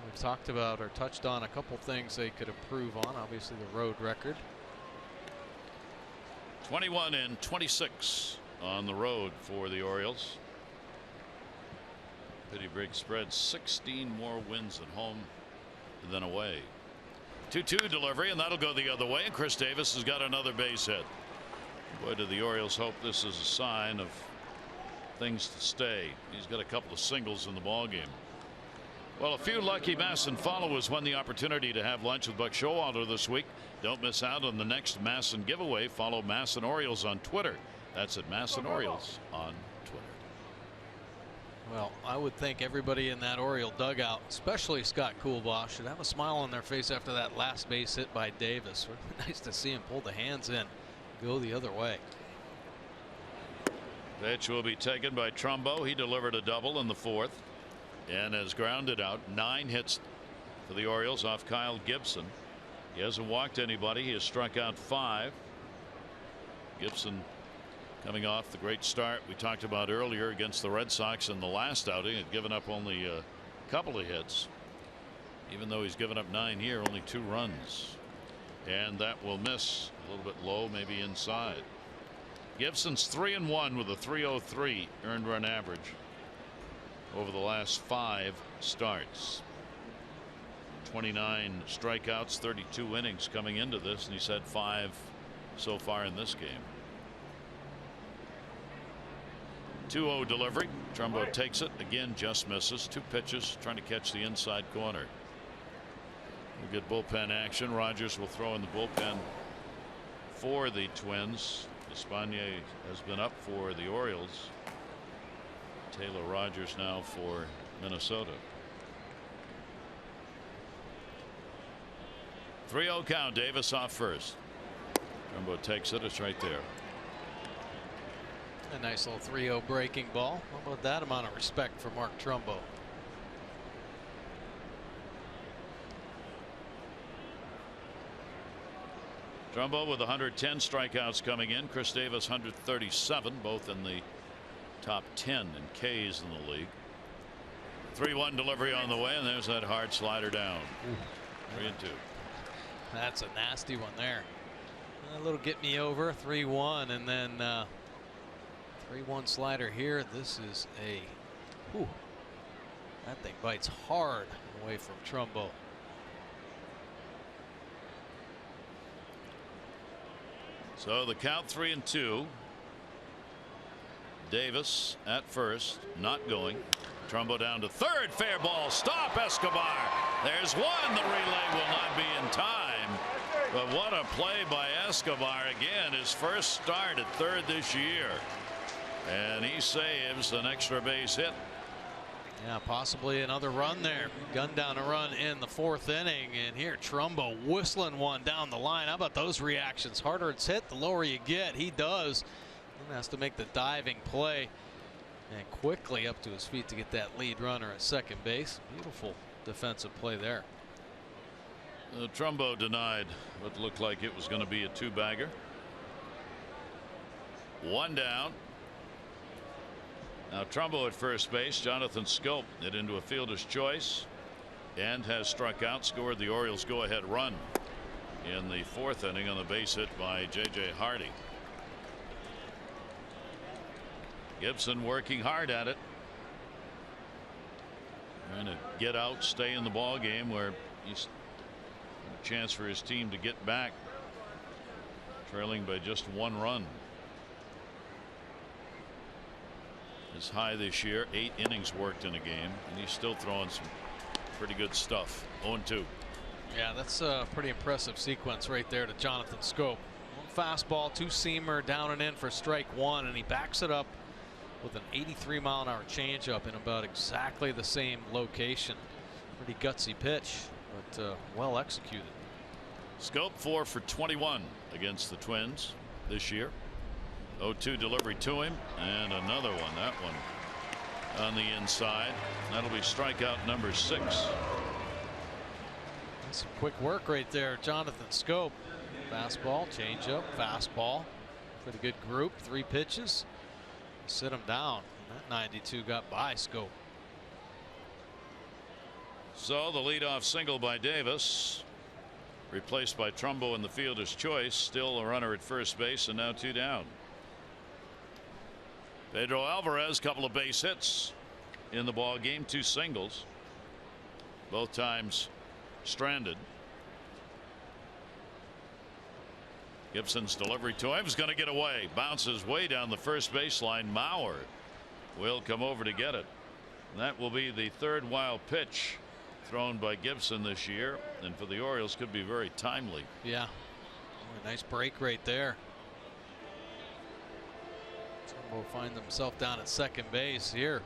We've talked about or touched on a couple things they could improve on. Obviously, the road record. 21-26 on the road for the Orioles. Pretty big spread. 16 more wins at home than away. 2-2 delivery, and that'll go the other way. And Chris Davis has got another base hit. Boy, do the Orioles hope this is a sign of things to stay. He's got a couple of singles in the ball game. Well, a few lucky Masson followers won the opportunity to have lunch with Buck Showalter this week. Don't miss out on the next Masson giveaway. Follow Masson Orioles on Twitter. That's at Masson Orioles on Twitter. Well, I would think everybody in that Oriole dugout, especially Scott Coolbaugh, should have a smile on their face after that last base hit by Davis. Nice to see him pull the hands in, go the other way. Pitch will be taken by Trumbo. He delivered a double in the 4th and has grounded out. 9 hits for the Orioles off Kyle Gibson. He hasn't walked anybody. He has struck out 5. Gibson coming off the great start we talked about earlier against the Red Sox in the last outing. Had given up only a couple of hits. Even though he's given up 9 here, only 2 runs. And that will miss a little bit low, maybe inside. Gibson's 3-1 with a .303 earned run average over the last 5 starts. 29 strikeouts, 32 innings coming into this, and he's had 5 so far in this game. 2-0 delivery. Trumbo takes it again, just misses. 2 pitches, trying to catch the inside corner. We'll get bullpen action. Rogers will throw in the bullpen for the Twins. Espana has been up for the Orioles. Taylor Rogers now for Minnesota. 3-0 count. Davis off first. Trumbo takes it. It's right there. A nice little 3-0 breaking ball. How about that amount of respect for Mark Trumbo? Trumbo with 110 strikeouts coming in. Chris Davis 137, both in the top 10 in Ks in the league. 3-1 delivery on the way, and there's that hard slider down. 3-2. That's a nasty one there. A little get me over. 3-1, and then 3-1 slider here. This is a that thing bites hard away from Trumbo. So the count 3-2. Davis at first, not going. Trumbo down to third. Fair ball. Stop, Escobar. There's one. The relay will not be in time. But what a play by Escobar again. His first start at third this year. And he saves an extra base hit. Yeah, possibly another run there. Gunned down a run in the 4th inning, and here Trumbo whistling one down the line. How about those reactions? Harder it's hit, the lower you get. He does. He has to make the diving play and quickly up to his feet to get that lead runner at second base. Beautiful defensive play there. Trumbo denied what looked like it was going to be a 2-bagger. 1 down. Now Trumbo at first base. Jonathan Scope hit into a fielder's choice and has struck out, scored the Orioles go-ahead run in the 4th inning on the base hit by J.J. Hardy. Gibson working hard at it, trying to get out, stay in the ball game where he's a chance for his team to get back, trailing by just 1 run. Is high this year, 8 innings worked in a game, and he's still throwing some pretty good stuff. 0-2. Yeah, that's a pretty impressive sequence right there to Jonathan Scope. 1 fastball, 2-seamer, down and in for strike 1, and he backs it up with an 83-mile-an-hour changeup in about exactly the same location. Pretty gutsy pitch, but well executed. Scope 4 for 21 against the Twins this year. 0-2 delivery to him, and another one. That one on the inside. That'll be strikeout number 6. That's some quick work right there, Jonathan Scope. Fastball, changeup, fastball. Pretty good group. 3 pitches. Sit him down. That 92 got by Scope. So the leadoff single by Davis, replaced by Trumbo in the fielder's choice. Still a runner at first base, and now 2 down. Pedro Alvarez, couple of base hits in the ball game, 2 singles, both times stranded. Gibson's delivery to him is going to get away, bounces way down the first baseline. Mauer will come over to get it. And that will be the 3rd wild pitch thrown by Gibson this year, and for the Orioles could be very timely. Yeah, nice break right there. Will find himself down at second base here.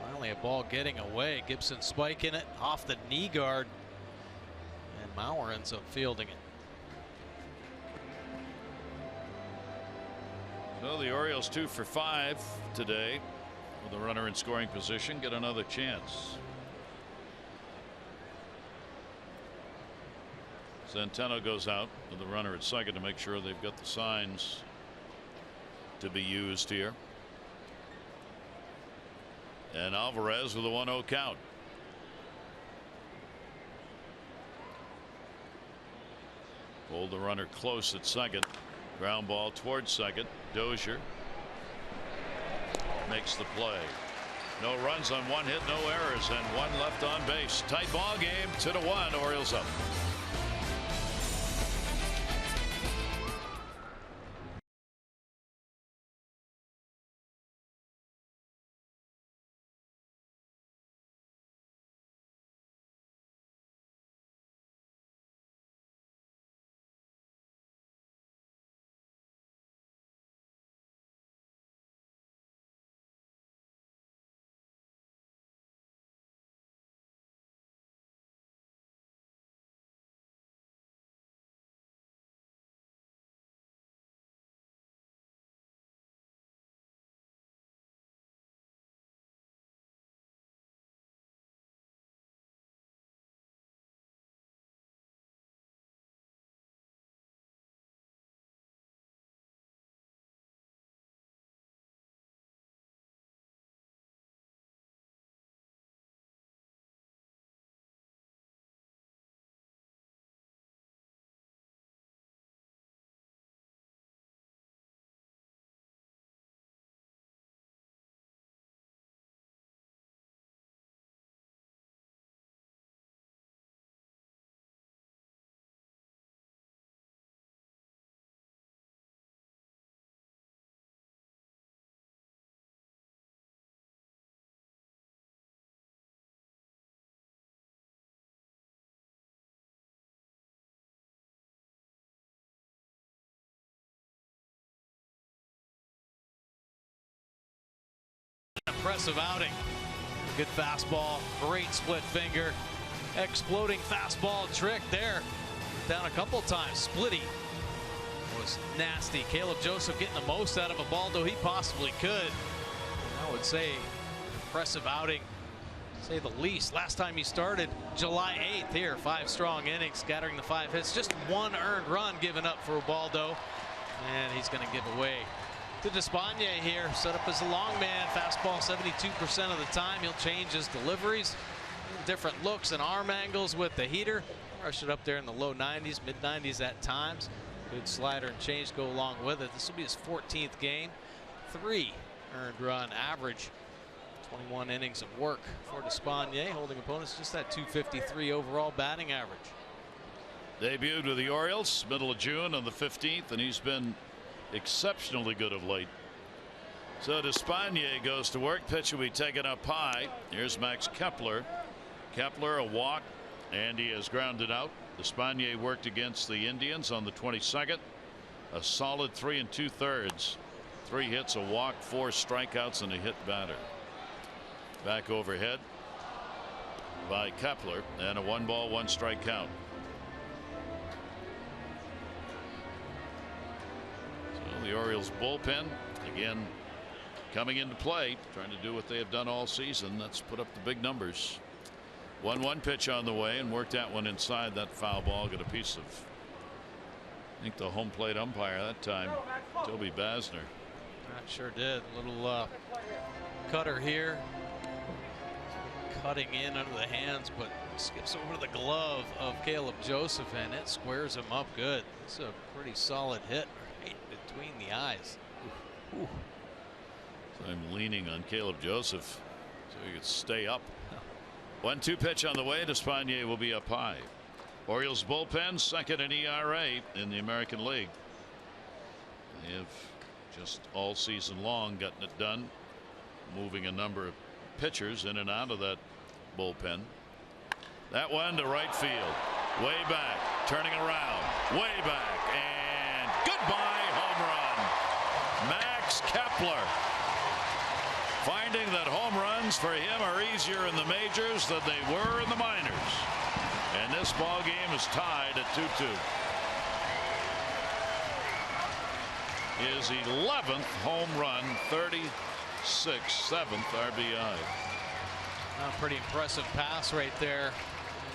Finally a ball getting away. Gibson spiking it off the knee guard, and Mauer ends up fielding it. So the Orioles 2 for 5 today with a runner in scoring position, get another chance. Centeno goes out with the runner at second to make sure they've got the signs to be used here. And Alvarez with a 1-0 count. Pulled the runner close at second. Ground ball towards second. Dozier makes the play. No runs on 1 hit, no errors, and 1 left on base. Tight ball game, 2-1. Orioles up. Impressive outing Good fastball, great split finger, exploding fastball trick there. Down a couple times. Splitty was nasty. Caleb Joseph getting the most out of a ball, though he possibly could. I would say impressive outing, to say the least. Last time he started, July 8th here. 5 strong innings, scattering the 5 hits. Just 1 earned run given up for Ubaldo. And he's going to give away to Despaigne here. Set up as a long man. Fastball 72% of the time. He'll change his deliveries. Different looks and arm angles with the heater. Rush it up there in the low 90s, mid 90s at times. Good slider and change go along with it. This will be his 14th game. 3 earned run average. 21 innings of work for Despaigne, holding opponents just that 253 overall batting average. Debuted with the Orioles middle of June on the 15th, and he's been exceptionally good of late. So Despaigne goes to work. Pitch will be taken up high. Here's Max Kepler. Kepler a walk, and he has grounded out. Despaigne worked against the Indians on the 22nd. A solid 3 2/3. 3 hits, a walk, 4 strikeouts, and a hit batter. Back overhead by Kepler, and a 1-ball, 1-strike count. So the Orioles bullpen again coming into play, trying to do what they have done all season. That's put up the big numbers. 1-1 pitch on the way, and worked that one inside. That foul ball got a piece of, I think, the home plate umpire that time, Toby Basner. That sure did. A little cutter here, cutting in under the hands, but skips over to the glove of Caleb Joseph, and it squares him up good. It's a pretty solid hit right between the eyes. Ooh. So I'm leaning on Caleb Joseph so he could stay up. 1-2 pitch on the way. Despaigne will be up high. Orioles bullpen second in ERA in the American League. They have just all season long gotten it done, moving a number of pitchers in and out of that bullpen. That one to right field, way back, turning around, way back, and goodbye home run. Max Kepler, finding that home runs for him are easier in the majors than they were in the minors. And this ball game is tied at 2-2. His 11th home run, 36th, 7th RBI. Pretty impressive pass right there.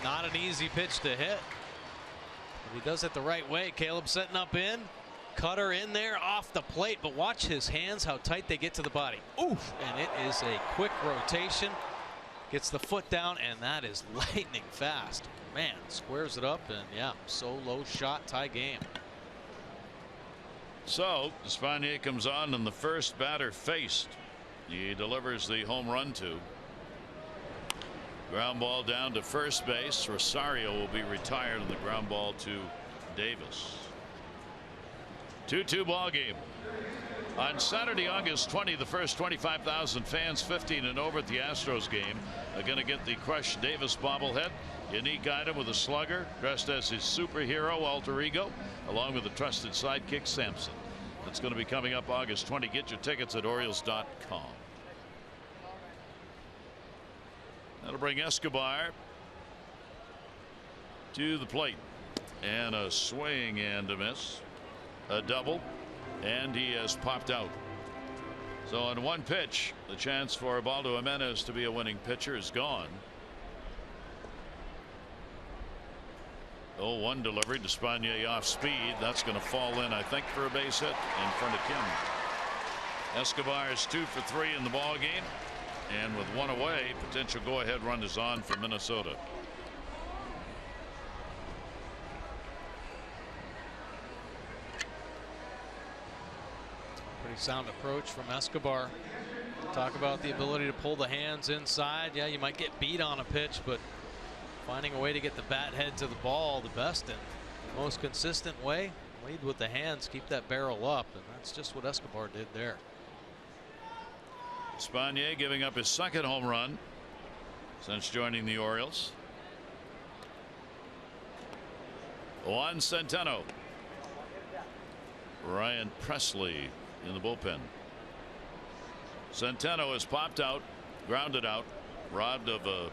Not an easy pitch to hit, but he does it the right way. Caleb setting up in. Cutter in there off the plate, but watch his hands, how tight they get to the body. Oof! And it is a quick rotation. Gets the foot down, and that is lightning fast. Man, squares it up, and yeah, solo shot, tie game. So Despaigne comes on, and the first batter faced, he delivers the home run to. Ground ball down to first base. Rosario will be retired on the ground ball to Davis. 2-2 ball game. On Saturday, August 20, the first 25,000 fans 15 and over at the Astros game are going to get the Crush Davis bobblehead. Unique item with a slugger dressed as his superhero alter ego, along with a trusted sidekick Samson. That's going to be coming up August 20. Get your tickets at Orioles.com. That'll bring Escobar to the plate, and a swing and a miss. A double, and he has popped out. So on one pitch, the chance for Ubaldo Jimenez to be a winning pitcher is gone. 0-1 delivery. Despaigne off speed. That's going to fall in, I think, for a base hit in front of Kim. Escobar is 2 for 3 in the ball game, and with one away, potential go-ahead run is on for Minnesota. Pretty sound approach from Escobar. Talk about the ability to pull the hands inside. Yeah, you might get beat on a pitch, but finding a way to get the bat head to the ball the best and most consistent way. Lead with the hands, keep that barrel up, and that's just what Escobar did there. Despaigne giving up his second home run since joining the Orioles. Juan Centeno. Ryan Presley in the bullpen. Centeno has popped out, grounded out, robbed of a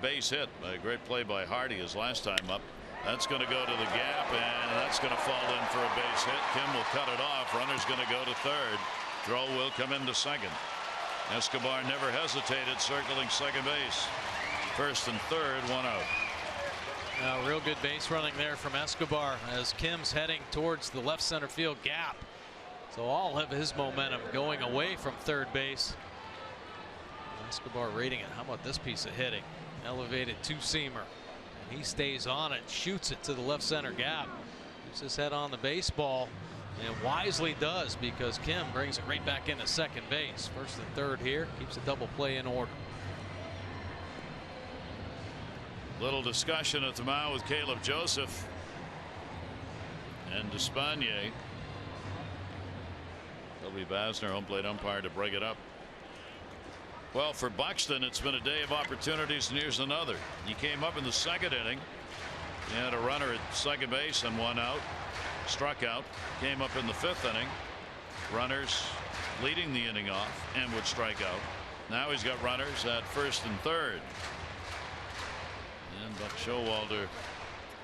base hit by a great play by Hardy his last time up. That's going to go to the gap, and that's going to fall in for a base hit. Kim will cut it off. Runner's going to go to third. Throw will come into second. Escobar never hesitated, circling second base. First and third, one out. Real good base running there from Escobar as Kim's heading towards the left center field gap. So all of his momentum going away from third base. Escobar rating it. How about this piece of hitting? Elevated two-seamer. And he stays on it, shoots it to the left center gap. Keeps his head on the baseball, and wisely does, because Kim brings it right back into second base. First and third here. Keeps the double play in order. Little discussion at the mound with Caleb Joseph and Despaigne. Toby Basner, home plate umpire, to break it up. Well, for Buxton, it's been a day of opportunities, and here's another. He came up in the second inning. He had a runner at second base and one out. Struck out. Came up in the fifth inning. Runners leading the inning off and would strike out. Now he's got runners at first and third. And Buck Showalter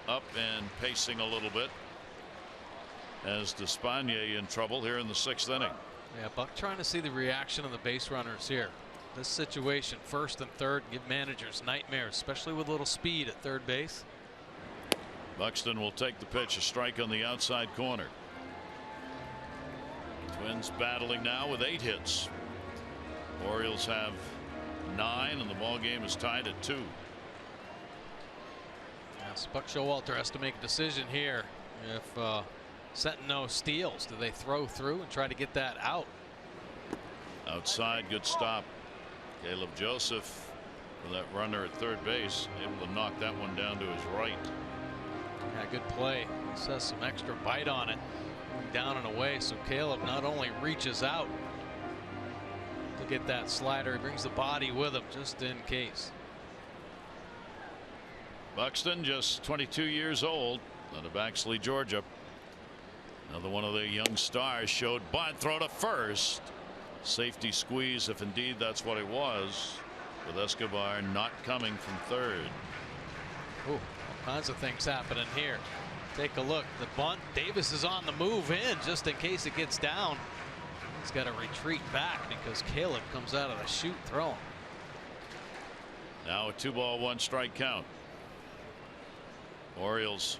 up and pacing a little bit as Despaigne in trouble here in the sixth inning. Yeah, Buck trying to see the reaction of the base runners here. This situation, first and third, give managers nightmares, especially with a little speed at third base. Buxton will take the pitch, a strike on the outside corner. Twins battling now with 8 hits. Orioles have 9, and the ball game is tied at 2. Yes, Buck Showalter has to make a decision here. If Centeno steals, do they throw through and try to get that out? Outside, good stop. Caleb Joseph for that runner at third base, able to knock that one down to his right. Yeah, good play. This has some extra bite on it, down and away. So Caleb not only reaches out to get that slider, he brings the body with him just in case. Buxton, just 22 years old, out of Baxley, Georgia. Another one of the young stars, showed bunt, throw to first. Safety squeeze, if indeed that's what it was, with Escobar not coming from third. Ooh, all kinds of things happening here. Take a look. The bunt. Davis is on the move in just in case it gets down. He's got to retreat back because Caleb comes out of the chute throwing. Now a 2-ball 1-strike count. Orioles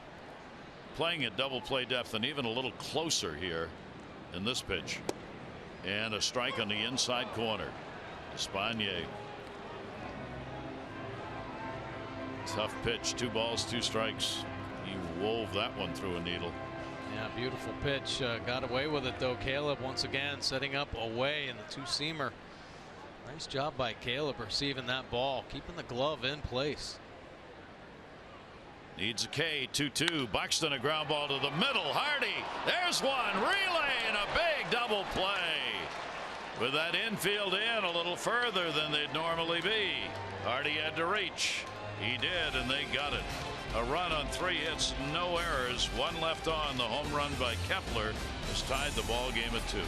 playing at double play depth and even a little closer here in this pitch. And a strike on the inside corner. Despaigne. Tough pitch. 2 balls, 2 strikes. He wove that one through a needle. Yeah, beautiful pitch. Got away with it though. Caleb once again setting up away in the two-seamer. Nice job by Caleb receiving that ball, keeping the glove in place. Needs a K. 2-2. Buxton, a ground ball to the middle. Hardy, there's one. Relay and a big double play. With that infield in a little further than they'd normally be. Hardy had to reach. He did, and they got it. A run on 3 hits, no errors. 1 left on. The home run by Kepler has tied the ball game at 2.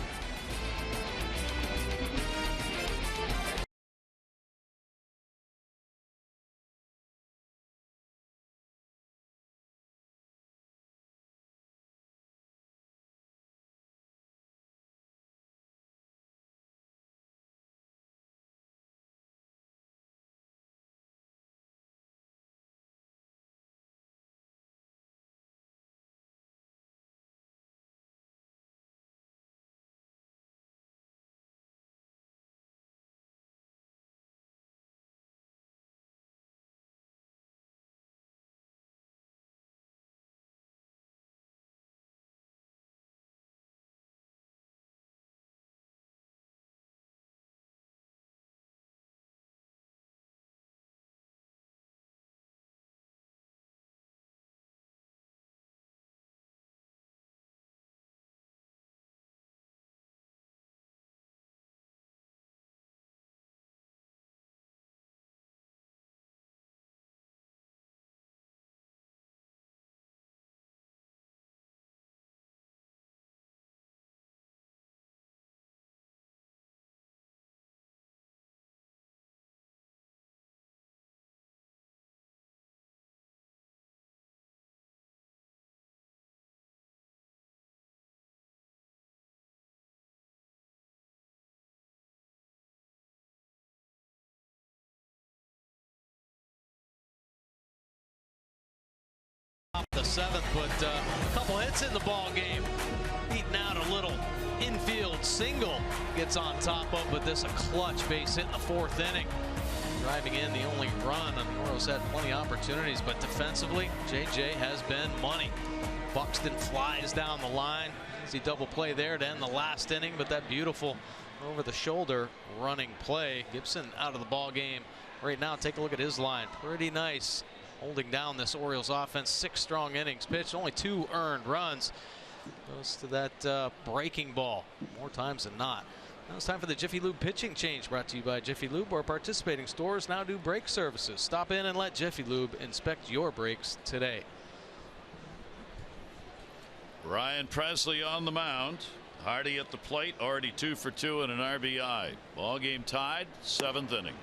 7th, but a couple hits in the ball game. Beating out a little infield single. Gets on top of, but this a clutch base hit in the 4th inning. Driving in the only run, and the Orioles had plenty of opportunities, but defensively, JJ has been money. Buxton flies down the line. Easy double play there to end the last inning, but that beautiful over-the-shoulder running play. Gibson out of the ball game right now. Take a look at his line. Pretty nice, holding down this Orioles offense. 6 strong innings pitched, only 2 earned runs. Goes to that breaking ball more times than not. Now it's time for the Jiffy Lube pitching change, brought to you by Jiffy Lube, where participating stores now do brake services. Stop in and let Jiffy Lube inspect your brakes today. Ryan Pressly on the mound. Hardy at the plate, already 2 for 2 and an RBI. Ball game tied, 7th inning.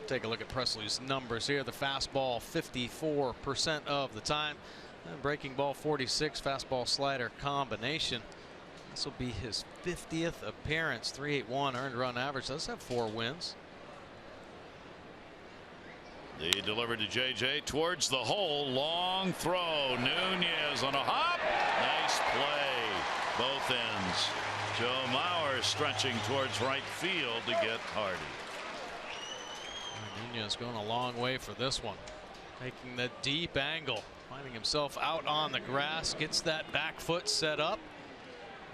Take a look at Pressly's numbers here. The fastball 54% of the time. And breaking ball 46, fastball slider combination. This will be his 50th appearance. 3.81 earned run average. Does have 4 wins. They delivered to JJ towards the hole. Long throw. Nunez on a hop. Nice play. Both ends. Joe Mauer stretching towards right field to get Hardy. Nunez going a long way for this one. Taking the deep angle. Finding himself out on the grass. Gets that back foot set up.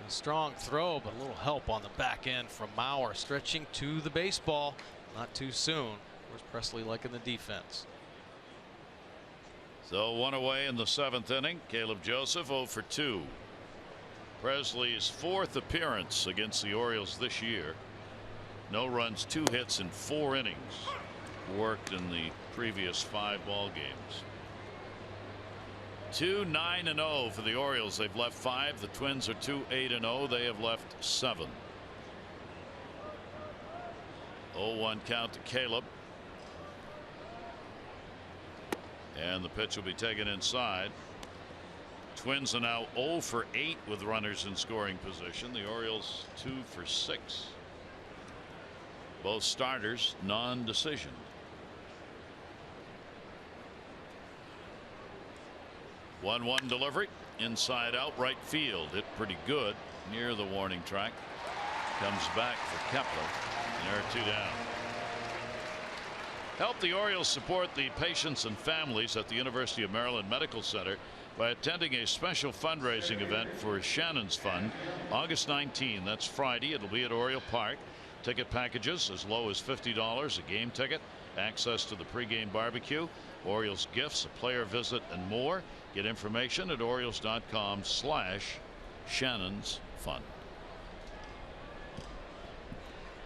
A strong throw, but a little help on the back end from Mauer. Stretching to the baseball. Not too soon. Where's Pressly liking the defense? So 1 away in the 7th inning. Caleb Joseph 0 for 2. Pressly's 4th appearance against the Orioles this year. No runs, 2 hits in 4 innings. Worked in the previous 5 ball games. 2-9-0 for the Orioles. They've left 5. The Twins are 2-8-0. They have left 7. 0-1 count to Caleb. And the pitch will be taken inside. Twins are now 0 for 8 with runners in scoring position. The Orioles 2 for 6. Both starters non-decision. 1-1 delivery inside out right field. Hit pretty good near the warning track. Comes back for Kepler. And there are 2 down. Help the Orioles support the patients and families at the University of Maryland Medical Center by attending a special fundraising event for Shannon's Fund August 19. That's Friday. It'll be at Oriole Park. Ticket packages as low as $50 a game ticket, access to the pregame barbecue, Orioles gifts, a player visit, and more. Get information at Orioles.com/Shannon's Fund.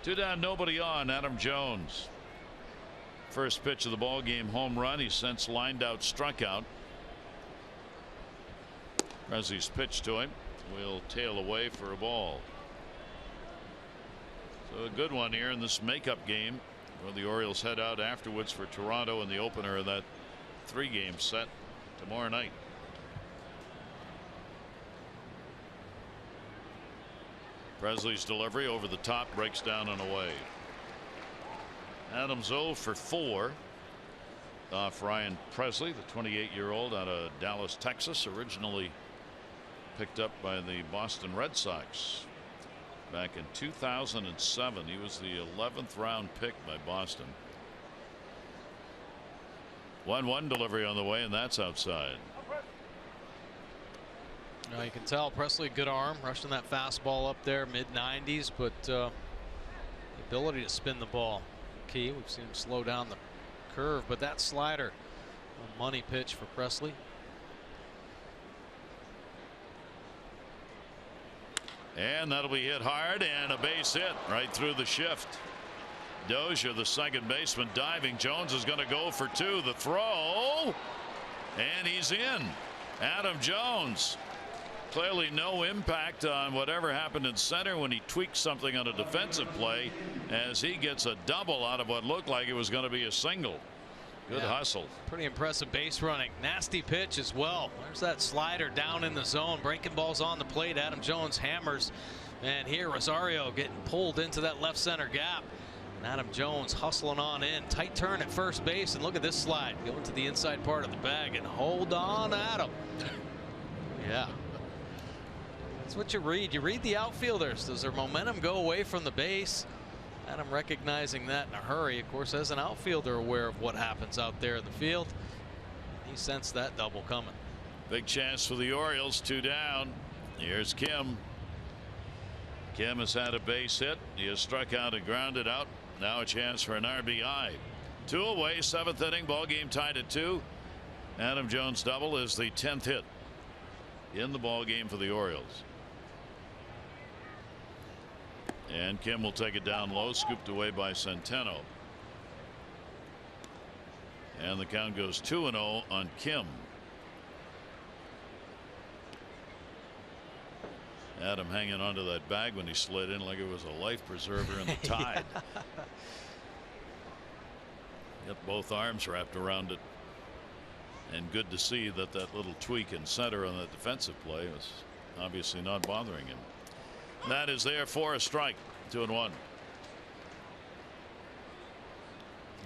2 down, nobody on. Adam Jones. First pitch of the ball game, home run. He's since lined out, struck out. Pressly's pitch to him will tail away for a ball. So a good one here in this makeup game where the Orioles head out afterwards for Toronto in the opener of that 3-game set tomorrow night. Pressly's delivery over the top, breaks down and away. Adams 0 for 4 off Ryan Pressly, the 28-year-old out of Dallas, Texas, originally picked up by the Boston Red Sox back in 2007. He was the 11th round pick by Boston. 1-1 delivery on the way, and that's outside. Now you can tell Pressly, good arm, rushing that fastball up there, mid-90s, but the ability to spin the ball key. We've seen him slow down the curve, but that slider, a money pitch for Pressly. And that'll be hit hard, and a base hit right through the shift. Dozier, the second baseman, diving. Jones is going to go for 2. The throw, and he's in. Adam Jones. Clearly no impact on whatever happened in center when he tweaked something on a defensive play, as he gets a double out of what looked like it was going to be a single. Good hustle. Pretty impressive base running. Nasty pitch as well. There's that slider down in the zone. Breaking balls on the plate. Adam Jones hammers. And here Rosario getting pulled into that left center gap. And Adam Jones hustling on in. Tight turn at first base, and look at this slide. Going to the inside part of the bag, and hold on, Adam. Yeah. That's what you read. You read the outfielders. Does their momentum go away from the base? Adam recognizing that in a hurry. Of course, as an outfielder, aware of what happens out there in the field. He sensed that double coming. Big chance for the Orioles. 2 down. Here's Kim. Kim has had a base hit. He has struck out and grounded out. Now a chance for an RBI. 2 away, 7th inning. Ball game tied at 2. Adam Jones' double is the 10th hit in the ball game for the Orioles. And Kim will take it down low, scooped away by Centeno. And the count goes 2-0 on Kim. Adam hanging onto that bag when he slid in like it was a life preserver in the tide. Got both arms wrapped around it. And good to see that that little tweak in center on that defensive play was obviously not bothering him. That is there for a strike. 2-1.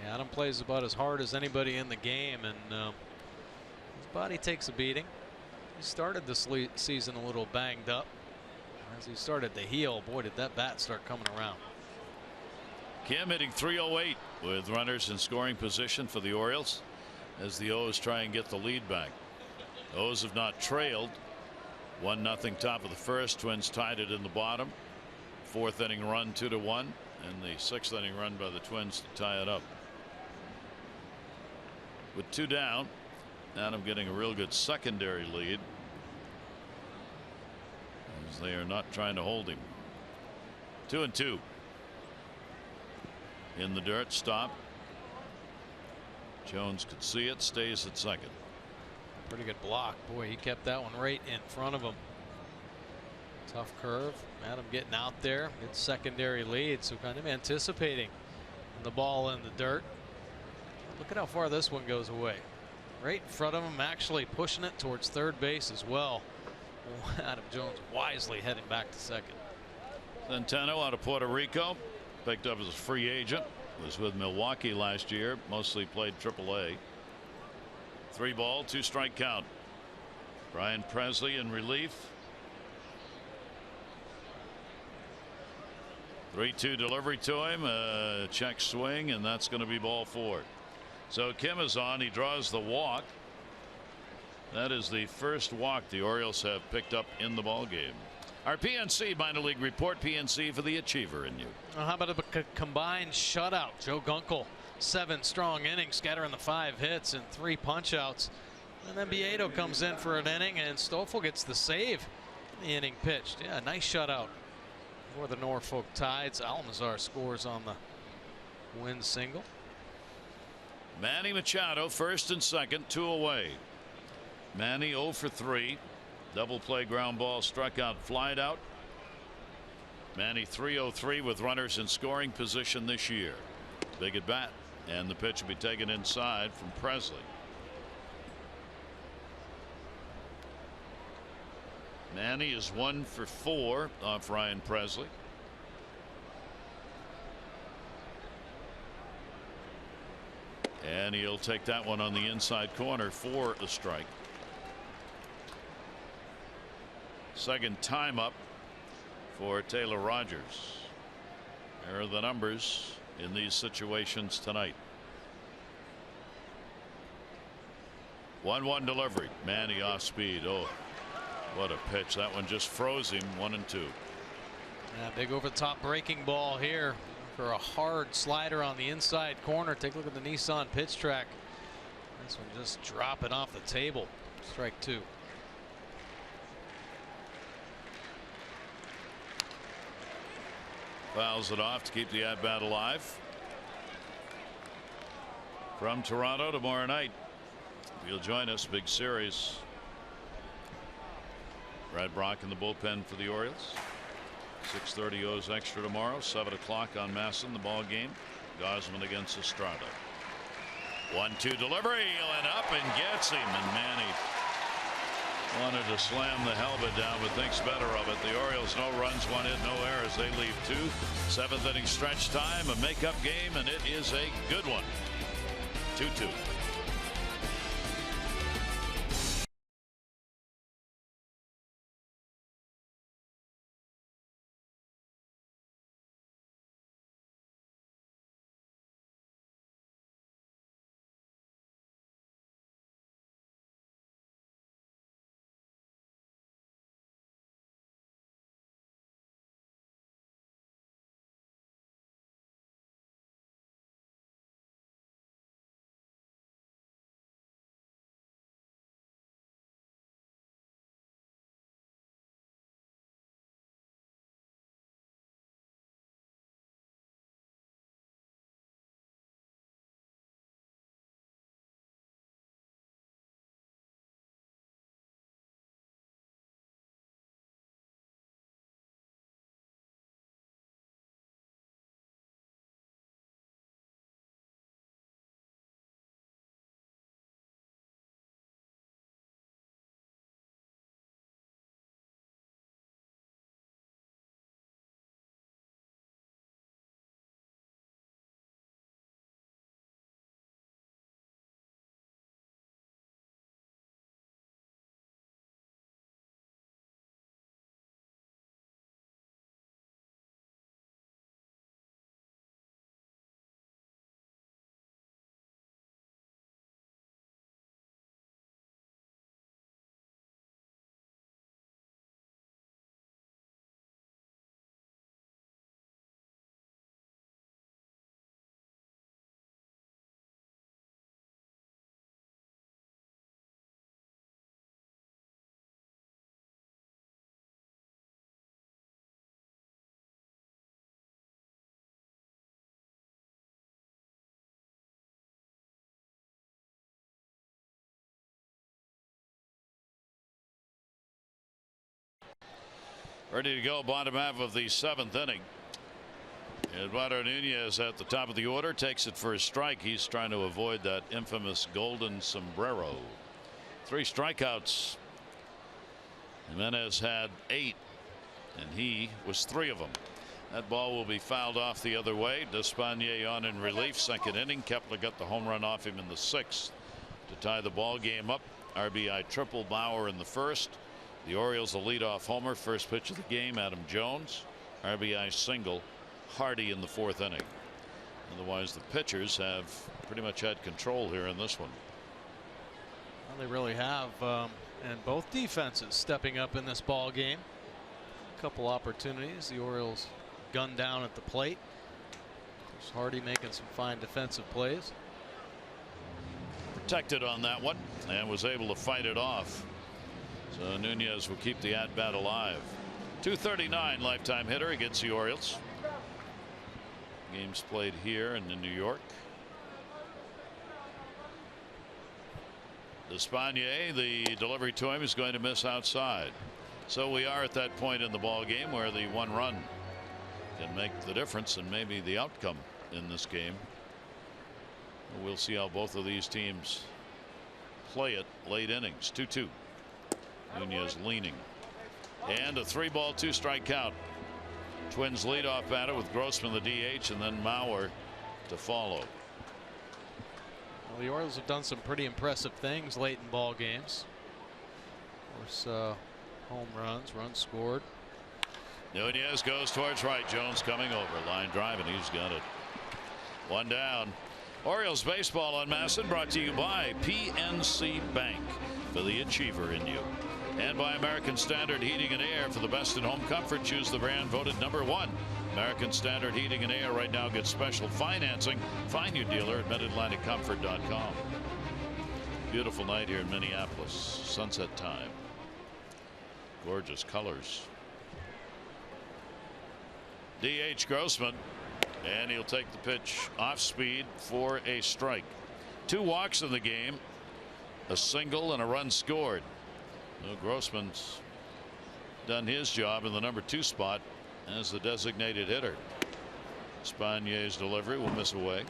Yeah, Adam plays about as hard as anybody in the game, and his body takes a beating. He started this season a little banged up. As he started to heal, boy, did that bat start coming around. Kim hitting .308 with runners in scoring position for the Orioles as the O's try and get the lead back. O's have not trailed. 1-0 top of the first. Twins tied it in the bottom. 4th inning run 2-1, and the 6th inning run by the Twins to tie it up. With 2 down, Adam getting a real good secondary lead as they are not trying to hold him. 2-2 in the dirt. Stop. Jones could see it. Stays at second. Pretty good block. Boy, he kept that one right in front of him. Tough curve. Adam getting out there. Good secondary lead. So kind of anticipating the ball in the dirt. Look at how far this one goes away. Right in front of him. Actually pushing it towards third base as well. Adam Jones wisely heading back to second. Centeno out of Puerto Rico. Picked up as a free agent. Was with Milwaukee last year. Mostly played AAA. 3 ball, 2 strike count. Brian Presley in relief. 3-2 delivery to him. Check swing, and that's going to be ball 4. So Kim is on. He draws the walk. That is the first walk the Orioles have picked up in the ball game. Our PNC minor league report. PNC for the achiever in you. Well, how about a combined shutout? Joe Gunkel, 7 strong innings, scattering the 5 hits and 3 punch outs. And then Beato comes in for an inning, and Stoffel gets the save. The inning pitched. Yeah, nice shutout for the Norfolk Tides. Almazar scores on the win single. Manny Machado first and second, 2 away. Manny 0 for 3. Double play ground ball, struck out, flied out. Manny 303 with runners in scoring position this year. Big at bat, and the pitch will be taken inside from Presley. Manny is 1 for 4 off Ryan Presley. And he'll take that one on the inside corner for a strike. Second time up for Taylor Rogers. There are the numbers in these situations tonight. 1-1 delivery. Manny off speed. Oh, what a pitch. That one just froze him. 1-2. Yeah, big over the top breaking ball here for a hard slider on the inside corner. Take a look at the Nissan pitch track. This one just dropping off the table. Strike 2. Fouls it off to keep the at bat alive. From Toronto tomorrow night. If you'll join us, big series. Brad Brock in the bullpen for the Orioles. 6:30 O's extra tomorrow. 7 o'clock on Masson, the ball game. Gosman against Estrada. 1-2 delivery, and up and gets him. And Manny Wanted to slam the helmet down, but thinks better of it. The Orioles, no runs, 1 hit, no errors. They leave 2. 7th inning stretch time, a makeup game, and it is a good one. 2-2. Ready to go, bottom half of the 7th inning. Eduardo Nunez at the top of the order takes it for a strike. He's trying to avoid that infamous golden sombrero. 3 strikeouts. Jimenez had 8, and he was 3 of them. That ball will be fouled off the other way. Despaigne on in relief. 2nd inning. Kepler got the home run off him in the 6th to tie the ball game up. RBI triple Bauer in the 1st. The Orioles, a leadoff homer. First pitch of the game, Adam Jones. RBI single, Hardy in the 4th inning. Otherwise, the pitchers have pretty much had control here in this one. Well, they really have, and both defenses stepping up in this ball game. A couple opportunities. The Orioles gunned down at the plate. There's Hardy making some fine defensive plays. Protected on that one and was able to fight it off. So Nunez will keep the at-bat alive. 239 lifetime hitter against the Orioles. Games played here and in New York. Despaigne, the delivery to him is going to miss outside. So we are at that point in the ball game where the 1 run can make the difference and maybe the outcome in this game. We'll see how both of these teams play it late innings. 2-2. Nunez leaning, and a 3-ball 2-strike count. Twins lead off batter with Grossman the DH, and then Mauer to follow. Well, the Orioles have done some pretty impressive things late in ball games. Of course, home runs scored. Nunez goes towards right. Jones coming over, line drive, and he's got it. 1 down. Orioles baseball on MASN, brought to you by PNC Bank, for the achiever in you. And by American Standard Heating and Air. For the best in home comfort, choose the brand voted #1. American Standard Heating and Air right now gets special financing. Find your dealer at MidAtlanticComfort.com. Beautiful night here in Minneapolis. Sunset time. Gorgeous colors. DH Grossman, and he'll take the pitch off speed for a strike. 2 walks in the game, a single and a run scored. Well, Grossman's done his job in the #2 spot as the designated hitter. Spagne's delivery will miss away.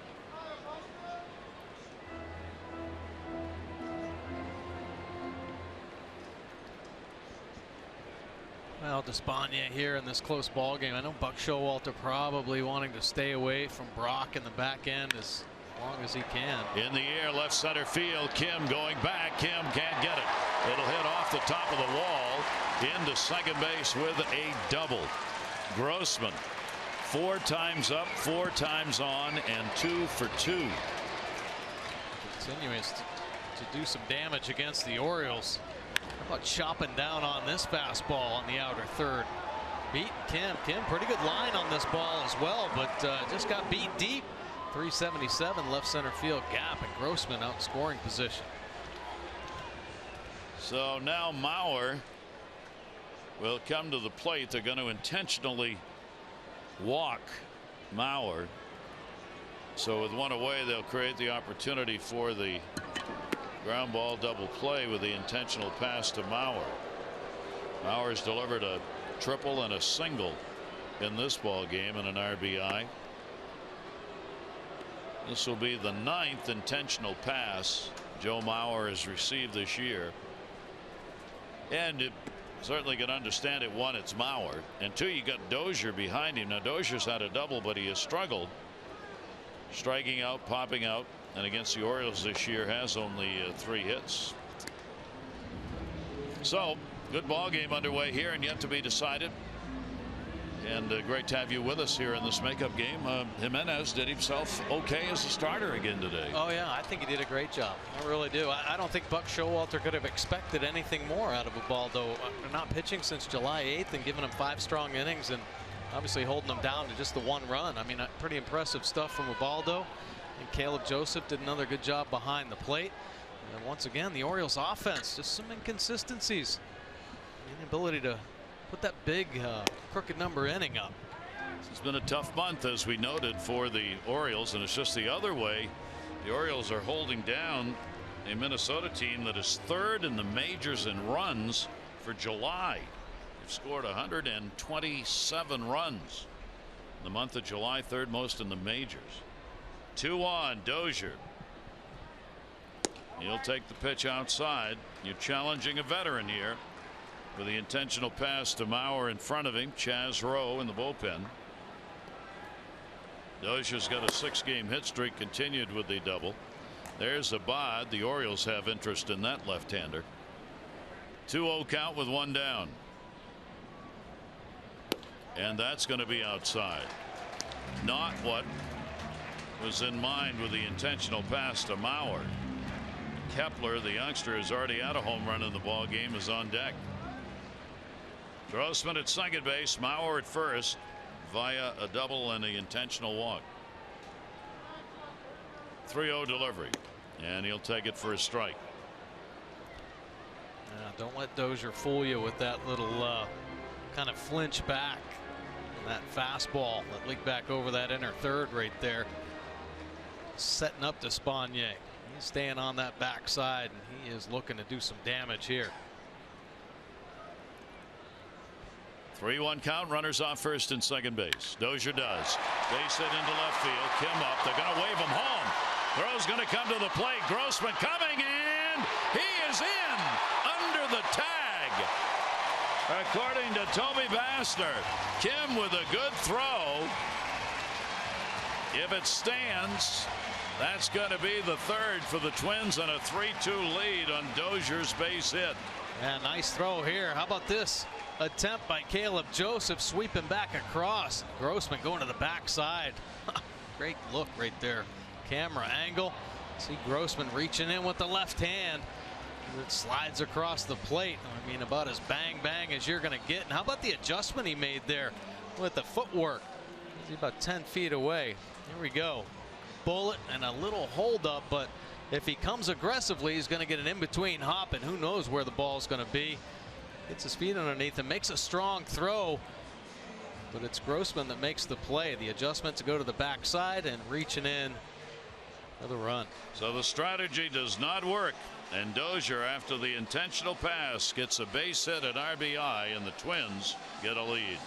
about Despaigne here in this close ball game. I know Buck Showalter probably wanting to stay away from Brock in the back end as long as he can. In the air, left center field. Kim going back. Kim can't get it. It'll hit off the top of the wall into second base with a double. Grossman 4 times up, 4 times on, and 2 for 2. Continues to do some damage against the Orioles. How about chopping down on this fastball on the outer third? Beat Kim. Kim, pretty good line on this ball as well, but just got beat deep. 377 left center field gap, and Grossman out in scoring position. So now Mauer will come to the plate. They're going to intentionally walk Mauer. So with one away, they'll create the opportunity for the ground ball double play with the intentional pass to Mauer. Mauer's delivered a triple and a single in this ball game and an RBI. This will be the 9th intentional pass Joe Mauer has received this year. And it certainly can understand it. 1, it's Mauer, and 2, you got Dozier behind him. Now Dozier's had a double, but he has struggled striking out, popping out, and against the Orioles this year has only 3 hits. So good ball game underway here and yet to be decided. And great to have you with us here in this makeup game. Jimenez did himself okay as a starter again today. Oh yeah, I think he did a great job. I really do. I don't think Buck Showalter could have expected anything more out of Ubaldo. Not pitching since July 8th and giving him 5 strong innings and obviously holding them down to just the 1 run. I mean, pretty impressive stuff from Ubaldo. And Caleb Joseph did another good job behind the plate. And once again, the Orioles offense, just some inconsistencies. Inability to put that big crooked number inning up. It's been a tough month, as we noted, for the Orioles, and it's just the other way. The Orioles are holding down a Minnesota team that is 3rd in the majors in runs for July. They've scored 127 runs in the month of July, 3rd most in the majors. 2 on Dozier. He'll take the pitch outside. You're challenging a veteran here with the intentional pass to Mauer in front of him. Chaz Rowe in the bullpen. Dozier's got a 6-game hit streak continued with the double. There's Abad. The Orioles have interest in that left-hander. 2-0 count with 1 down. And that's going to be outside. Not what was in mind with the intentional pass to Mauer. Kepler, the youngster, is already had a home run in the ball game, is on deck. Grossman at second base, Mauer at first via a double and the intentional walk. 3-0 delivery, and he'll take it for a strike. Don't let Dozier fool you with that little kind of flinch back. That fastball that leaked back over that inner third right there. Setting up Despaigne. He's staying on that backside, and he is looking to do some damage here. 3-1 count. Runners off first and second base. Dozier does. Base hit into left field. Kim up. They're going to wave him home. Throw's going to come to the plate. Grossman coming in. He is in under the tag. According to Toby Bassner, Kim with a good throw. If it stands, that's going to be the 3rd for the Twins and a 3-2 lead on Dozier's base hit. Yeah, nice throw here. How about this attempt by Caleb Joseph sweeping back across. Grossman going to the backside. Great look right there. Camera angle. See Grossman reaching in with the left hand. It slides across the plate. I mean, about as bang bang as you're going to get. And how about the adjustment he made there with the footwork? He's about 10 feet away. Here we go. Bullet and a little hold up, but if he comes aggressively, he's going to get an in-between hop, and who knows where the ball's going to be. Gets his feet underneath and makes a strong throw, but it's Grossman that makes the play. The adjustment to go to the backside and reaching in for the run. So the strategy does not work, and Dozier, after the intentional pass, gets a base hit at RBI, and the Twins get a lead.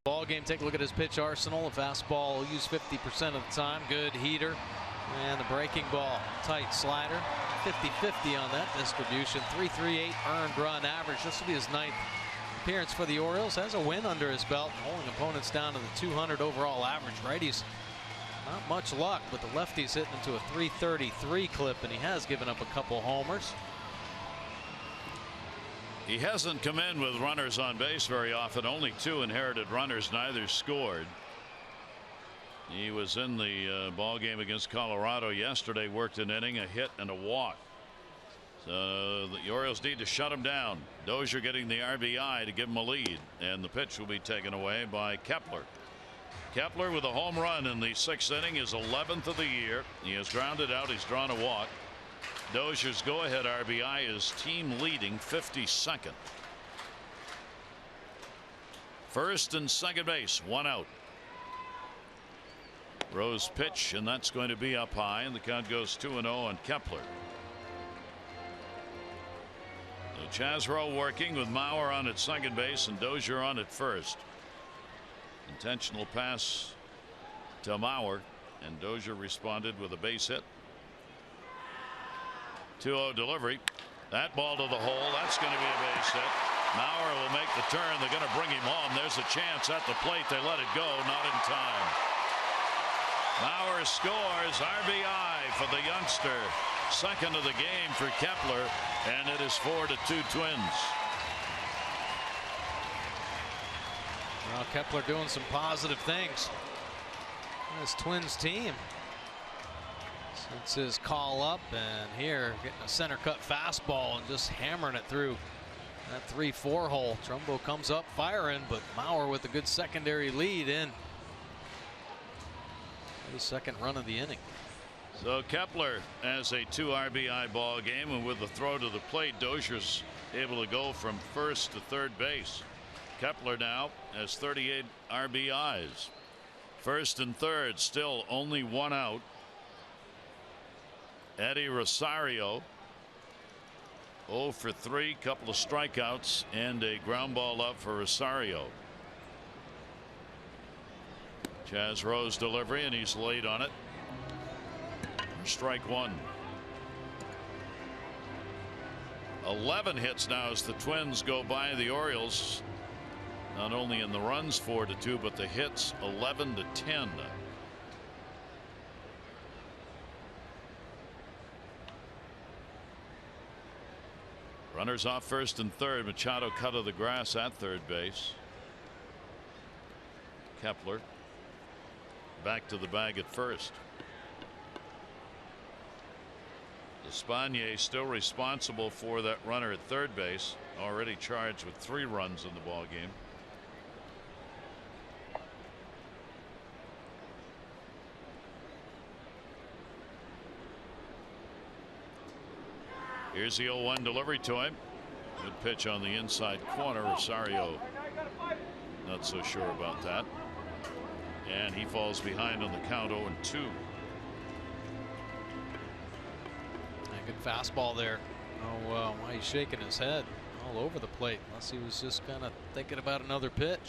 Ball game. Take a look at his pitch arsenal. A fastball will use 50% of the time. Good heater. And the breaking ball. Tight slider. 50-50 on that distribution. 3.38 earned run average. This will be his 9th appearance for the Orioles. Has a win under his belt. Holding opponents down to the 200 overall average. Righties, not much luck, but the lefty's hitting into a 333 clip, and he has given up a couple homers. He hasn't come in with runners on base very often. Only 2 inherited runners, neither scored. He was in the ball game against Colorado yesterday, worked an inning, a hit, and a walk. So the Orioles need to shut him down. Dozier getting the RBI to give him a lead, and the pitch will be taken away by Kepler. Kepler with a home run in the 6th inning, his 11th of the year. He has grounded out. He's drawn a walk. Dozier's go-ahead RBI is team leading 52nd. First and second base, 1 out. Rose pitch, and that's going to be up high, and the count goes 2-0 on Kepler. So Chazro working with Mauer on at second base and Dozier on at first. Intentional pass to Mauer, and Dozier responded with a base hit. 2-0 delivery. That ball to the hole. That's going to be a base hit. Mauer will make the turn. They're going to bring him home. There's a chance at the plate. They let it go. Not in time. Mauer scores. RBI for the youngster. 2nd of the game for Kepler. And it is 4-2 Twins. Well, Kepler doing some positive things in this Twins team since his call up, and here getting a center cut fastball and just hammering it through that 3-4 hole. Trumbo comes up firing, but Mauer with a good secondary lead in the 2nd run of the inning. So Kepler has a 2 RBI ball game, and with the throw to the plate, Dozier's able to go from first to third base. Kepler now has 38 RBIs. First and third, still only 1 out. Eddie Rosario 0 for 3, couple of strikeouts and a ground ball up for Rosario. Chaz Rose delivery, and he's late on it. Strike 1. 11 hits now as the Twins go by the Orioles, not only in the runs 4-2, but the hits 11-10. Runners off first and third. Machado cut of the grass at third base. Kepler back to the bag at first. Espanier still responsible for that runner at third base, already charged with 3 runs in the ball game. Here's the 0-1 delivery to him. Good pitch on the inside corner. Rosario not so sure about that, and he falls behind on the count. 0-2. Good fastball there. Oh, why he's shaking his head all over the plate, unless he was just kind of thinking about another pitch.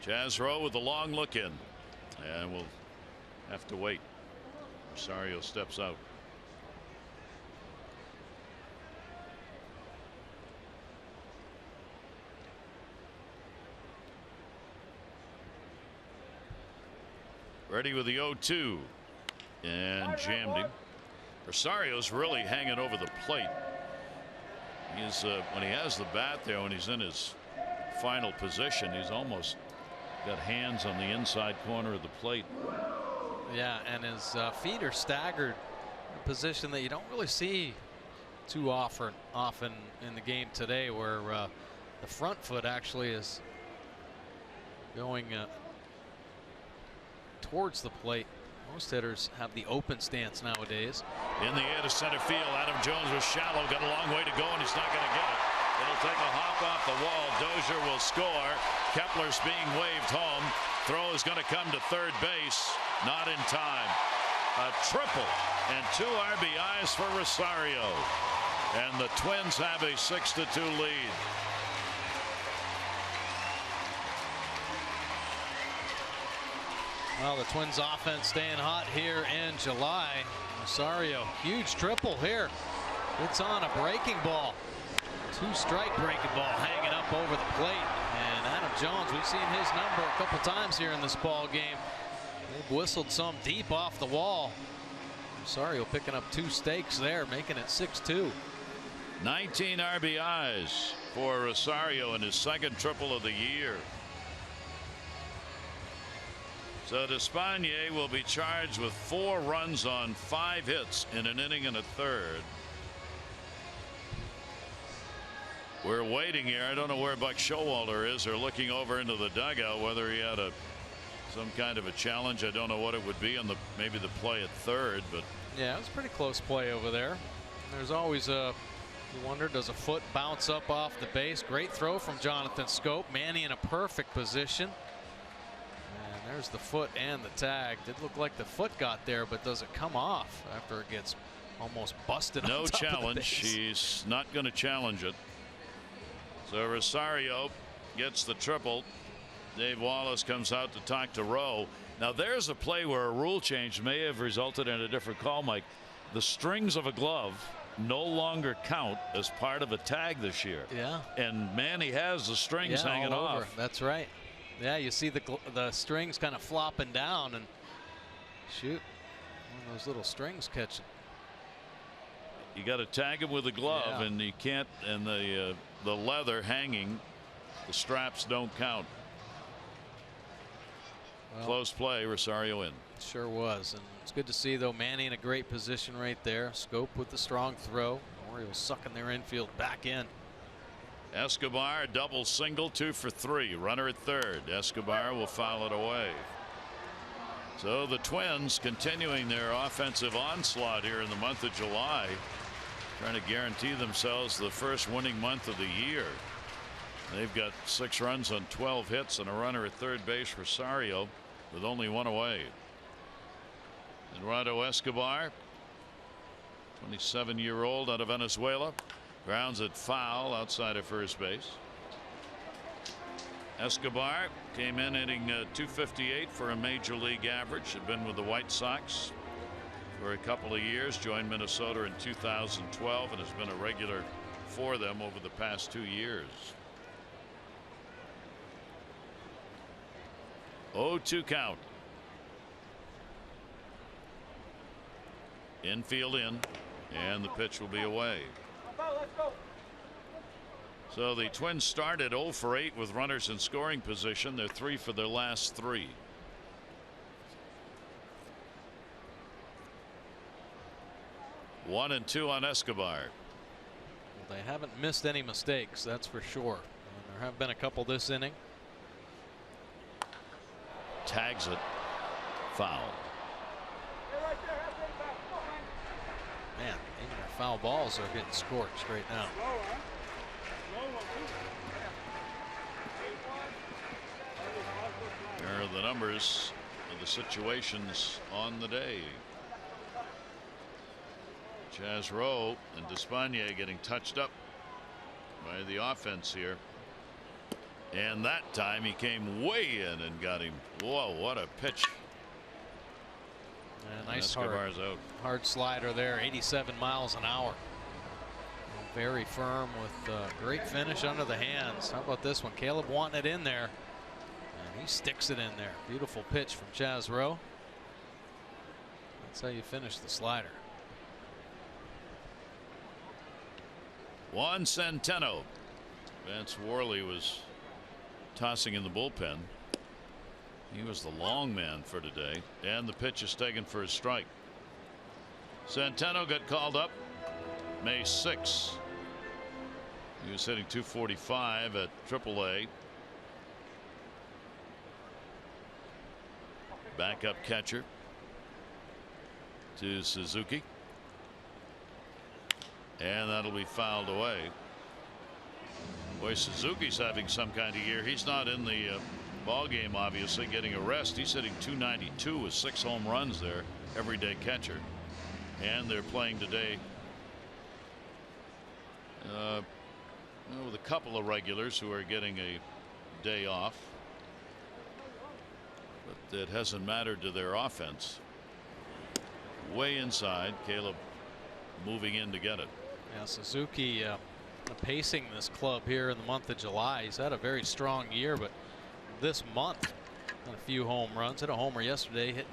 Chazro with a long look in, and we'll have to wait. Rosario steps out. Ready with the 0-2, and jammed him. Rosario's really hanging over the plate. He's when he has the bat there, when he's in his final position, he's almost got hands on the inside corner of the plate. Yeah, and his feet are staggered, a position that you don't really see too often in the game today, where the front foot actually is going towards the plate. Most hitters have the open stance nowadays. In the air to center field, Adam Jones was shallow, got a long way to go, and he's not going to get it. It'll take a hop off the wall. Dozier will score. Kepler's being waved home. Throw is going to come to third base. Not in time. a triple, and 2 RBIs for Rosario. And the Twins have a 6-2 lead. Well, the Twins offense staying hot here in July. Rosario, huge triple here. It's on a breaking ball. 2-strike breaking ball hanging up over the plate. And Adam Jones, we've seen his number a couple times here in this ball game. They've whistled some deep off the wall. Rosario picking up 2 stakes there, making it 6-2. 19 RBIs for Rosario in his 2nd triple of the year. So Despaigne will be charged with 4 runs on 5 hits in an inning and a third. We're waiting here. I don't know where Buck Showalter is. They're looking over into the dugout, whether he had some kind of a challenge. I don't know what it would be on maybe the play at third, but yeah, it was pretty close play over there. There's always you wonder, does a foot bounce up off the base? Great throw from Jonathan Schoop. Manny in a perfect position. And there's the foot and the tag. Did look like the foot got there, but does it come off after it gets almost busted? No on top challenge. of the base? He's not going to challenge it. So Rosario gets the triple. Dave Wallace comes out to talk to Rowe. Now there's a play where a rule change may have resulted in a different call, Mike. The strings of a glove no longer count as part of a tag this year. Yeah. And Manny has the strings hanging all off. over. That's right. Yeah, you see the strings kind of flopping down, and shoot, one of those little strings catching. You got to tag him with a glove, and you can't. And the leather hanging, the straps don't count. Well, close play, Rosario in. Sure was, and it's good to see though Manny in a great position right there. Schoop with the strong throw. Orioles sucking their infield back in. Escobar double single, 2 for 3. Runner at third. Escobar will foul it away. So the Twins continuing their offensive onslaught here in the month of July, trying to guarantee themselves the first winning month of the year. They've got 6 runs on 12 hits and a runner at third base, Rosario, with only 1 away. Eduardo Escobar, 27-year-old out of Venezuela, grounds it foul outside of first base. Escobar came in hitting .258 for a major league average. Had been with the White Sox for a couple of years, joined Minnesota in 2012, and has been a regular for them over the past 2 years. 0-2 count. Infield in, and the pitch will be away. So the Twins started 0 for 8 with runners in scoring position. They're 3 for their last 3. One and 2 on Escobar. Well, they haven't missed any mistakes, that's for sure. And there have been a couple this inning. Tags it. Foul. Man, even their foul balls are getting scorched right now. There are the numbers of the situations on the day. Chaz Rowe and Despaigne getting touched up by the offense here. And that time he came way in and got him. Whoa, what a pitch. Yeah, nice hard slider there, 87 miles an hour. Very firm with great finish under the hands. How about this one? Caleb wanting it in there, and he sticks it in there. Beautiful pitch from Chaz Rowe. That's how you finish the slider. Juan Centeno. Vance Worley was tossing in the bullpen. He was the long man for today, and the pitch is taken for a strike. Centeno got called up May 6. He was hitting .245 at AAA. Backup catcher to Suzuki, and that'll be fouled away. Boy, Suzuki's having some kind of year. He's not in the ball game, obviously getting a rest. He's hitting .292 with 6 home runs there. Everyday catcher. And they're playing today with a couple of regulars who are getting a day off. But it hasn't mattered to their offense. Way inside, Caleb moving in to get it. Yeah, Suzuki pacing this club here in the month of July. He's had a very strong year, but this month had a few home runs. Hit a homer yesterday, hitting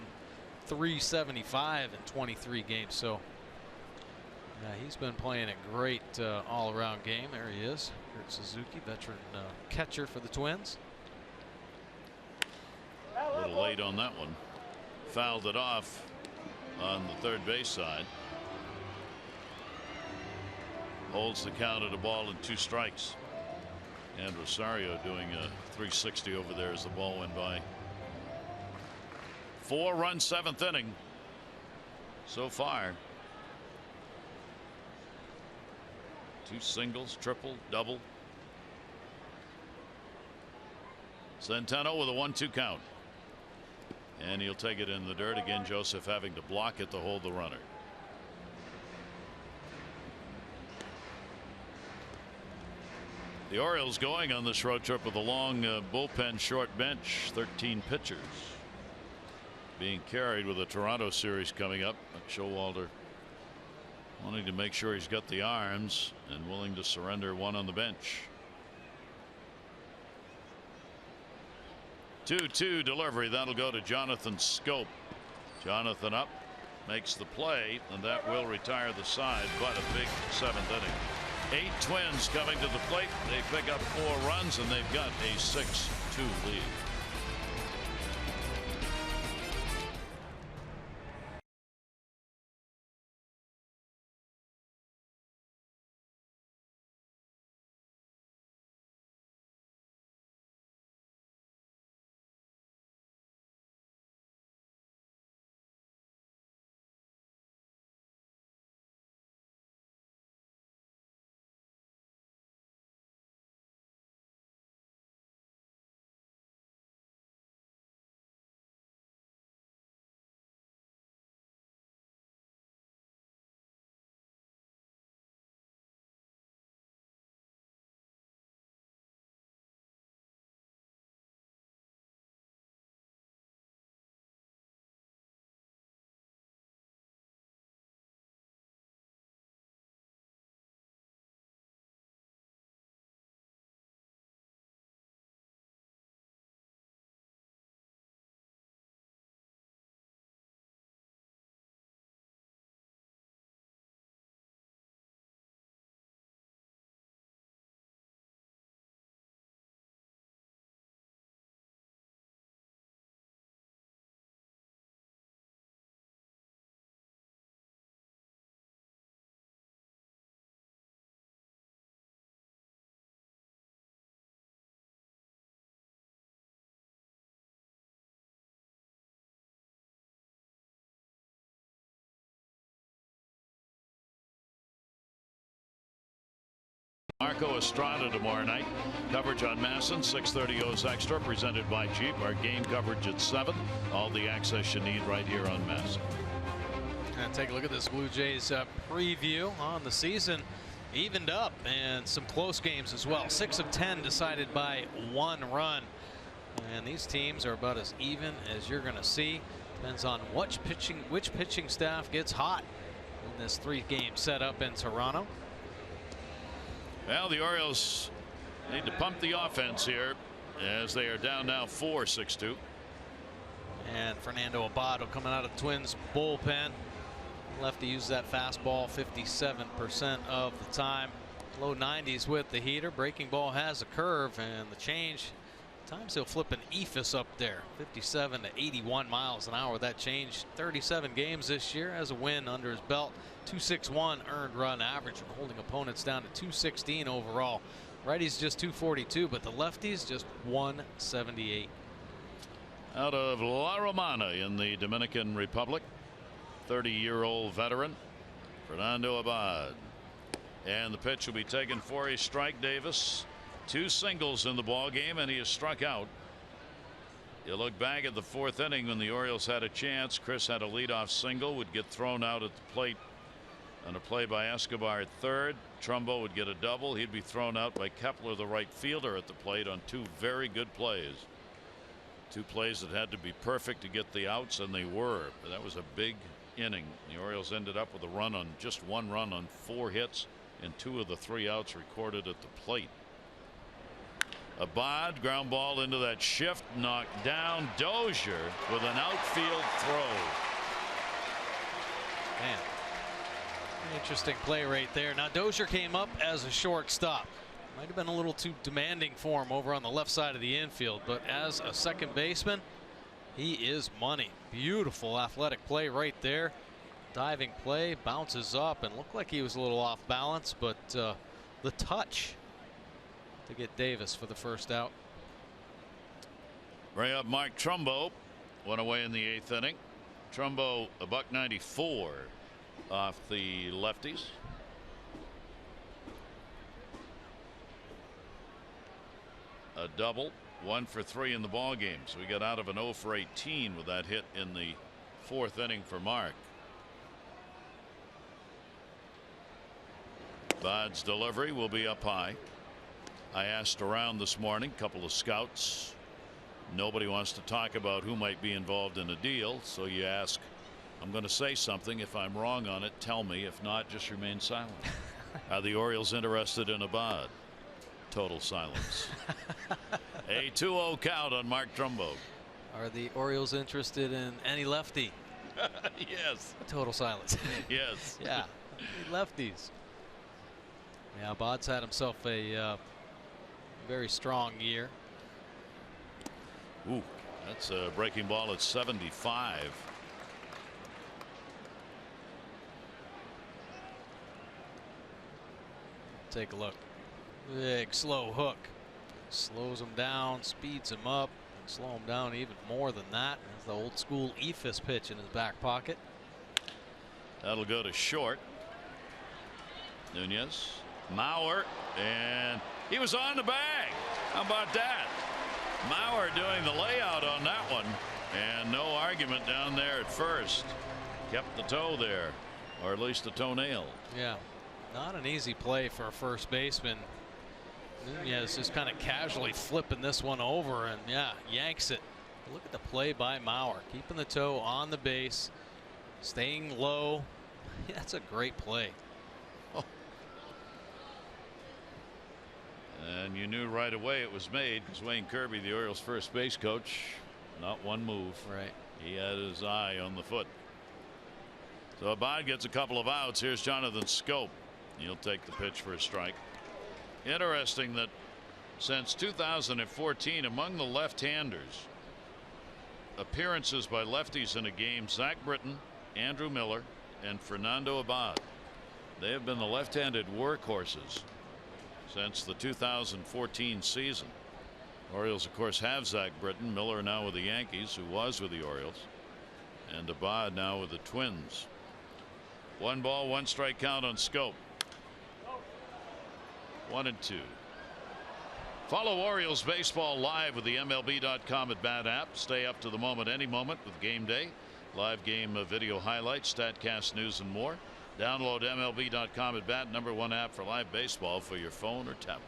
.375 in 23 games. So yeah, he's been playing a great all-around game. There he is, Kurt Suzuki, veteran catcher for the Twins. A little late on that one. Fouled it off on the third base side. Holds the count at a ball and 2 strikes. And Rosario doing a 360 over there as the ball went by. 4-run 7th inning so far. 2 singles, triple, double. Centeno with a 1-2 count. And he'll take it in the dirt again. Joseph having to block it to hold the runner. The Orioles going on this road trip with a long bullpen short bench. 13 pitchers being carried with the Toronto series coming up. Showalter wanting to make sure he's got the arms and willing to surrender one on the bench. 2-2 delivery. That'll go to Jonathan Scope. Jonathan up, makes the play, and that will retire the side. But a big 7th inning. 8 Twins coming to the plate. They pick up 4 runs, and they've got a 6-2 lead. Marco Estrada tomorrow night. Coverage on Masson. 6:30 goes extra. Presented by Jeep. Our game coverage at 7. All the access you need right here on Masson. And take a look at this Blue Jays preview on the season. Evened up and some close games as well. 6 of 10 decided by 1 run. And these teams are about as even as you're going to see. Depends on which pitching staff gets hot in this 3-game setup in Toronto. Well, the Orioles need to pump the offense here as they are down now 4-6-2. And Fernando Abado coming out of Twins bullpen. Lefty used that fastball 57% of the time. Low 90s with the heater. Breaking ball has a curve, and the change. Times he'll flip an eephus up there. 57 to 81 miles an hour. That changed. 37 games this year. Has a win under his belt. 261 earned run average, holding opponents down to 216 overall. Righties just 242, but the lefties just 178. Out of La Romana in the Dominican Republic, 30-year-old veteran Fernando Abad. And the pitch will be taken for a strike. Davis. 2 singles in the ball game, and he is struck out. You look back at the 4th inning when the Orioles had a chance. Chris had a leadoff single, would get thrown out at the plate on a play by Escobar at third. Trumbo would get a double. He'd be thrown out by Kepler, the right fielder, at the plate on 2 very good plays. 2 plays that had to be perfect to get the outs, and they were. But that was a big inning. The Orioles ended up with a run on just 1 run on 4 hits and 2 of the 3 outs recorded at the plate. Abad, ground ball into that shift, knocked down. Dozier with an outfield throw. Man, interesting play right there. Now Dozier came up as a shortstop. Might have been a little too demanding for him over on the left side of the infield, but as a second baseman, he is money. Beautiful athletic play right there. Diving play, bounces up, and looked like he was a little off balance, but the touch to get Davis for the first out. Bring up Mark Trumbo. Went away in the 8th inning. Trumbo a $194 off the lefties. A double, 1 for 3 in the ball game. So we got out of an 0 for 18 with that hit in the 4th inning for Mark. Bad's delivery will be up high. I asked around this morning, a couple of scouts. Nobody wants to talk about who might be involved in a deal, so you ask, I'm going to say something. If I'm wrong on it, tell me. If not, just remain silent. Are the Orioles interested in Abad? Total silence. A 2-0 count on Mark Trumbo. Are the Orioles interested in any lefty? Yes. Total silence. Yes. Yeah, lefties. Yeah, Abad's had himself a very strong year. Ooh, that's a breaking ball at 75. Take a look. Big slow hook. Slows him down, speeds him up, and slow him down even more than that. That's the old school Ephus pitch in his back pocket. That'll go to short. Nunez, Mauer, and he was on the bag. How about that? Mauer doing the layout on that one, and no argument down there at first. Kept the toe there, or at least the toenail. Yeah, not an easy play for a first baseman. Nunez just kind of casually flipping this one over, and yeah, yanks it. Look at the play by Mauer, keeping the toe on the base, staying low. Yeah, that's a great play. Oh. And you knew right away it was made because Wayne Kirby, the Orioles first base coach, not one move. Right. He had his eye on the foot. So Abad gets a couple of outs. Here's Jonathan Scope. He'll take the pitch for a strike. Interesting that since 2014, among the left-handers, appearances by lefties in a game, Zach Britton, Andrew Miller, and Fernando Abad. They have been the left-handed workhorses since the 2014 season. Orioles, of course, have Zach Britton. Miller now with the Yankees, who was with the Orioles, and Abad now with the Twins. 1 ball, 1 strike count on Scope. 1-2. Follow Orioles baseball live with the MLB.com at Bat app. Stay up to the moment any moment with Game Day, live game video highlights, StatCast news, and more. Download MLB.com at Bat, #1 app for live baseball for your phone or tablet.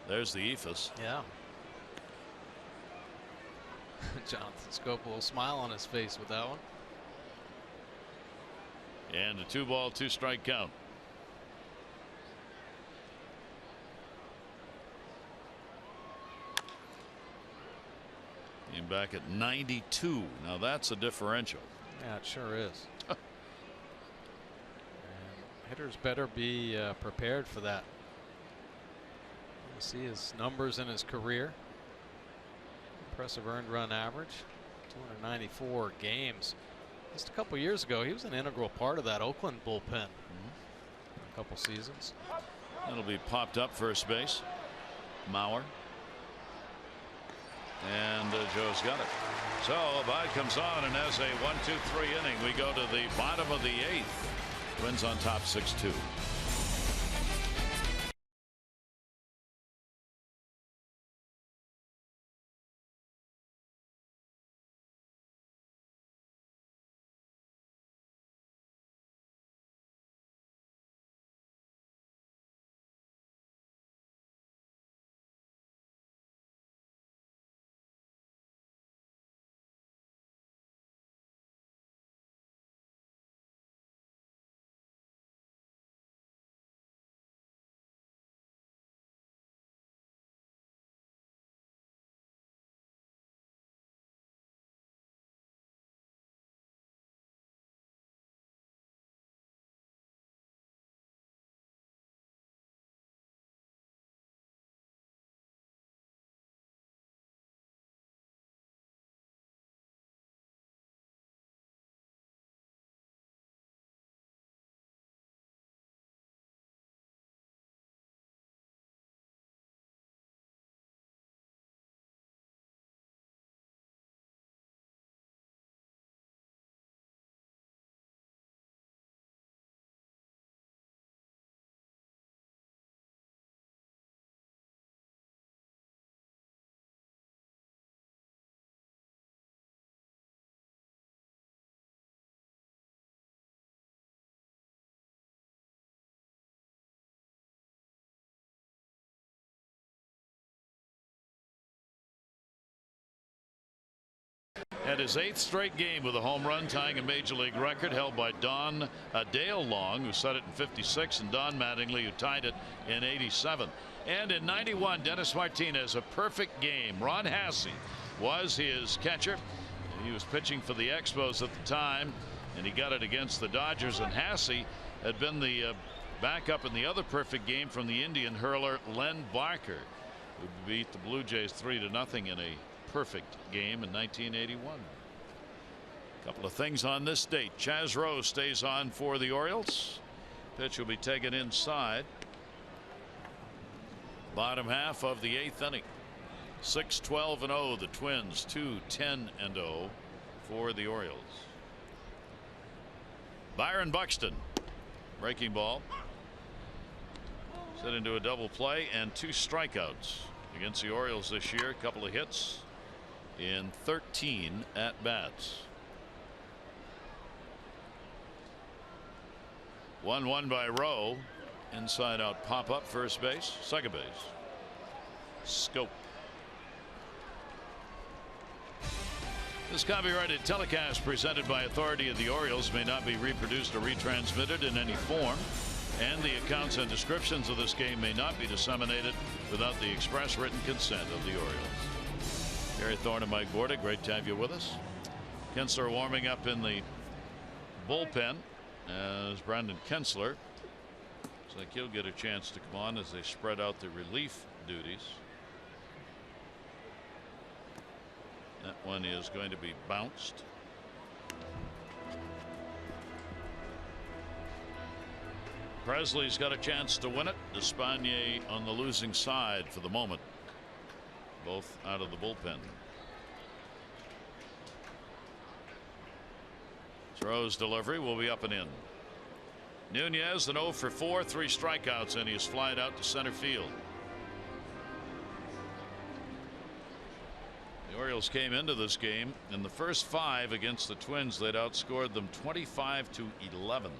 There's the Ephus. Yeah. Jonathan Scope, a little smile on his face with that one. And a 2 ball, 2 strike count. Came back at 92. Now that's a differential. Yeah, it sure is. And hitters better be prepared for that. You see his numbers in his career. Impressive earned run average, 294 games. Just a couple years ago, he was an integral part of that Oakland bullpen. A couple seasons. That'll be popped up first base. Mauer. And Joe's got it. So Abad comes on, and as a 1-2-3 inning, we go to the bottom of the 8th. Twins on top 6-2. Had his 8th straight game with a home run, tying a major league record held by Dale Long, who set it in '56, and Don Mattingly, who tied it in '87. And in '91, Dennis Martinez, a perfect game. Ron Hassey was his catcher. He was pitching for the Expos at the time, and he got it against the Dodgers. And Hassey had been the backup in the other perfect game from the Indian hurler Len Barker, who beat the Blue Jays 3-0 in a perfect game in 1981. A couple of things on this date. Chaz Roe stays on for the Orioles. Pitch will be taken inside. Bottom half of the 8th inning. 6-12-0 the Twins, 2-10-0 for the Orioles. Byron Buxton, breaking ball, set into a double play, and 2 strikeouts against the Orioles this year. A couple of hits in 13 at bats. 1-1 by Rowe. Inside out pop up, first base, second base. Scope. This copyrighted telecast presented by authority of the Orioles may not be reproduced or retransmitted in any form, and the accounts and descriptions of this game may not be disseminated without the express written consent of the Orioles. Gary Thorne and Mike Borda, great to have you with us. Kinsler warming up in the bullpen as Brandon Kinsler. Looks like he'll get a chance to come on as they spread out the relief duties. That one is going to be bounced. Presley's got a chance to win it. Despaigne on the losing side for the moment. Both out of the bullpen. Throws delivery will be up and in. Nunez an 0 for 4, 3 strikeouts, and he is flied out to center field. The Orioles came into this game in the first 5 against the Twins. They'd outscored them 25-11.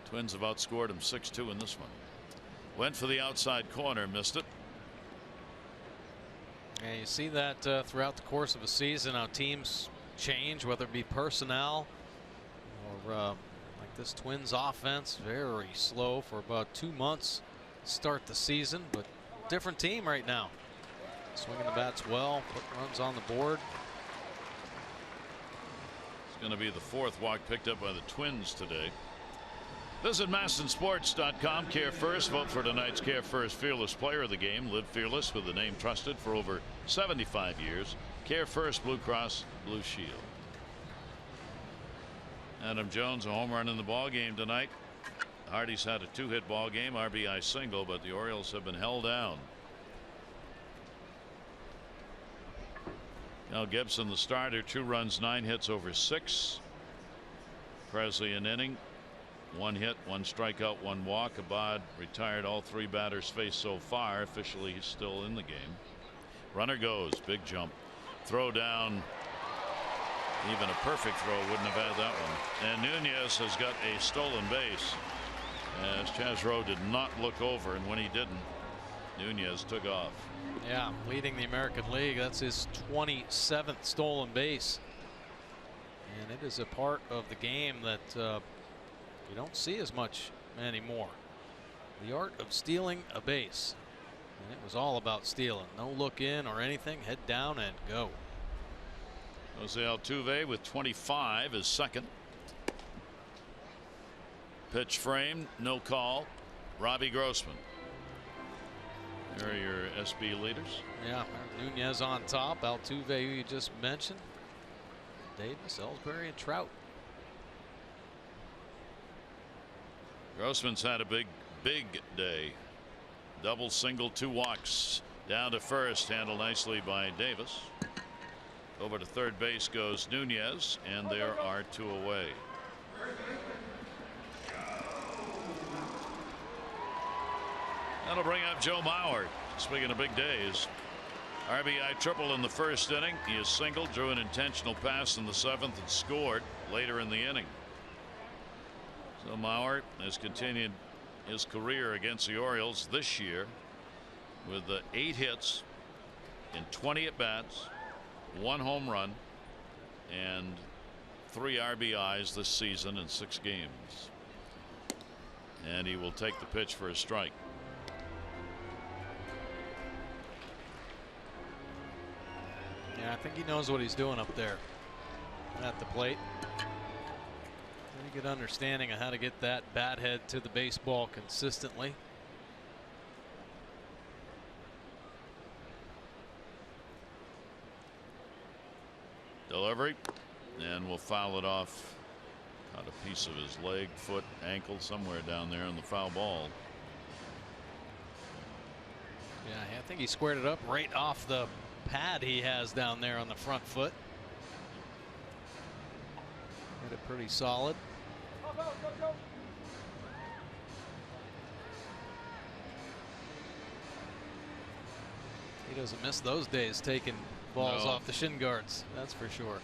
Twins have outscored them 6-2 in this one. Went for the outside corner, missed it. Yeah, you see that throughout the course of a season, how teams change, whether it be personnel or like this Twins offense, very slow for about 2 months to start the season, but different team right now. Swinging the bats well, putting runs on the board. It's going to be the 4th walk picked up by the Twins today. Visit MASTONsports.com. Care First. Vote for tonight's Care First Fearless Player of the Game. Live fearless with the name trusted for over 75 years. Care First Blue Cross Blue Shield. Adam Jones a home run in the ball game tonight. Hardy's had a 2-hit ball game, RBI single, but the Orioles have been held down. Now Gibson the starter, 2 runs, 9 hits over 6. Presley an inning, 1 hit, 1 strikeout, 1 walk. Abad retired all 3 batters faced so far. Officially he's still in the game. Runner goes, big jump, throw down. Even a perfect throw wouldn't have had that one. And Nunez has got a stolen base as Chaz Roe did not look over, and when he didn't, Nunez took off. Yeah, leading the American League. That's his 27th stolen base. And it is a part of the game that you don't see as much anymore. The art of stealing a base. And it was all about stealing. No look in or anything. Head down and go. Jose Altuve with 25 is second. Pitch framed, no call. Robbie Grossman. Here are your SB leaders. Yeah, Nunez on top. Altuve, who you just mentioned. Davis, Ellsbury, and Trout. Grossman's had a big day. Double, single, 2 walks. Down to first, handled nicely by Davis. Over to third base goes Nunez, and there are 2 away. That'll bring up Joe Mauer. Speaking of big days, RBI triple in the first inning. He is singled, drew an intentional pass in the 7th, and scored later in the inning. So Mauer has continued his career against the Orioles this year with 8 hits in 20 at bats, 1 home run and 3 RBIs this season in 6 games. And he will take the pitch for a strike. Yeah, I think he knows what he's doing up there at the plate. Pretty good understanding of how to get that bat head to the baseball consistently. Delivery, and we'll foul it off. Caught a piece of his leg, foot, ankle, somewhere down there in the foul ball. Yeah, I think he squared it up right off the pad he has down there on the front foot. Hit it pretty solid. He doesn't miss those days taking balls off the shin guards, that's for sure.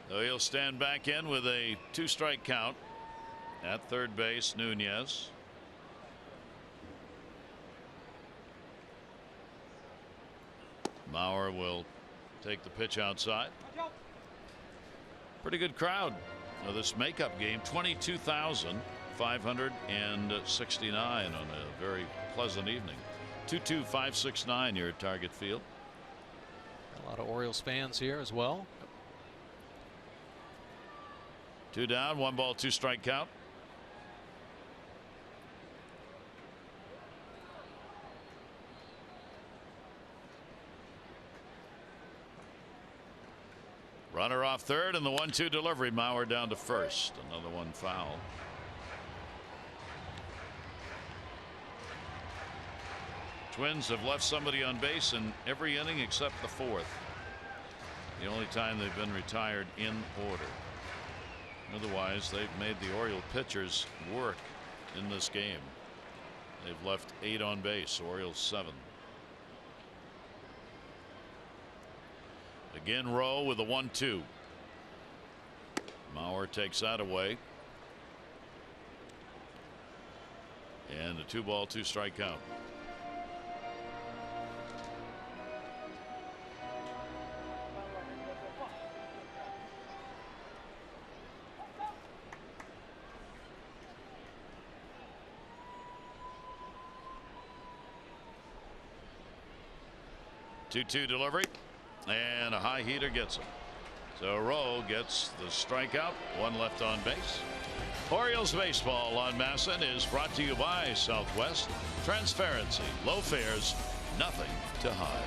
So he'll stand back in with a 2-strike count at third base. Nunez. Mauer will take the pitch outside. Pretty good crowd of this makeup game. 22,569 on a very pleasant evening. 22569 your target field. A lot of Orioles fans here as well. 2 down, 1 ball, 2-strike count. Runner off third, and the 1-2 delivery. Mauer down to first. Another one foul. Twins have left somebody on base in every inning except the 4th. The only time they've been retired in order. Otherwise, they've made the Oriole pitchers work in this game. They've left 8 on base. Orioles 7. Again, Rowe with a 1-2. Mauer takes that away. And a 2-ball, 2-strike count. Two delivery, and a high heater gets him. So Rowe gets the strikeout. 1 left on base. Orioles baseball on MASN is brought to you by Southwest. Transparency, low fares, nothing to hide.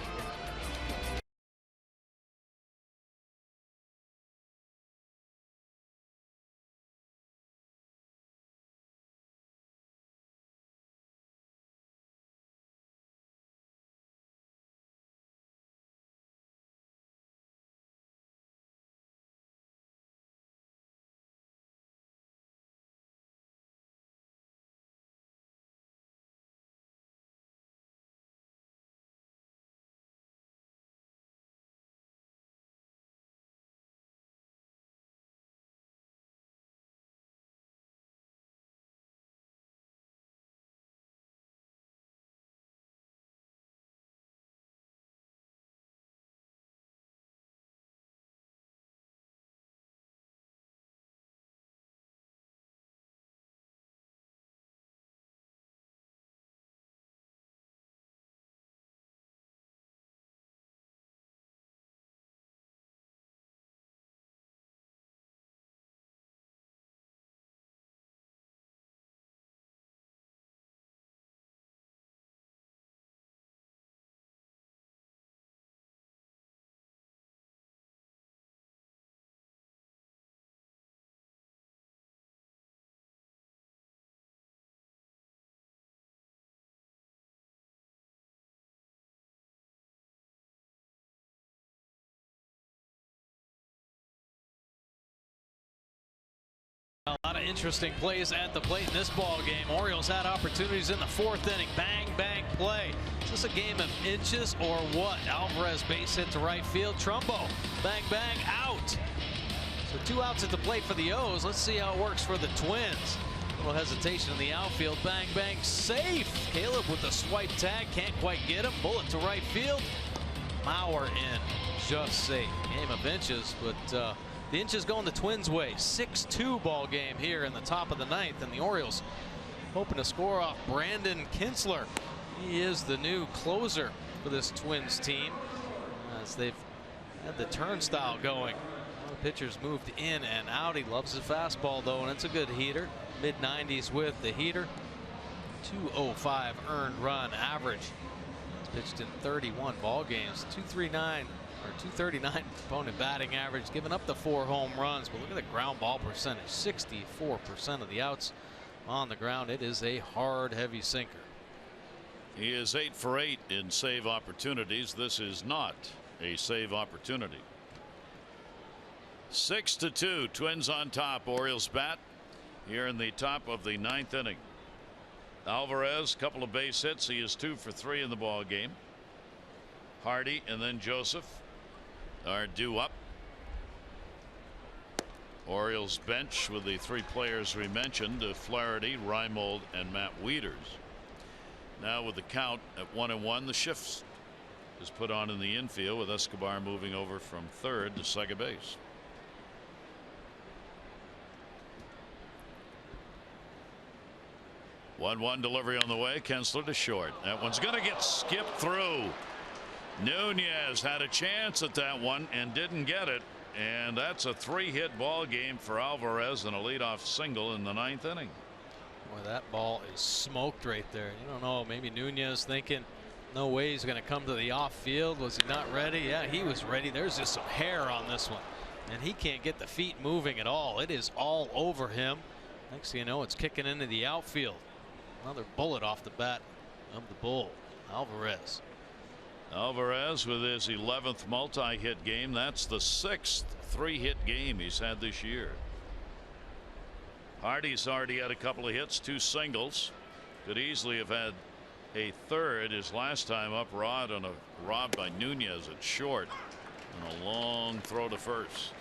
A lot of interesting plays at the plate in this ball game. Orioles had opportunities in the 4th inning. Bang, bang play. Is this a game of inches or what? Alvarez base hit to right field. Trumbo, bang, bang, out. So 2 outs at the plate for the O's. Let's see how it works for the Twins. Little hesitation in the outfield. Bang, bang, safe. Caleb with the swipe tag. Can't quite get him. Bullet to right field. Mauer in. Just safe. Game of inches, but the inches going the Twins' way. 6-2 ball game here in the top of the ninth, and the Orioles hoping to score off Brandon Kinsler. He is the new closer for this Twins team as they've had the turnstile going. The pitcher's moved in and out. He loves his fastball though, and it's a good heater. Mid-90s with the heater. 205 earned run average. He's pitched in 31 ball games. 239 opponent batting average, giving up the 4 home runs. But look at the ground ball percentage. 64% of the outs on the ground. It is a hard, heavy sinker. He is 8 for 8 in save opportunities. This is not a save opportunity. 6-2. Twins on top. Orioles bat here in the top of the ninth inning. Alvarez, couple of base hits. He is 2 for 3 in the ball game. Hardy and then Joseph are due up. Orioles bench with the 3 players we mentioned, Flaherty, Reimold, and Matt Wieters. Now with the count at 1-1, the shift is put on in the infield with Escobar moving over from third to second base. One delivery on the way. Kinsler to short. That one's going to get skipped through. Nunez had a chance at that one and didn't get it. And that's a 3-hit ball game for Alvarez and a leadoff single in the ninth inning. Boy, that ball is smoked right there. You don't know. Maybe Nunez thinking, no way he's going to come to the off field. Was he not ready? Yeah, he was ready. There's just some hair on this one. And he can't get the feet moving at all. It is all over him. Next thing you know, it's kicking into the outfield. Another bullet off the bat of the Bull, Alvarez. Alvarez with his 11th multi-hit game. That's the 6th 3-hit game he's had this year. Hardy's already had a couple of hits, 2 singles. Could easily have had a third his last time up. Robbed by Nunez at short and a long throw to first.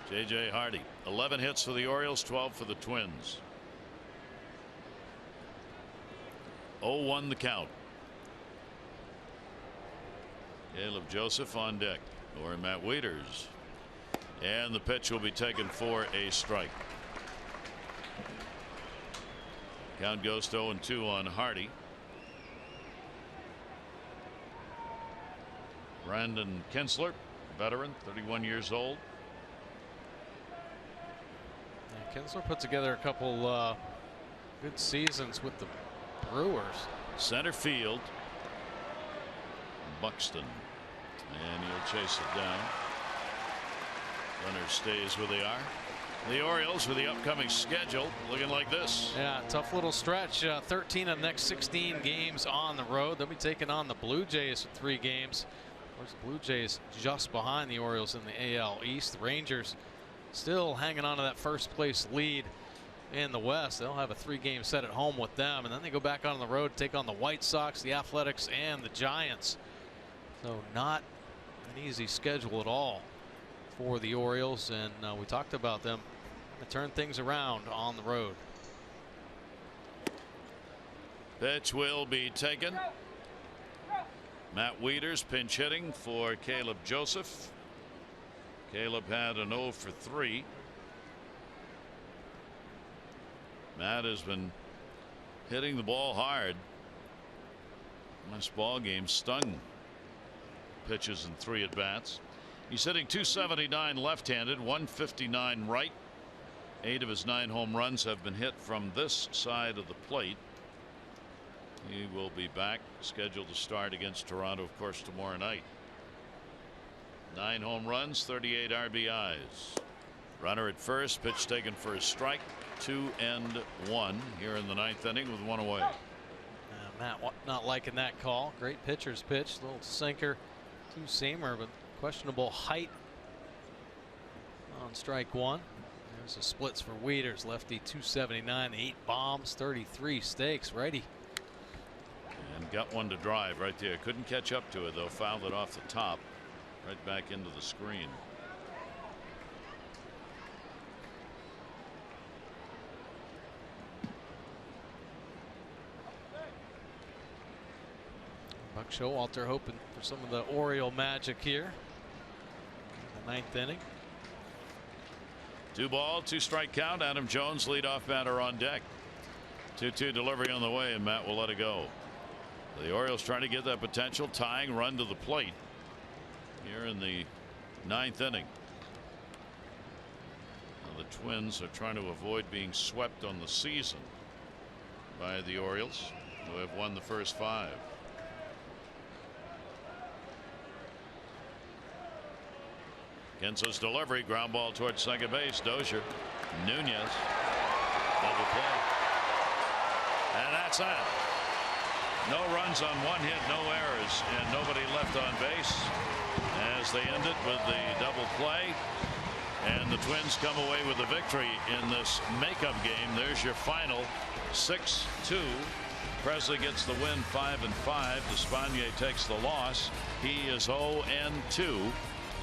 J.J. Hardy, 11 hits for the Orioles, 12 for the Twins. 0-1 the count. Caleb Joseph on deck, or Matt Wieters, and the pitch will be taken for a strike. Count goes to 0-2 on Hardy. Brandon Kinsler, veteran, 31 years old. Yeah, Kinsler put together a couple good seasons with the Brewers. Center field. Buxton, and he'll chase it down. Runner stays where they are. The Orioles with the upcoming schedule looking like this. Yeah, tough little stretch. 13 of the next 16 games on the road. They'll be taking on the Blue Jays for 3 games. Of course, the Blue Jays just behind the Orioles in the AL East. The Rangers still hanging on to that first place lead in the West. They'll have a 3-game set at home with them, and then they go back on the road, take on the White Sox, the Athletics, and the Giants. So not an easy schedule at all for the Orioles, and we talked about them to turn things around on the road. Pitch will be taken. Matt Wieters pinch hitting for Caleb Joseph. Caleb had an 0 for 3. Matt has been hitting the ball hard. This ball game stung. Pitches in 3 at bats. He's hitting .279 left-handed, .159 right. 8 of his 9 home runs have been hit from this side of the plate. He will be back, scheduled to start against Toronto, of course, tomorrow night. 9 home runs, 38 RBIs. Runner at first, pitch taken for a strike. 2-1 here in the ninth inning with 1 away. Matt not liking that call. Great pitcher's pitch, little sinker, 2-seamer, but questionable height on strike 1. There's the splits for Wieters. Lefty .279, 8 bombs, 33 stakes. Righty. And got one to drive right there. Couldn't catch up to it though. Fouled it off the top, right back into the screen. Buck Showalter hoping for some of the Oriole magic here. The 9th inning. 2 ball, 2 strike count. Adam Jones, leadoff batter on deck. 2-2 delivery on the way, and Matt will let it go. The Orioles trying to get that potential tying run to the plate here in the 9th inning. Now the Twins are trying to avoid being swept on the season by the Orioles, who have won the first 5. Kenzo's delivery, ground ball towards second base. Dozier, Nunez, double play, and that's that. No runs on 1 hit, no errors, and nobody left on base as they end it with the double play. And the Twins come away with the victory in this makeup game. There's your final 6-2. Presley gets the win 5-5. Despaigne takes the loss. He is 0-2.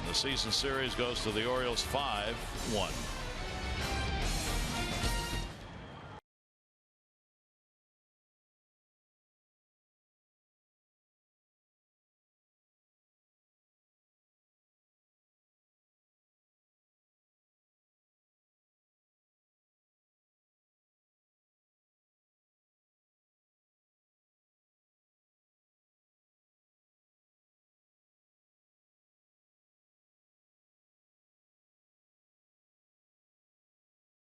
The season series goes to the Orioles 5-1.